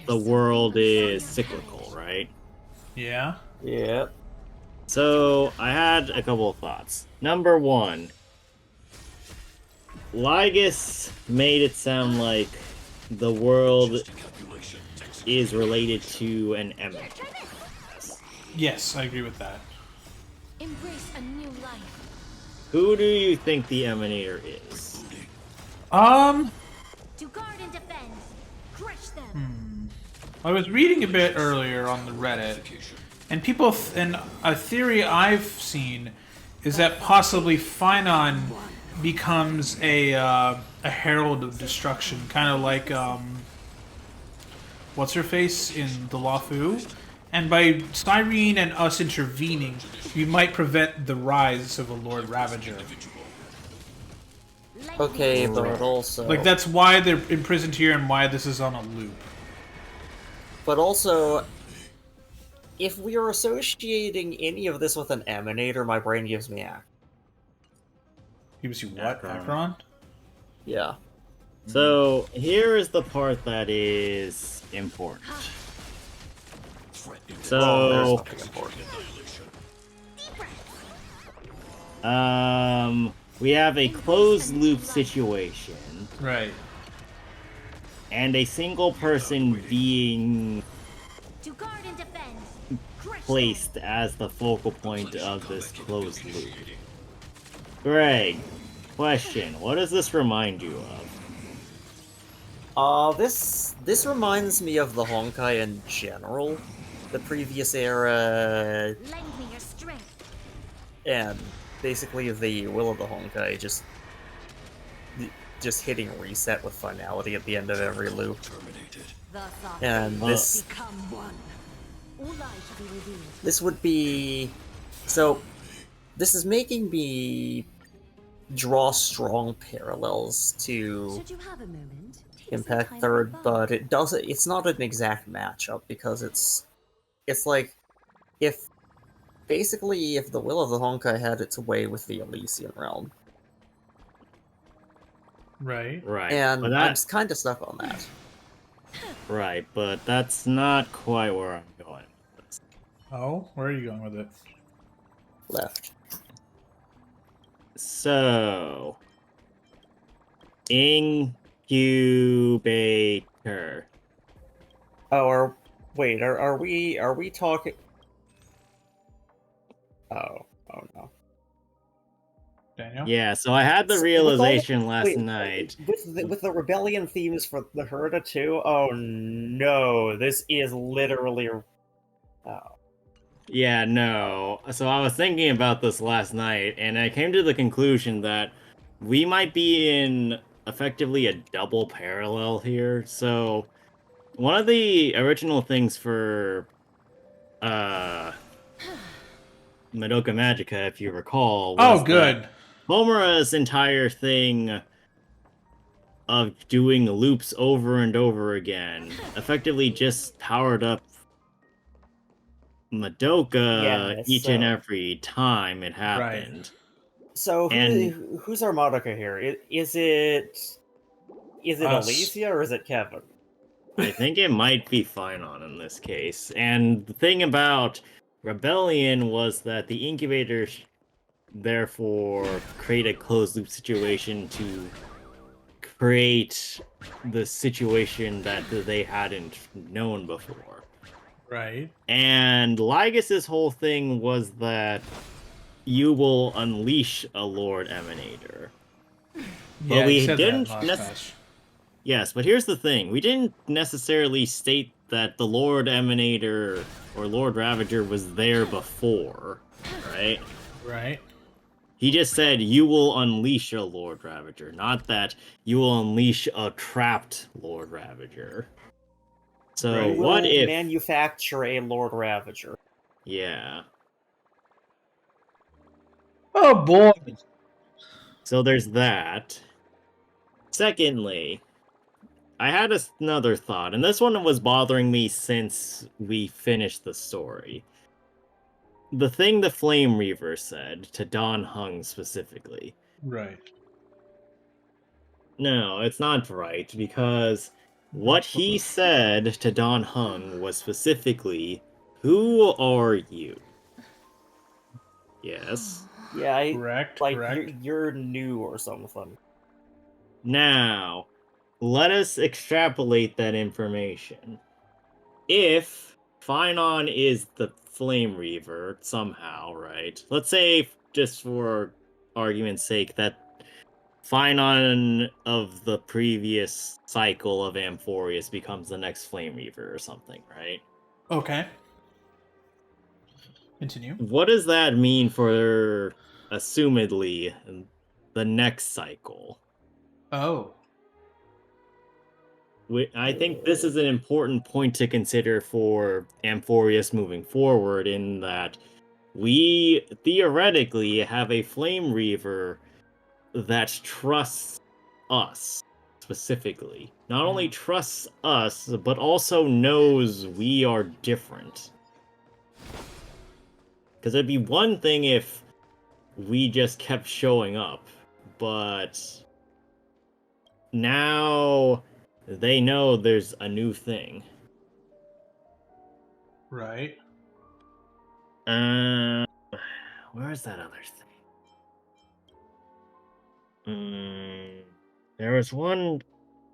the world is cyclical, right? Yeah. Yeah. So, I had a couple of thoughts. Number one, Lygus made it sound like the world is related to an eminent. Yes, I agree with that. Embrace a new life. Who do you think the Emanator is? To guard and defend. Crush them. I was reading a bit earlier on the Reddit, and people and a theory I've seen is that possibly Finon becomes a herald of destruction, kind of like what's her face in the Lafu. And by Cyrene and us intervening, we might prevent the rise of a Lord Ravager. Okay, but also... Like, that's why they're imprisoned here and why this is on a loop. But also, if we are associating any of this with an Emanator, my brain gives me Akron. Gives you what? Akron? Yeah. So, here is the part that is important. So, we have a closed loop situation. Right. And a single person being placed as the focal point of this closed loop. Greg, question, what does this remind you of? This reminds me of the Honkai in general. The previous era... Lend me your strength. And basically the will of the Honkai just hitting reset with finality at the end of every loop. And this would be... So, this is making me draw strong parallels to Impact Third, but it's not an exact matchup, because it's like, if the will of the Honkai had its way with the Elysian Realm. Right. Right. And I'm just kind of stuck on that. Right, but that's not quite where I'm going. Oh? Where are you going with it? Left. So... Incubator. Oh, wait, are we talking... Oh no. Daniel? Yeah, so I had the realization last night. With the rebellion themes for the Herda too? Oh no, this is literally... Oh. Yeah, no. So I was thinking about this last night, and I came to the conclusion that we might be in effectively a double parallel here. So one of the original things for Madoka Magica, if you recall, was good. Homura's entire thing of doing loops over and over again effectively just powered up Madoka each and every time it happened. Right. So who's our Madoka here? Is it Alicia or is it Kevin? I think it might be Finon in this case. And the thing about Rebellion was that the Incubators therefore create a closed loop situation to create the situation that they hadn't known before. Right. And Lygus's whole thing was that you will unleash a Lord Emanator. Yeah, but we said didn't that last patch. Yes, but here's the thing. We didn't necessarily state that the Lord Emanator or Lord Ravager was there before, right? Right. He just said, you will unleash a Lord Ravager, not that you will unleash a trapped Lord Ravager. So what if... manufacture a Lord Ravager. Yeah. Oh boy! So there's that. Secondly, I had another thought, and this one was bothering me since we finished the story. The thing the Flame Reaver said to Don Hung specifically. Right. No, it's not right, because what he said to Don Hung was specifically, who are you? Yes. Yeah, correct. Like, you're new or something. Now, let us extrapolate that information. If Phynon is the Flame Reaver somehow, right? Let's say, just for argument's sake, that Phynon of the previous cycle of Amphorius becomes the next Flame Reaver or something, right? Okay. Continue. What does that mean for, assumedly, the next cycle? Oh. I think this is an important point to consider for Amphorius moving forward, in that we theoretically have a Flame Reaver that trusts us specifically. Not only trusts us, but also knows we are different. Because it'd be one thing if we just kept showing up, but now they know there's a new thing. Right. Where's that other thing? There was one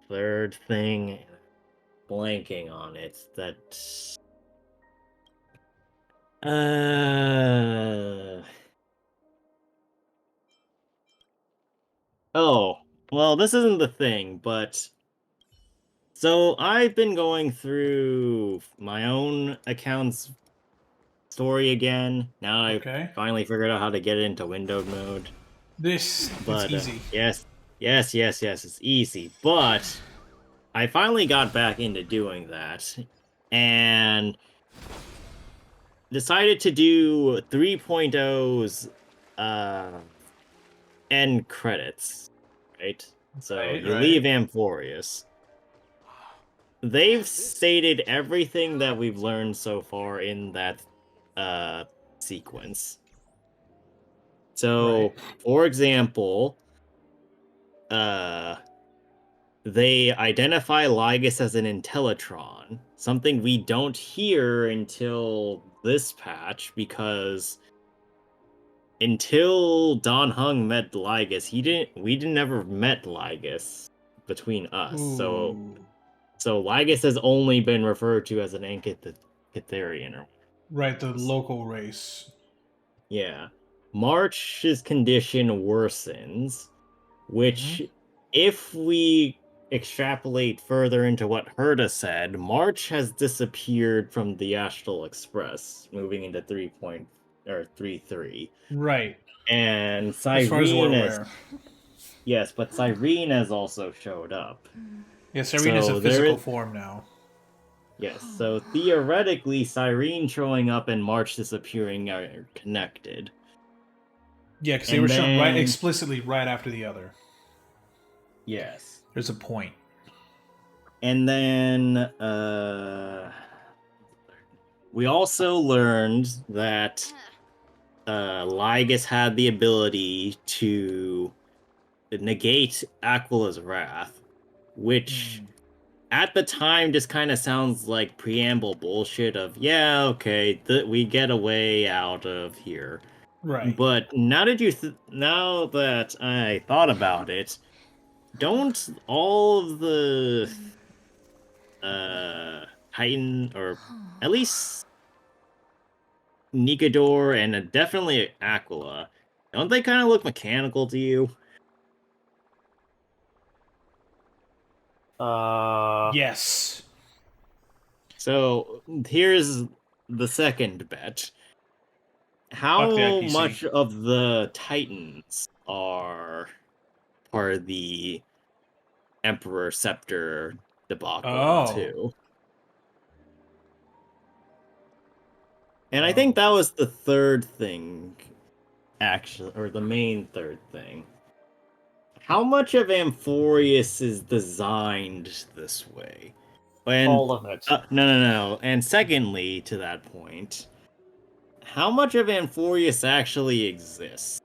third thing, blanking on it, that... Oh, well, this isn't the thing, but... So, I've been going through my own account's story again. Now I've finally figured out how to get it into windowed mode. It's easy. Yes, it's easy. But I finally got back into doing that, and decided to do 3.0's end credits, right? So you leave Amphorius. They've stated everything that we've learned so far in that sequence. So, for example, they identify Lygus as an Intellitron, something we don't hear until this patch, because until Don Hung met Lygus, we didn't ever met Lygus between us. So Lygus has only been referred to as an Anchitherian. Right, the local race. Yeah. March's condition worsens, which, if we extrapolate further into what Herta said, March has disappeared from the Astral Express, moving into 3.3. Right. And as far as we're aware. Yes, but Cyrene has also showed up. Yeah, Cyrene is a physical form now. Yes, so theoretically, Cyrene showing up and March disappearing are connected. Yeah, because they were shown explicitly right after the other. Yes. There's a point. And then we also learned that Lygus had the ability to negate Aquila's wrath, which at the time just kind of sounds like preamble bullshit of, yeah, okay, we get a way out of here. Right. But now that I thought about it, don't all of the Titan, or at least Nikodor and definitely Aquila, don't they kind of look mechanical to you? Yes. So here's the second bet. How much of the Titans are part of the Emperor Scepter debacle too? And I think that was the third thing, actually, or the main third thing. How much of Amphorius is designed this way? All of it. No. And secondly, to that point, how much of Amphorius actually exists?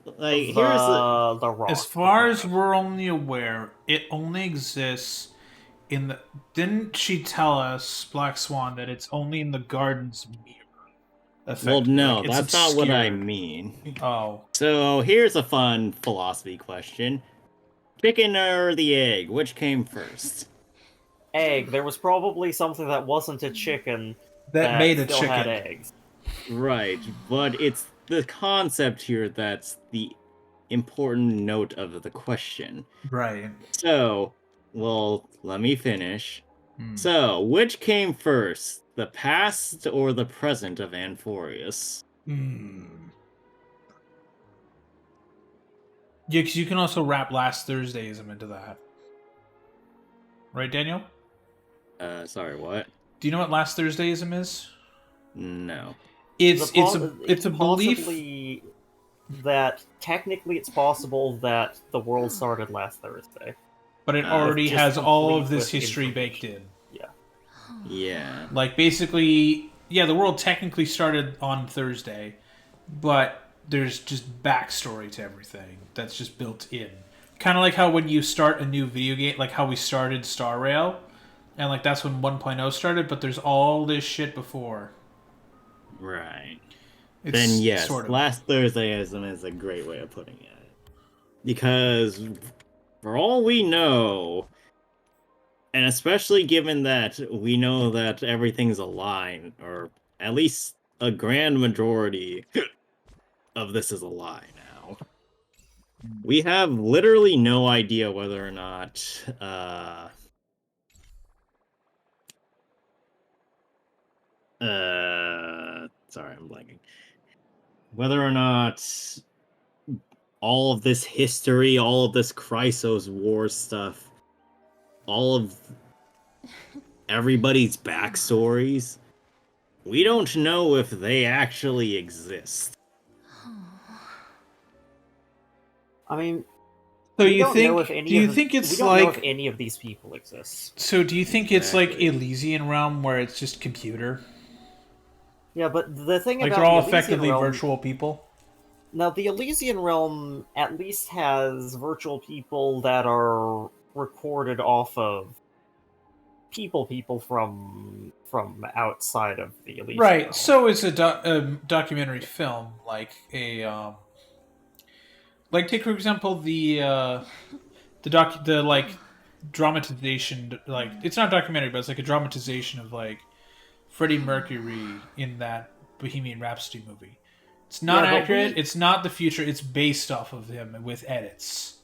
Like, here's the rock. As far as we're only aware, it only exists in the... Didn't she tell us, Black Swan, that it's only in the garden's mirror? Well, no, that's not what I mean. Oh. So here's a fun philosophy question. chicken or the egg? Which came first? Egg. There was probably something that wasn't a chicken that made a still chicken. had eggs. Right, but it's the concept here that's the important note of the question. Right. So, well, let me finish. So, which came first, the past or the present of Anforius? Yeah, because you can also wrap Last Thursdayism into that. Right, Daniel? Sorry, what? Do you know what Last Thursdayism is? No. It's a belief possibly that technically it's possible that the world started last Thursday. But it already has all of this history baked in. Yeah. Yeah. Like, basically, yeah, the world technically started on Thursday, but there's just backstory to everything that's just built in. Kind of like how when you start a new video game, like how we started Star Rail, and like that's when 1.0 started, but there's all this shit before. Right. It's then yes, sort of. Last Thursdayism is a great way of putting it. Because for all we know, and especially given that we know that everything's a lie, or at least a grand majority of this is a lie now, we have literally no idea whether or not sorry, I'm blanking. Whether or not all of this history, all of this Chrysos War stuff, all of everybody's backstories, we don't know if they actually exist. I mean, So we you don't think? know if any Do you of think it's we don't know if like? any of these people exist? So do you think it's like Elysian Realm where it's just computer? Yeah, but the thing Like about they're all the Elysian effectively realm, virtual people. Now, the Elysian realm at least has virtual people that are recorded off of people from outside of the Elysian Right. realm. So it's a documentary film, like a like take for example the dramatization, like it's not a documentary, but it's like a dramatization of like Freddie Mercury in that Bohemian Rhapsody movie. It's not accurate. It's not the future. It's based off of him with edits.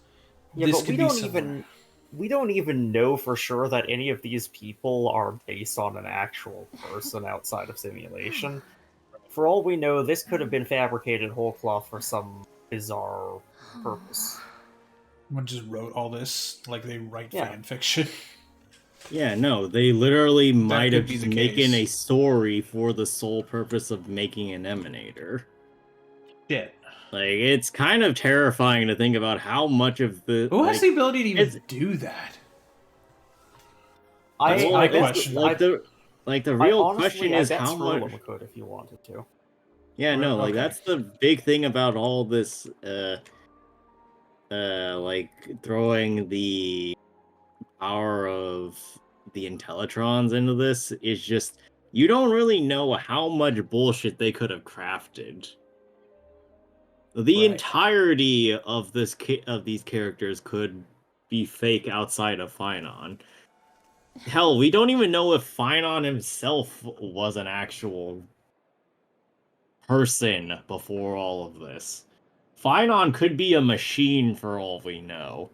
Yeah, This but could be similar. we don't even know for sure that any of these people are based on an actual person outside of simulation. For all we know, this could have been fabricated whole cloth for some bizarre purpose. Someone just wrote all this like they write Yeah. fan fiction. Yeah, no, they literally might could have be just the making case. a story for the sole purpose of making an emanator. Shit. Like, it's kind of terrifying to think about how much of the... Who has like, the ability to even do that? That's my question. The real question is I bet how much... Skrulum could if you wanted to. Yeah, no, like, Okay. that's the big thing about all this, like, throwing the power of the Intellitrons into this is just, you don't really know how much bullshit they could have crafted. The entirety of these characters could be fake outside of Finon. Hell, we don't even know if Finon himself was an actual person before all of this. Finon could be a machine for all we know.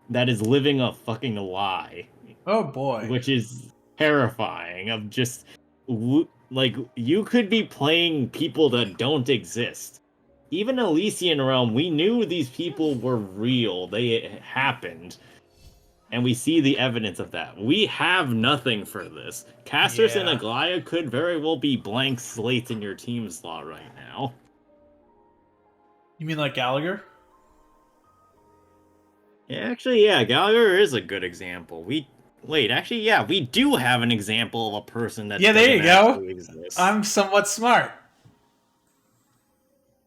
That is living a fucking lie. Oh boy. Which is terrifying. Of just... like, you could be playing people that don't exist. Even Elysian Realm, we knew these people were real. They happened. And we see the evidence of that. We have nothing for this. Casters and Yeah. Aglaya could very well be blank slates in your team slot right now. You mean like Gallagher? Yeah, actually, yeah, Gallagher is a good example. We do have an example of a person that Yeah, there you go. actually exist. I'm somewhat smart.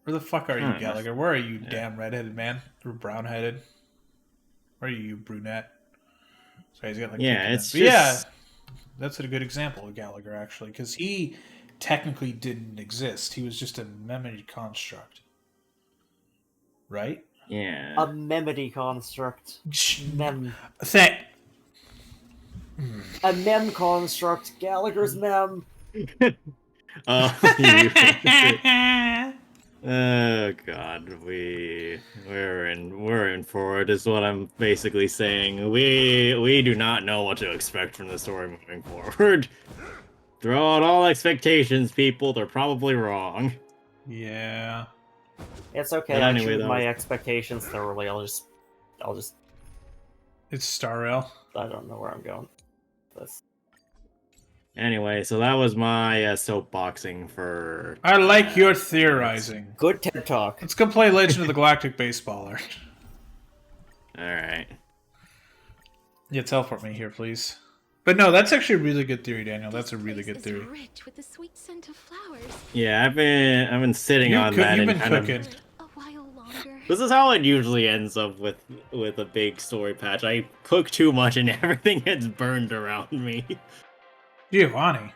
Where the fuck are you, Hmm. Gallagher? Where are you, damn redheaded man? Or brown-headed? Where are you, brunette? Sorry, he's got like Yeah, pink it's in it. But just... yeah, that's a good example of Gallagher, actually, because he technically didn't exist. He was just a memory construct. Right? Yeah. A memody construct. Mem. A mem construct. Gallagher's mem. Oh, oh god, we're in for it is what I'm basically saying. We do not know what to expect from the story moving forward. Throw out all expectations, people. They're probably wrong. Yeah. It's okay. But anyway, I chewed my expectations thoroughly. I'll just. It's Star Rail. I don't know where I'm going. This. Anyway, so that was my soapboxing for. I like your theorizing. Good TED Talk. Let's go play Legend of the Galactic Baseballer. Alright. Yeah, teleport me here, please. But no, that's actually a really good theory, Daniel. That's a really good theory. Rich with the sweet scent of flowers. Yeah, I've been sitting on that. You've been cooking. This is how it usually ends up with a big story patch. I cook too much and everything gets burned around me. Giovanni.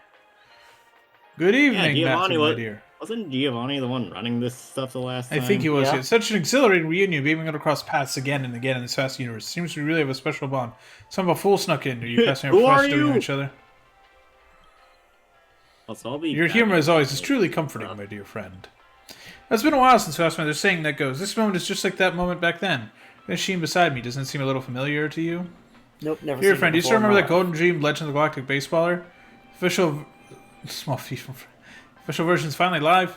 Good evening, Matthew, my dear. Wasn't Giovanni the one running this stuff the last time? I think he was. Yeah. It's such an exhilarating reunion, being able to cross paths again and again in this vast universe. Seems we really have a special bond. Some of a fool snuck in. Are you passing our flesh to each other? Your humor, as always, is truly comforting, my dear friend. It's been a while since we last met. There's a saying that goes, "This moment is just like that moment back then." The machine beside me, doesn't it seem a little familiar to you? Nope, never. Here, friend, do you still remember that Golden Dream Legend of the Galactic Baseballer? Official version's finally live.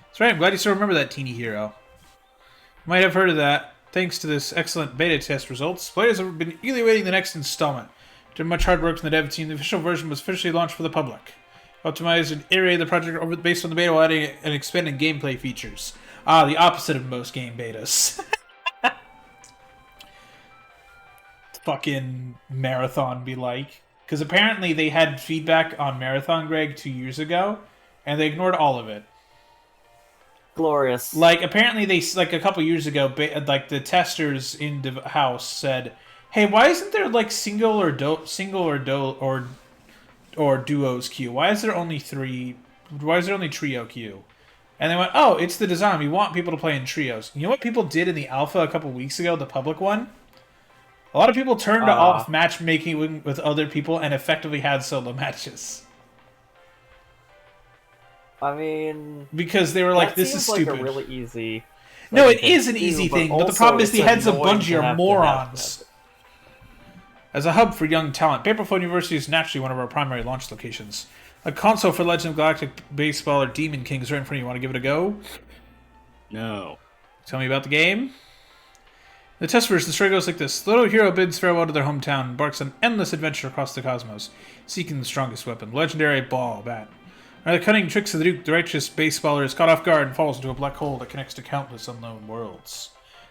That's right, I'm glad you still remember that teeny hero. You might have heard of that. Thanks to this excellent beta test results, players have been eagerly awaiting the next installment. After much hard work from the dev team, the official version was officially launched for the public. Optimized and iterated the project based on the beta while adding and expanding gameplay features. Ah, the opposite of most game betas. Fucking Marathon be like. Because apparently they had feedback on Marathon, Greg, 2 years ago, and they ignored all of it. Glorious. Like, apparently they, like, a couple years ago, like, the testers in the house said, hey, why isn't there, like, single or duos queue? Why is there only trio queue? And they went, oh, it's the design. We want people to play in trios. You know what people did in the alpha a couple weeks ago, the public one? A lot of people turned off matchmaking with other people and effectively had solo matches. I mean... Because they were like, this is stupid. Like a really easy... No, it is an easy thing, but the problem is the heads of Bungie are morons. As a hub for young talent, Paperflow University is naturally one of our primary launch locations. A console for Legend of Galactic Baseballer Demon King is right in front of you. Want to give it a go? No. Tell me about the game. The test version, the story goes like this. The little hero bids farewell to their hometown and embarks on an endless adventure across the cosmos, seeking the strongest weapon, legendary ball bat. By the cunning tricks of the Duke, the righteous baseballer is caught off guard and falls into a black hole that connects to countless unknown worlds.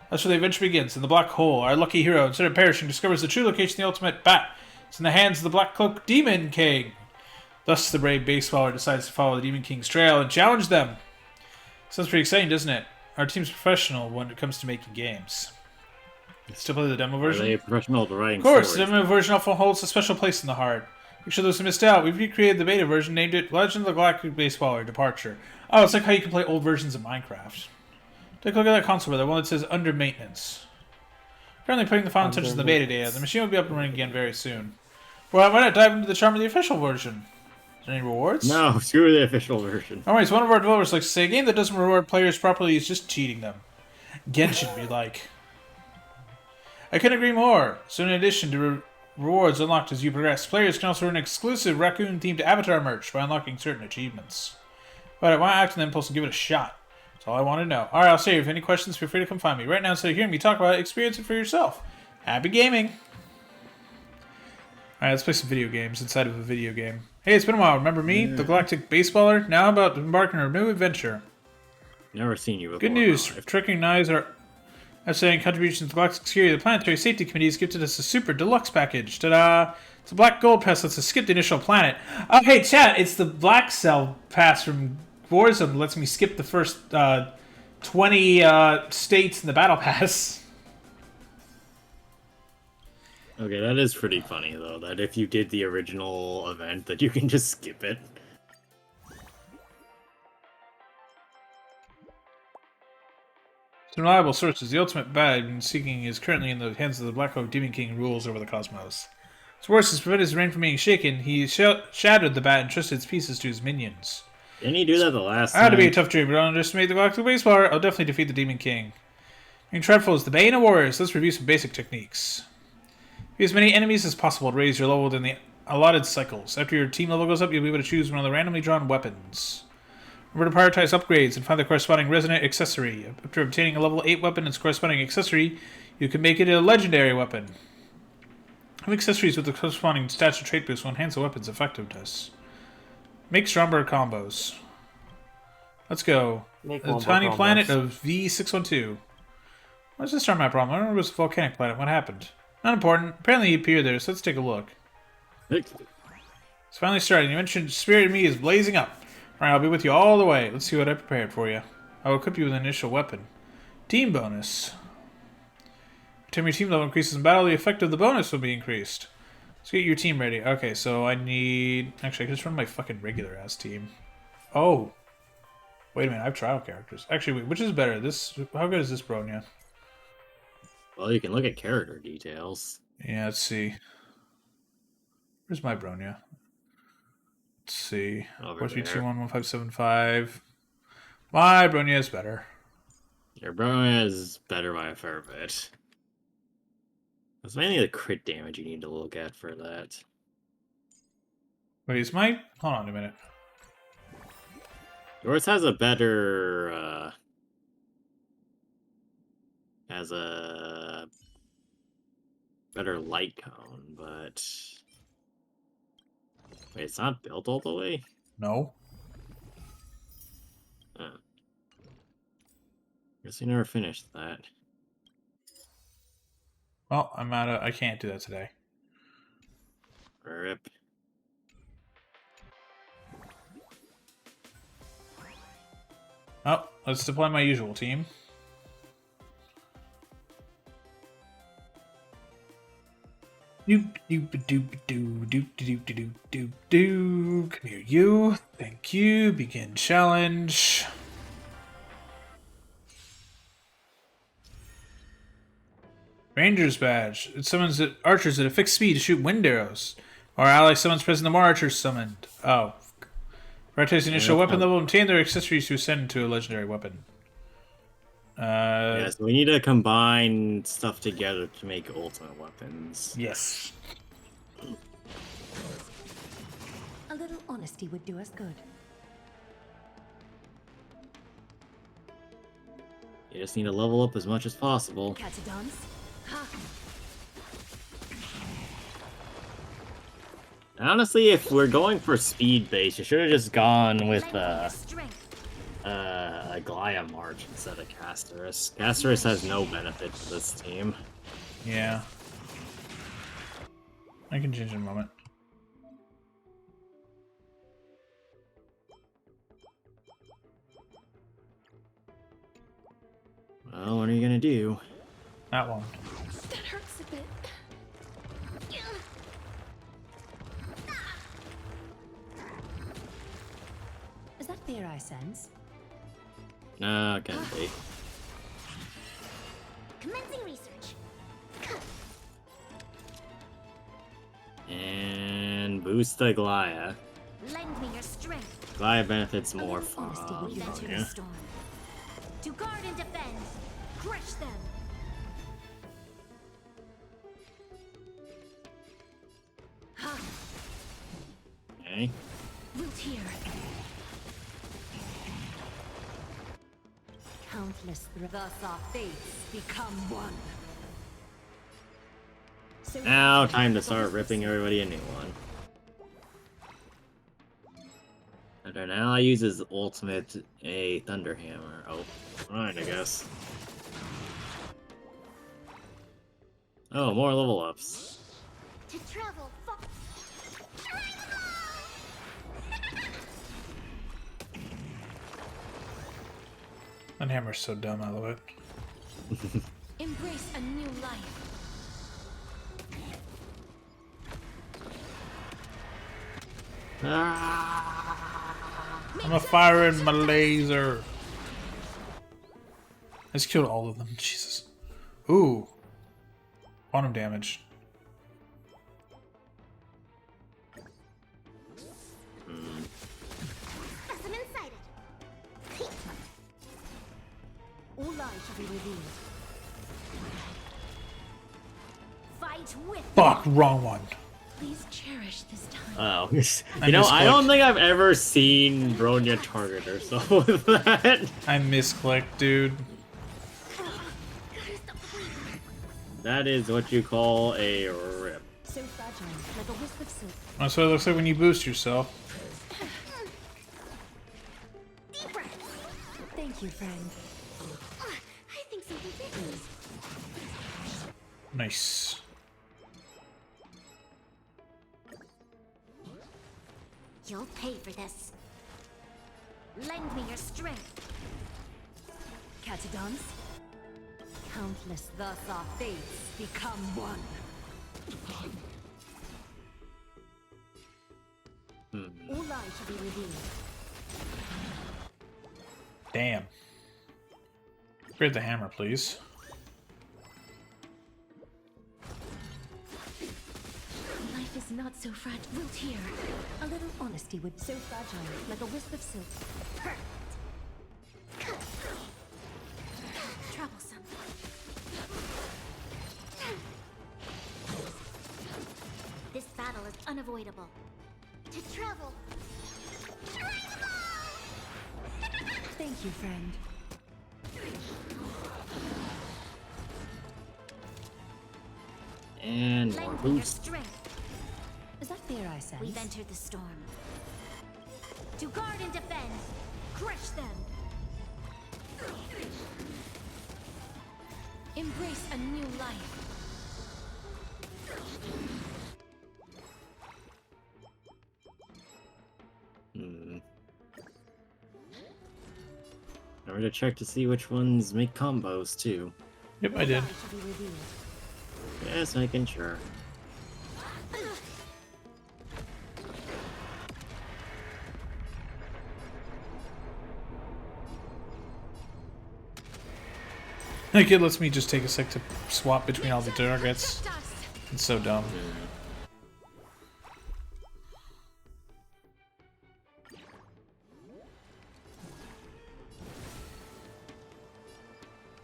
That's where the adventure begins. In the black hole, our lucky hero, instead of perishing, discovers the true location of the ultimate bat. It's in the hands of the Black Cloak Demon King. Thus, the brave baseballer decides to follow the Demon King's trail and challenge them. Sounds pretty exciting, doesn't it? Our team's professional when it comes to making games. Still play the demo version? Are they professional at writing Of course, stories? the demo version often holds a special place in the heart. Make sure those who missed out. We've recreated the beta version, named it Legend of the Galactic Baseballer Departure. Oh, it's like how you can play old versions of Minecraft. Take a look at that console, brother. One that says under maintenance. Currently putting the final touches in the beta data. The machine will be up and running again very soon. Well, why not dive into the charm of the official version? Is there any rewards? No, screw the official version. Alright, so one of our developers likes to say, a game that doesn't reward players properly is just cheating them. Genshin be like. I couldn't agree more. So in addition to rewards unlocked as you progress, players can also earn exclusive raccoon-themed avatar merch by unlocking certain achievements. But why not act on the impulse and give it a shot? That's all I want to know. Alright, I'll say, if you have any questions, feel free to come find me. Right now, instead of hearing me talk about it, experience it for yourself. Happy gaming! Alright, let's play some video games inside of a video game. Hey, it's been a while. Remember me, the Galactic Baseballer? Now I'm about to embark on a new adventure. Never seen you before. Good news. Tricking knives are outstanding contributions to Galactic Security. The Planetary Safety Committee has gifted us a super deluxe package. Ta-da! It's a black gold pass lets us skip the initial planet. Oh, hey, chat, it's the black cell pass from Warzone that lets me skip the first 20 states in the battle pass. Okay, that is pretty funny, though, that if you did the original event, that you can just skip it. From reliable sources, the ultimate bad seeking is currently in the hands of the Black Oak Demon King who rules over the cosmos. His worst is to prevent his reign from being shaken. He shattered the bat and trusted its pieces to his minions. Didn't he do that the last time? Had to be a tough dream, but don't underestimate the Galactic Base Power. I'll definitely defeat the Demon King. Being dreadful is the bane of warriors. Let's review some basic techniques. Be as many enemies as possible to raise your level within the allotted cycles. After your team level goes up, you'll be able to choose one of the randomly drawn weapons. Remember to prioritize upgrades and find the corresponding resonant accessory. After obtaining a level 8 weapon and its corresponding accessory, you can make it a legendary weapon. Have accessories with the corresponding stats or trait boost will enhance the weapon's effectiveness. Make stronger combos. Let's go. The tiny planet of V612. What's the star map problem? I don't remember it was a volcanic planet. What happened? Not important. Apparently he appeared there, so let's take a look. It's finally starting. You mentioned Spirit in me is blazing up. Alright, I'll be with you all the way. Let's see what I prepared for you. I will equip you with an initial weapon. Team bonus. Every time your team level increases in battle, the effect of the bonus will be increased. Let's get your team ready. Okay, so I need... Actually, I can just run my fucking regular-ass team. Oh. Wait a minute, I have trial characters. Actually, wait, which is better? This... How good is this Bronya? Well, you can look at character details. Yeah, let's see. Where's my Bronya? Let's see. 43211575. My Bronya is better. Your Bronya is better by a fair bit. It's mainly the crit damage you need to look at for that. Wait, is my... Hold on a minute. Yours has a better... has a better light cone, but... Wait, it's not built all the way? No. Oh. Guess you never finished that. Well, I'm out of... I can't do that today. Rip. Oh, let's deploy my usual team. Come here, you. Thank you. Begin challenge. Ranger's badge. It summons archers at a fixed speed to shoot wind arrows. Or ally summons present the more archers summoned. Oh. Prioritize the initial weapon level and obtain their accessories to ascend to a legendary weapon. Yeah, so we need to combine stuff together to make ultimate weapons. Yes. A little honesty would do us good. You just need to level up as much as possible. Catadons. Honestly, if we're going for speed base, you should have just gone with Glaya March instead of Casterus. Casterus has no benefit to this team. Yeah. I can change in a moment. Well, what are you gonna do? That one. That hurts a bit. Is that fear I sense? No, can't be. Commencing research. And boost the Glaya. Lend me your strength. Glaya benefits more from yeah. To guard and defend. Crush them. Okay. Root here. Countless thus our fates become one. So Now, time to start ripping everybody a new one. Okay, now I use his ultimate, a Thunder Hammer. Oh, alright, I guess. Oh, more level ups. To travel That hammer's so dumb, I love it. Embrace a new life. I'm a firing my laser. I just killed all of them. Jesus. Ooh. Quantum damage. Specimen sighted. All lies shall be revealed. Fight with. Fuck, wrong one. Please cherish this time. Oh, you know, I don't think I've ever seen Bronya target herself with that. I misclicked, dude. That is what you call a rip. So fragile, like a wisp of silk. That's what it looks like when you boost yourself. Deep breath. Thank you, friend. I think something fits. Nice. You'll pay for this. Lend me your strength. Catadons? Countless thus our fates become one. All lies shall be revealed. Damn. Grab the hammer, please. Life is not so fragile. Wilt here. A little honesty would so fragile, like a wisp of silk. Troublesome. This battle is unavoidable. To travel. Thank you, friend. And more Lend me your boost. strength. Is that fear I sense? We've entered the storm. To guard and defend. Crush them. Embrace a new life. Remember to check to see which ones make combos too. Yep, I did. Just making sure. Like, it lets me just take a sec to swap between all the targets. It's so dumb.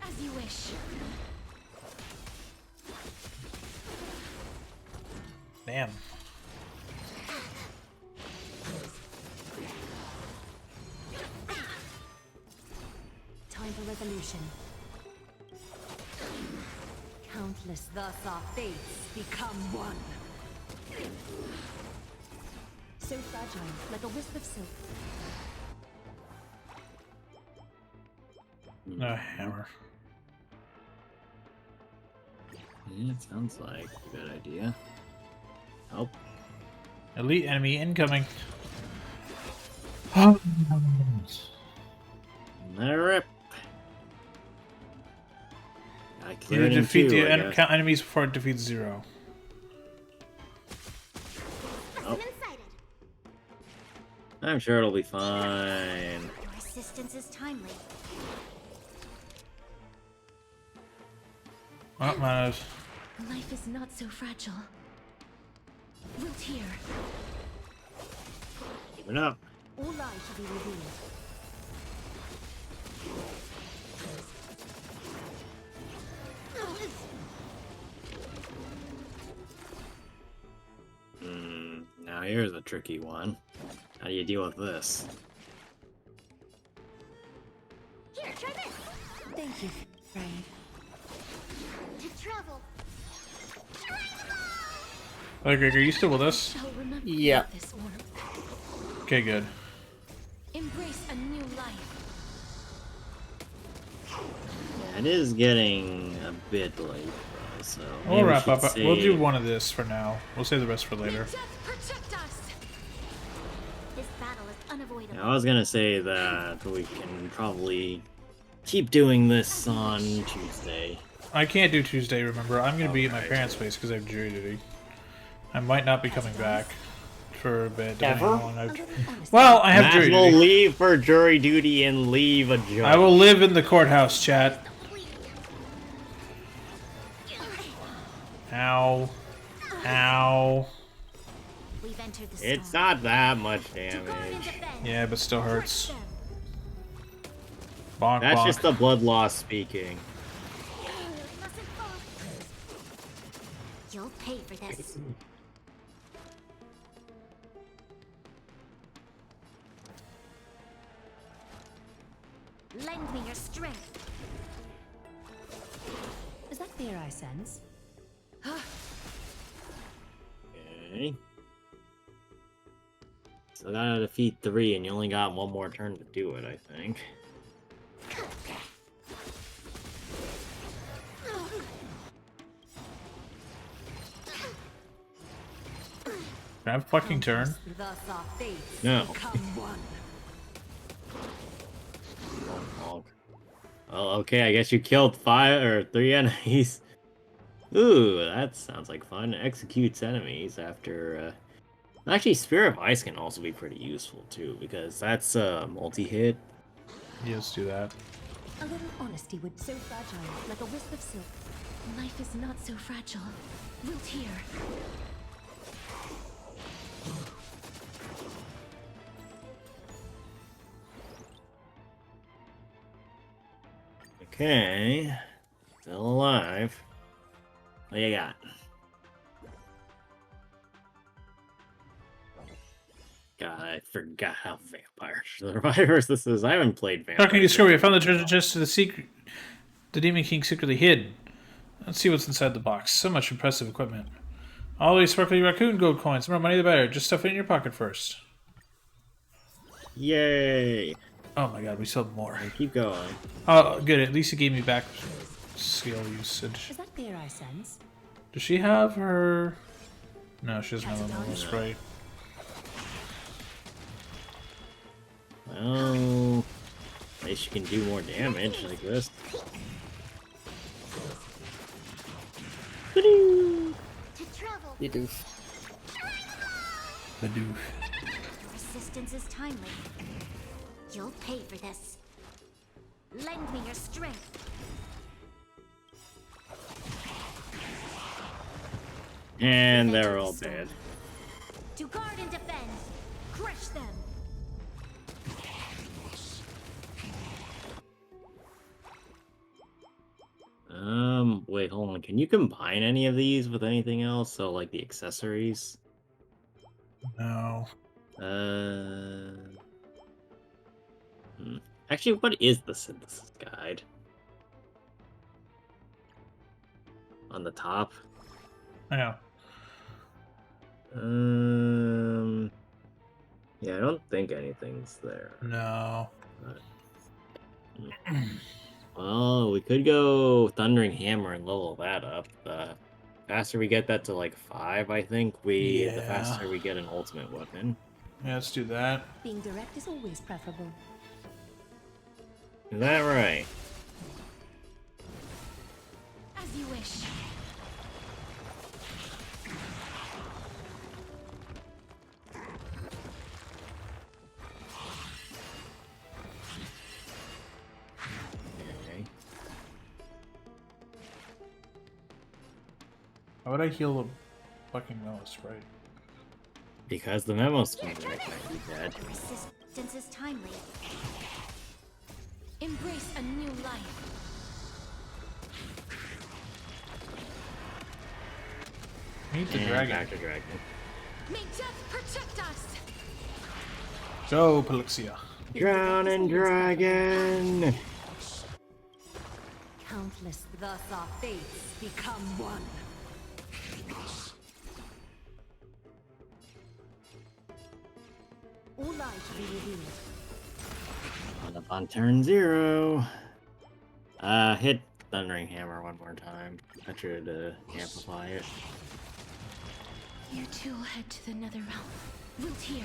As you wish. Damn. Time for resolution. Countless thus our fates become one. So fragile, like a wisp of silk. A hammer. Yeah, it sounds like a good idea. Oh. Elite enemy incoming. Rip. I You cleared in defeat two, the count enemies before it defeats 0. Oh. I'm sure it'll be fine. Your assistance is timely. Oh, man. Life is not so fragile. Wilt here. Keep it up. All lies shall be revealed. Now here's a tricky one. How do you deal with this? Here, try this. Thank you, friend. To travel. Hey, Greg, are you still with us? Yeah. Okay, good. Embrace a new life. Yeah, it is getting a bit late, though, so... We'll maybe we wrap should up. We'll do save- one of this for now. We'll save the rest for later. Protect us. This battle is unavoidable. I was gonna say that we can probably keep doing this on Tuesday. I can't do Tuesday, remember. I'm going to be at my parents' place because I have jury duty. I might not be coming back for a bit. depending on how long Well, I have Matt jury will duty. leave for jury duty and leave a job. I will live in the courthouse, chat. Ow. Ow. We've entered the It's storm. not that much damage. Yeah, but still hurts. Bonk, That's bonk. just the blood loss speaking. You'll pay for this. Lend me your strength. Is that fear I sense? Okay. So I gotta defeat 3, and you only got one more turn to do it, I think. Can I have a fucking turn? No. Well, okay, I guess you killed 5 or 3 enemies. Ooh, that sounds like fun. Executes enemies after. Actually, Spear of Ice can also be pretty useful too, because that's multi-hit. Yeah, let's do that. A little honesty would so fragile, like a wisp of silk. Life is not so fragile. Wilt here. Okay, still alive. What you got? God, I forgot how Vampire Survivors this is. I haven't played Vampire. Shocking discovery. I found the treasure chest to the secret. The Demon King secretly hid. Let's see what's inside the box. So much impressive equipment. Always sparkly raccoon gold coins. The more money, the better. Just stuff it in your pocket first. Yay! Oh my god, we still have more. And keep going. Oh, good. At least it gave me back skill usage. Is that fear I sense? Does she have her... No, she doesn't have a normal spray. Well, at least you can do more damage like this. You do. The doof. Resistance is timely. You'll pay for this. Lend me your strength. And they're all dead. To guard and defend. Crush them. Wait, hold on. Can you combine any of these with anything else? So, like the accessories? No. Actually, what is the synthesis guide? On the top? I know. Yeah, I don't think anything's there. No. Well, we could go Thundering Hammer and level that up. The faster we get that to like 5, I think, the faster we get an ultimate weapon. Yeah, let's do that. Being direct is always preferable. Is that right? As you wish. Okay. How would I heal the fucking Mela Sprite? Because the memo screen might be dead. Resistance is timely. Embrace a new life. Meet the And dragon. back to dragon. May death protect us. Go, Pelixia. Drowning dragon! Countless, thus our fates become one. All life to be revealed. And up on turn 0. Hit Thundering Hammer one more time. I tried to amplify it. You two head to the nether realm. Wilt here.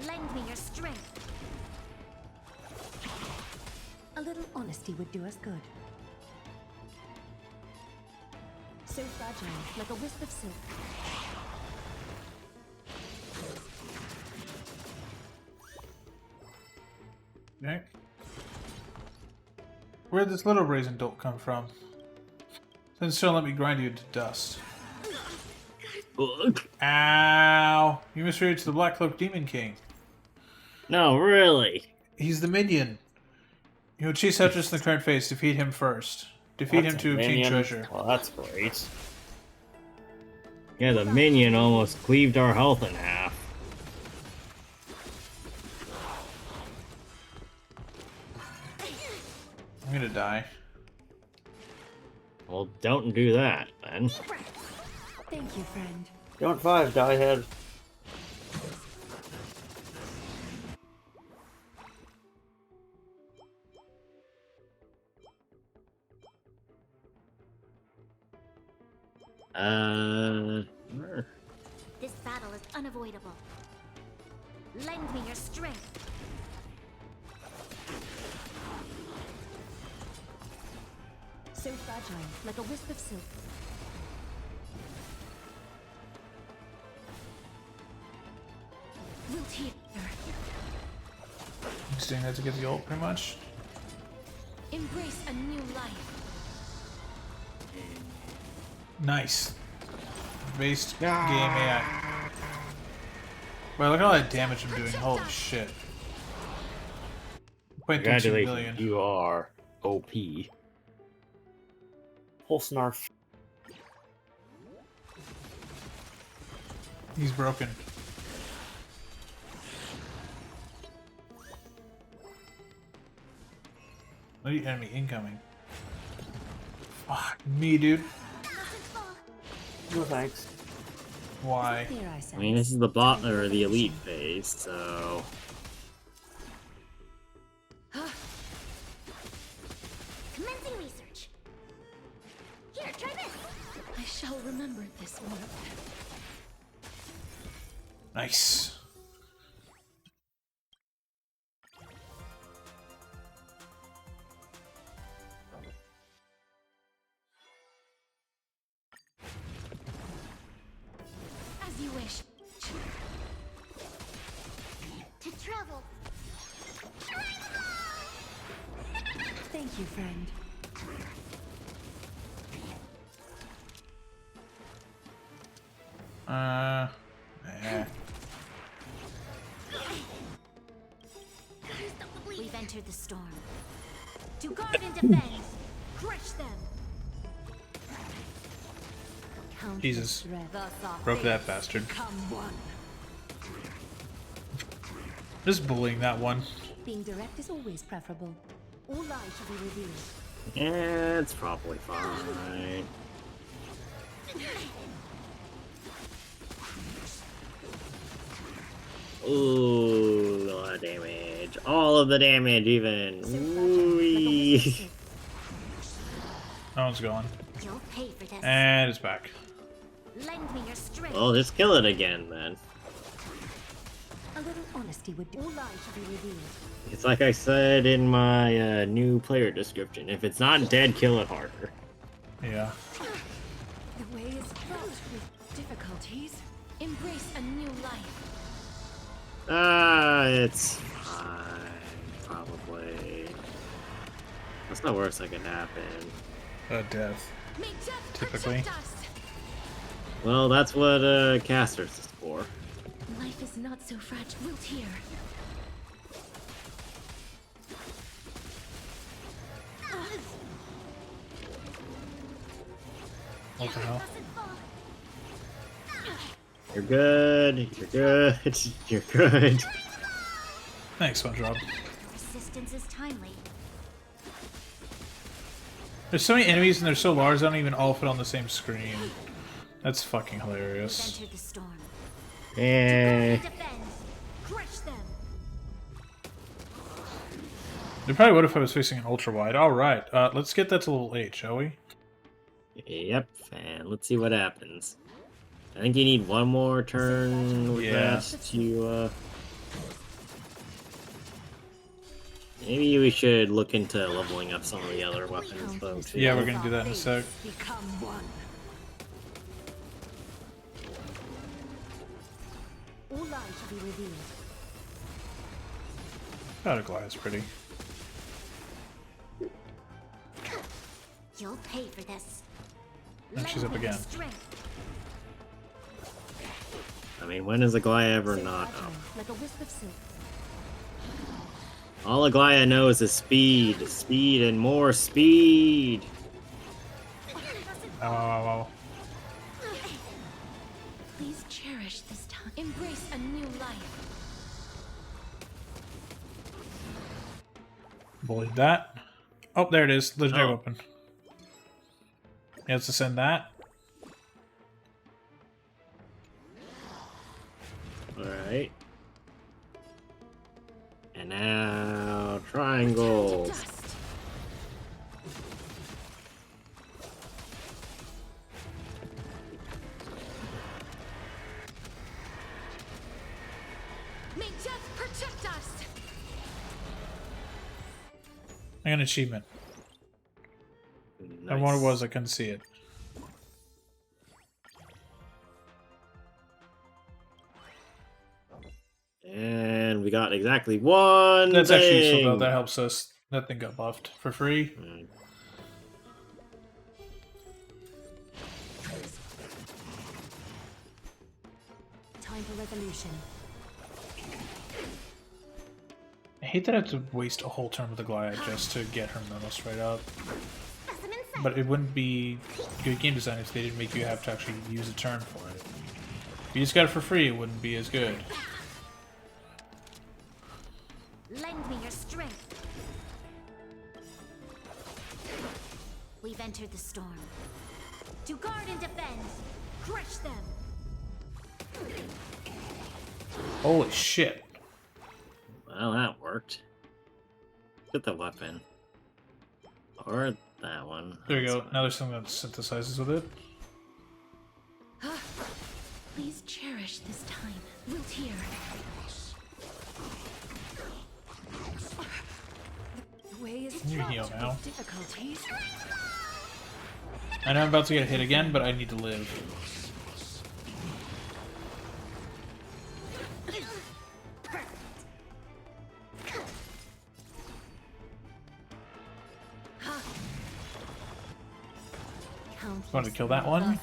Lend me your strength. A little honesty would do us good. So fragile, like a wisp of silk. Okay. Where'd this little brazen dolt come from? Then still let me grind you to dust. Ow! You misread to the Black Cloak Demon King. No, really. He's the minion. You will chase Huntress in the current phase. Defeat him first. Defeat him to obtain treasure. Well, that's great. Yeah, the minion almost cleaved our health in half. I'm gonna die. Well, don't do that, then. Thank you, friend. Don't 5, die head. This battle is unavoidable. Lend me your strength. So fragile, like a wisp of silk. Wilt here. Just doing that to get the ult, pretty much. Embrace a new life. Nice. Based game AI. Wow, look at all that damage I'm doing. Holy shit. 0.32 Congratulations, billion. you are OP. Whole snarf. He's broken. Enemy incoming. Fuck me, dude. No thanks. Why? I mean, this is the bot or the elite phase, so. Commencing research. Here, try this. I shall remember this work. Nice. As you wish. To travel. Thank you, friend. Nah. We've entered the storm. To guard and defend. Crush them. Jesus. Broke that bastard. Just bullying that one. Being direct is always preferable. All lies shall be revealed. Yeah, it's probably fine. Ooh, a lot of damage. All of the damage, even. Ooh-wee. That one's gone. You'll pay for this. And it's back. Lend me your strength. Well, just kill it again, then. A little honesty would do. All lies shall be revealed. It's like I said in my new player description. If it's not dead, kill it harder. Yeah. The way is fraught with difficulties. Embrace a new life. It's fine. Probably. That's the worst that could happen. Death. May death Typically. protect us. Well, that's what casters is for. Life is not so fragile. Wilt here. What the hell? You're good. You're good. You're good. Thanks, SpongeBob. Resistance is timely. There's so many enemies and they're so large, they don't even all fit on the same screen. That's fucking hilarious. Entered the storm. Eh. Defend. Crush them. They probably would if I was facing an ultra wide. Alright, let's get that to level 8, shall we? Yep, and let's see what happens. I think you need one more turn with that to, Maybe we should look into leveling up some of the other weapons, though, too. Yeah, we're gonna do that in a sec. Become one. All lies shall be revealed. Battle Glide is pretty. You'll pay for this. And she's up again. I mean, when is Aglaya ever not up? Like a wisp of silk. All Aglaya knows is speed. Speed and more speed. Oh. Please cherish this time. Embrace a new life. Believe that. Oh, there it is. Legendary weapon. Yeah, let's ascend that. Alright. And now triangles. May death protect us. I got an achievement. Nice. And what it was, I couldn't see it. And we got exactly one. That's thing. actually useful though. That helps us. That thing got buffed for free. Time for resolution. I hate that I have to waste a whole turn with Aglaya just to get her memo straight up. But it wouldn't be good game design if they didn't make you have to actually use a turn for it. If you just got it for free, it wouldn't be as good. Lend me your strength. We've entered the storm. To guard and defend. Crush them. Holy shit. Well, that worked. Get the weapon. Or that one. There you go. Now there's something that synthesizes with it. Please cherish this time. Wilt here. The way is You heal now. difficulties. I know I'm about to get hit again, but I need to live. Want to kill that one?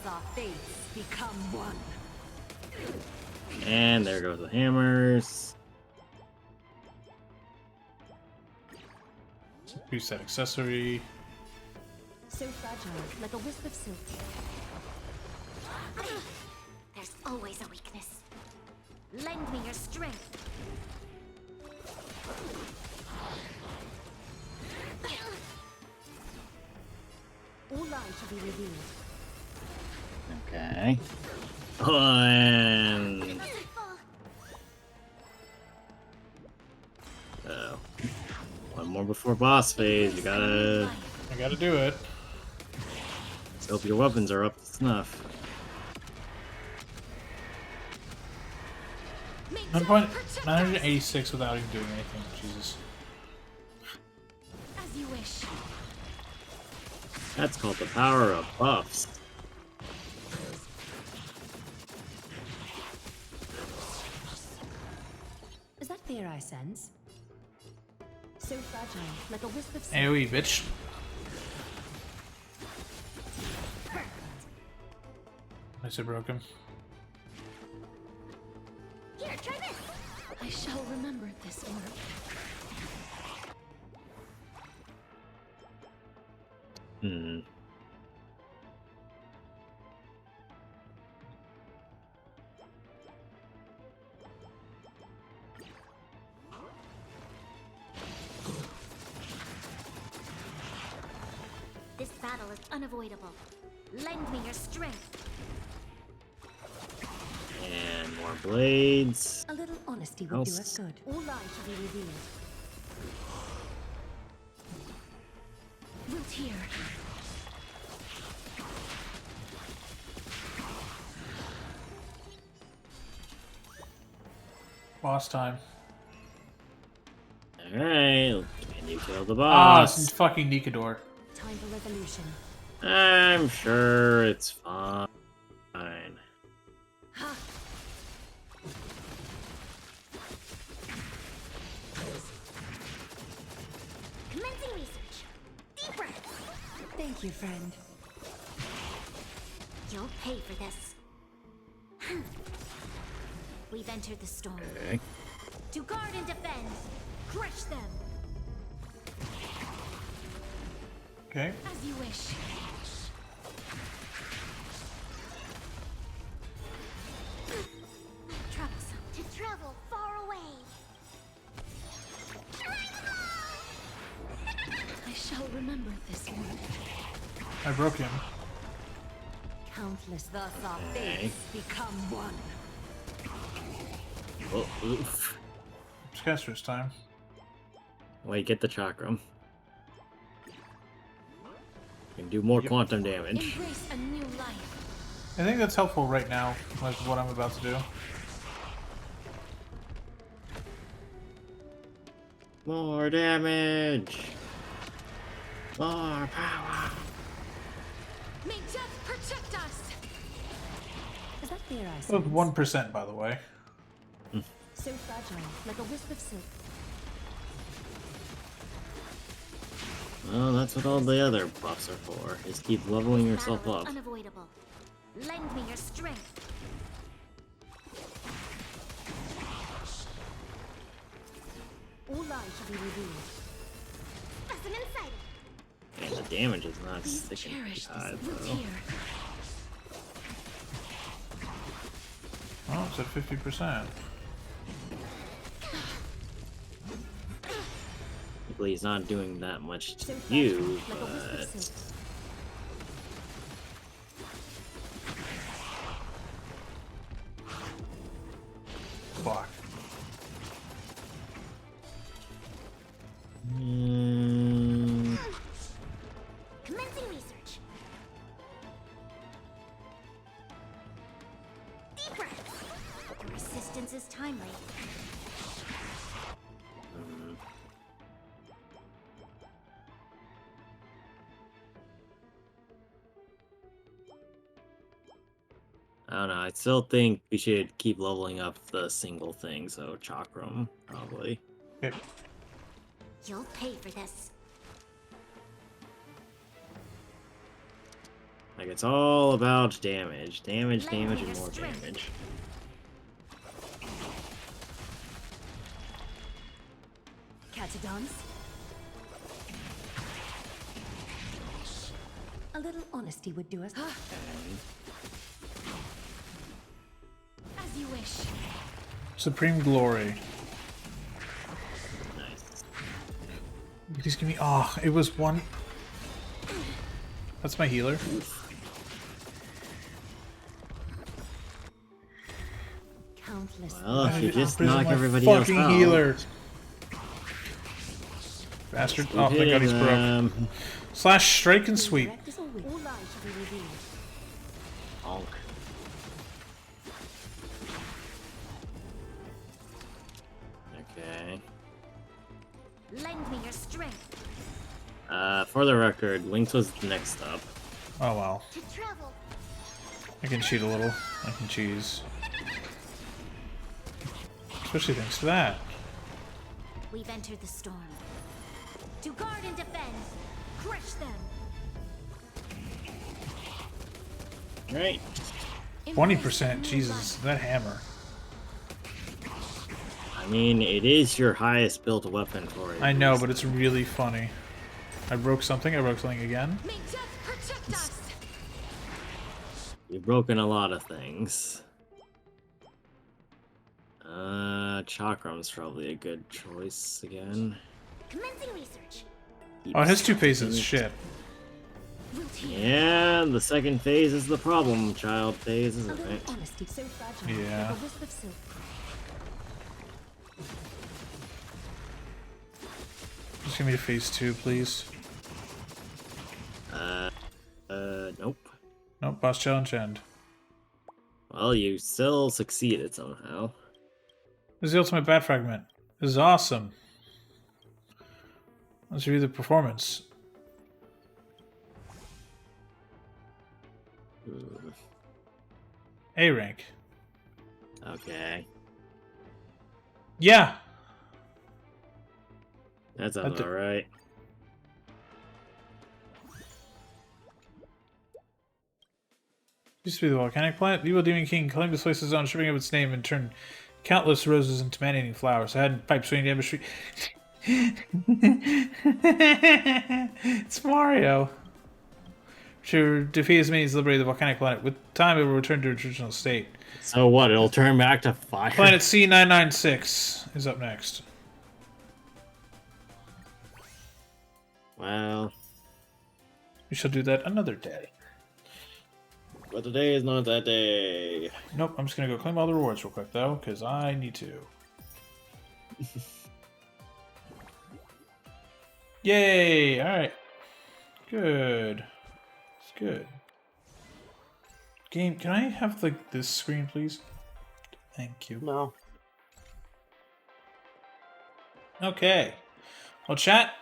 And there goes the hammers. Use that accessory. So fragile, like a wisp of silk. There's always a weakness. Lend me your strength. All lies shall be revealed. Okay. And... one more before boss phase. You gotta... I gotta do it. Let's hope your weapons are up to snuff. 986 without even doing anything. Jesus. As you wish. That's called the power of buffs. Is that fear I sense? So fragile, like a wisp of silk. AoE, bitch. I said broken. Here, try this. I shall remember this work. This battle is unavoidable. Lend me your strength. And more blades. A little honesty would do us good. All lies shall be revealed. Wilt here. Boss time. Alright, can you kill the Ah, boss? it's fucking Nikador. Time for resolution. I'm sure it's fine. Commencing research. Deep breath. Thank you, friend. You'll pay for this. We've entered the storm. Okay. To guard and defend, crush them. Okay. As you wish. Troublesome to travel far away. I shall remember this one. I broke him. Countless thus our fates become one. Oh, oof. It's caster's time. Wait, get the chakram. You can do more quantum damage. Embrace a new life. I think that's helpful right now, with what I'm about to do. More damage! More power! May death protect us. Is that fair, I With 1%, by the way. So fragile, like a wisp of silk. Well, that's what all the other buffs are for, is keep leveling yourself Battle is up. unavoidable. Lend me your strength. All lies shall be revealed. Specimen sighted. And the damage is not sticking high, though. Oh, it's at 50%. Luckily, he's not doing that much to you, but... Fuck. Commencing research. Deep breaths. Resistance is timely. I don't know, I still think we should keep leveling up the single thing, so chakram, probably. Okay. You'll pay for this. Like, it's all about damage. Damage, damage, and more damage. Catadons? A little honesty would do us. As you wish. Supreme Glory. Nice. Please give me... Oh, it was one... That's my healer. Countless. Well, if you just knock my everybody else fucking out... healer. Bastard. Oh, thank God he's broke. Slash strike and sweep. All lies shall be revealed. Honk. Okay. Lend me your strength. For the record, Lynx was next up. Oh, well. To travel. I can cheat a little. I can cheese. Especially thanks to that. We've entered the storm. To guard and defend, crush them. Right. 20%. Jesus, that hammer. I mean, it is your highest built weapon for it. I know, but it's really funny. I broke something again. May death protect us. You've broken a lot of things. Chakram's probably a good choice again. Commencing research. Oh, it has 2 phases. Shit. Yeah, the second phase is the problem child phase, isn't it? Honesty so fragile. Yeah. Like a wisp of silk. Just give me to phase 2, please. Nope. Nope, boss challenge end. Well, you still succeeded somehow. This is the ultimate bat fragment. This is awesome. Let's review the performance. A rank. Okay. Yeah. That sounds alright. Used to be the volcanic planet. The evil demon king claimed this place his own, stripping of its name and turned countless roses into man-eating flowers. I had pipes swinging down the street. It's Mario. To defeat as many as liberate the volcanic planet. With time, it will return to its original state. So what? It'll turn back to fire. Planet C996 is up next. Well, we shall do that another day. But today is not that day. Nope, I'm just gonna go claim all the rewards real quick though, because I need to. Yay! Alright. Good. It's good. Game, can I have like this screen, please? Thank you. No. Okay. Well, chat,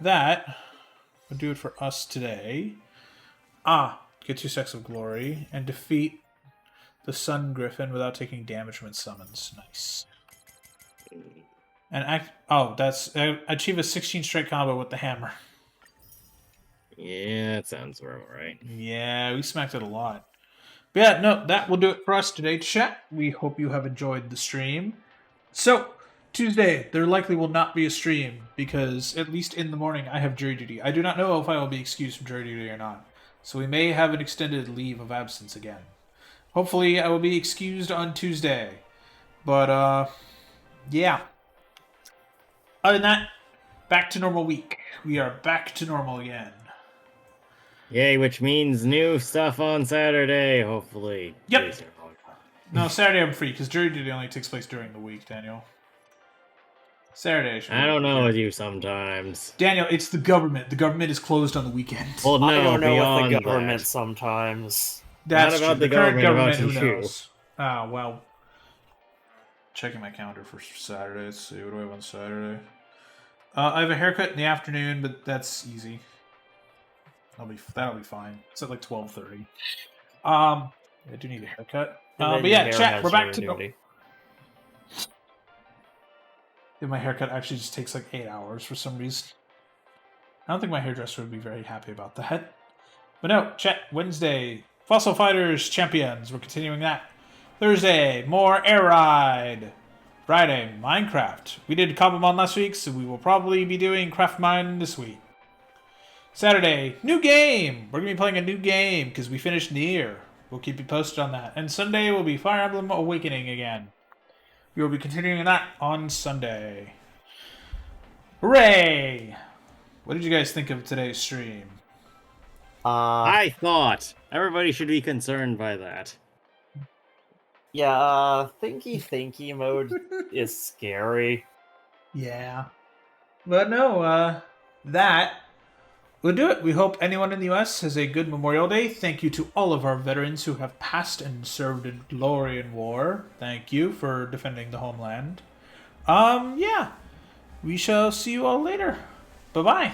that will do it for us today. Get 2 stacks of glory and defeat the Sun Griffin without taking damage from its summons. Nice. And achieve a 16 strike combo with the hammer. Yeah, that sounds about right. Yeah, we smacked it a lot. But yeah, no, that will do it for us today, chat. We hope you have enjoyed the stream. So, Tuesday, there likely will not be a stream because, at least in the morning, I have jury duty. I do not know if I will be excused from jury duty or not. So we may have an extended leave of absence again. Hopefully, I will be excused on Tuesday. But, yeah. Other than that, back to normal week. We are back to normal again. Yay, which means new stuff on Saturday, hopefully. Yep. No, Saturday I'm free, because jury duty only takes place during the week, Daniel. Saturday. I don't know with you sometimes. Daniel, it's the government. The government is closed on the weekend. Well, no, I don't know with the beyond government that. sometimes. That's Not about true. the Current government, who about you. knows? Well. Checking my calendar for Saturday. Let's see. What do I have on Saturday? I have a haircut in the afternoon, but that's easy. That'll be fine. It's at like 12:30. I do need a haircut. But yeah, chat. We're back to duty. Yeah, my haircut actually just takes like 8 hours for some reason. I don't think my hairdresser would be very happy about that. But no, chat. Wednesday, Fossil Fighters Champions. We're continuing that. Thursday, more Air Ride. Friday, Minecraft. We did Cobblemon last week, so we will probably be doing Craft Mine this week. Saturday, new game. We're going to be playing a new game because we finished Nier. We'll keep you posted on that. And Sunday will be Fire Emblem Awakening again. We will be continuing that on Sunday. Hooray! What did you guys think of today's stream? I thought everybody should be concerned by that. Yeah, thinky mode is scary. Yeah. But no, that will do it. We hope anyone in the US has a good Memorial Day. Thank you to all of our veterans who have passed and served in glory and war. Thank you for defending the homeland. Yeah. We shall see you all later. Bye-bye.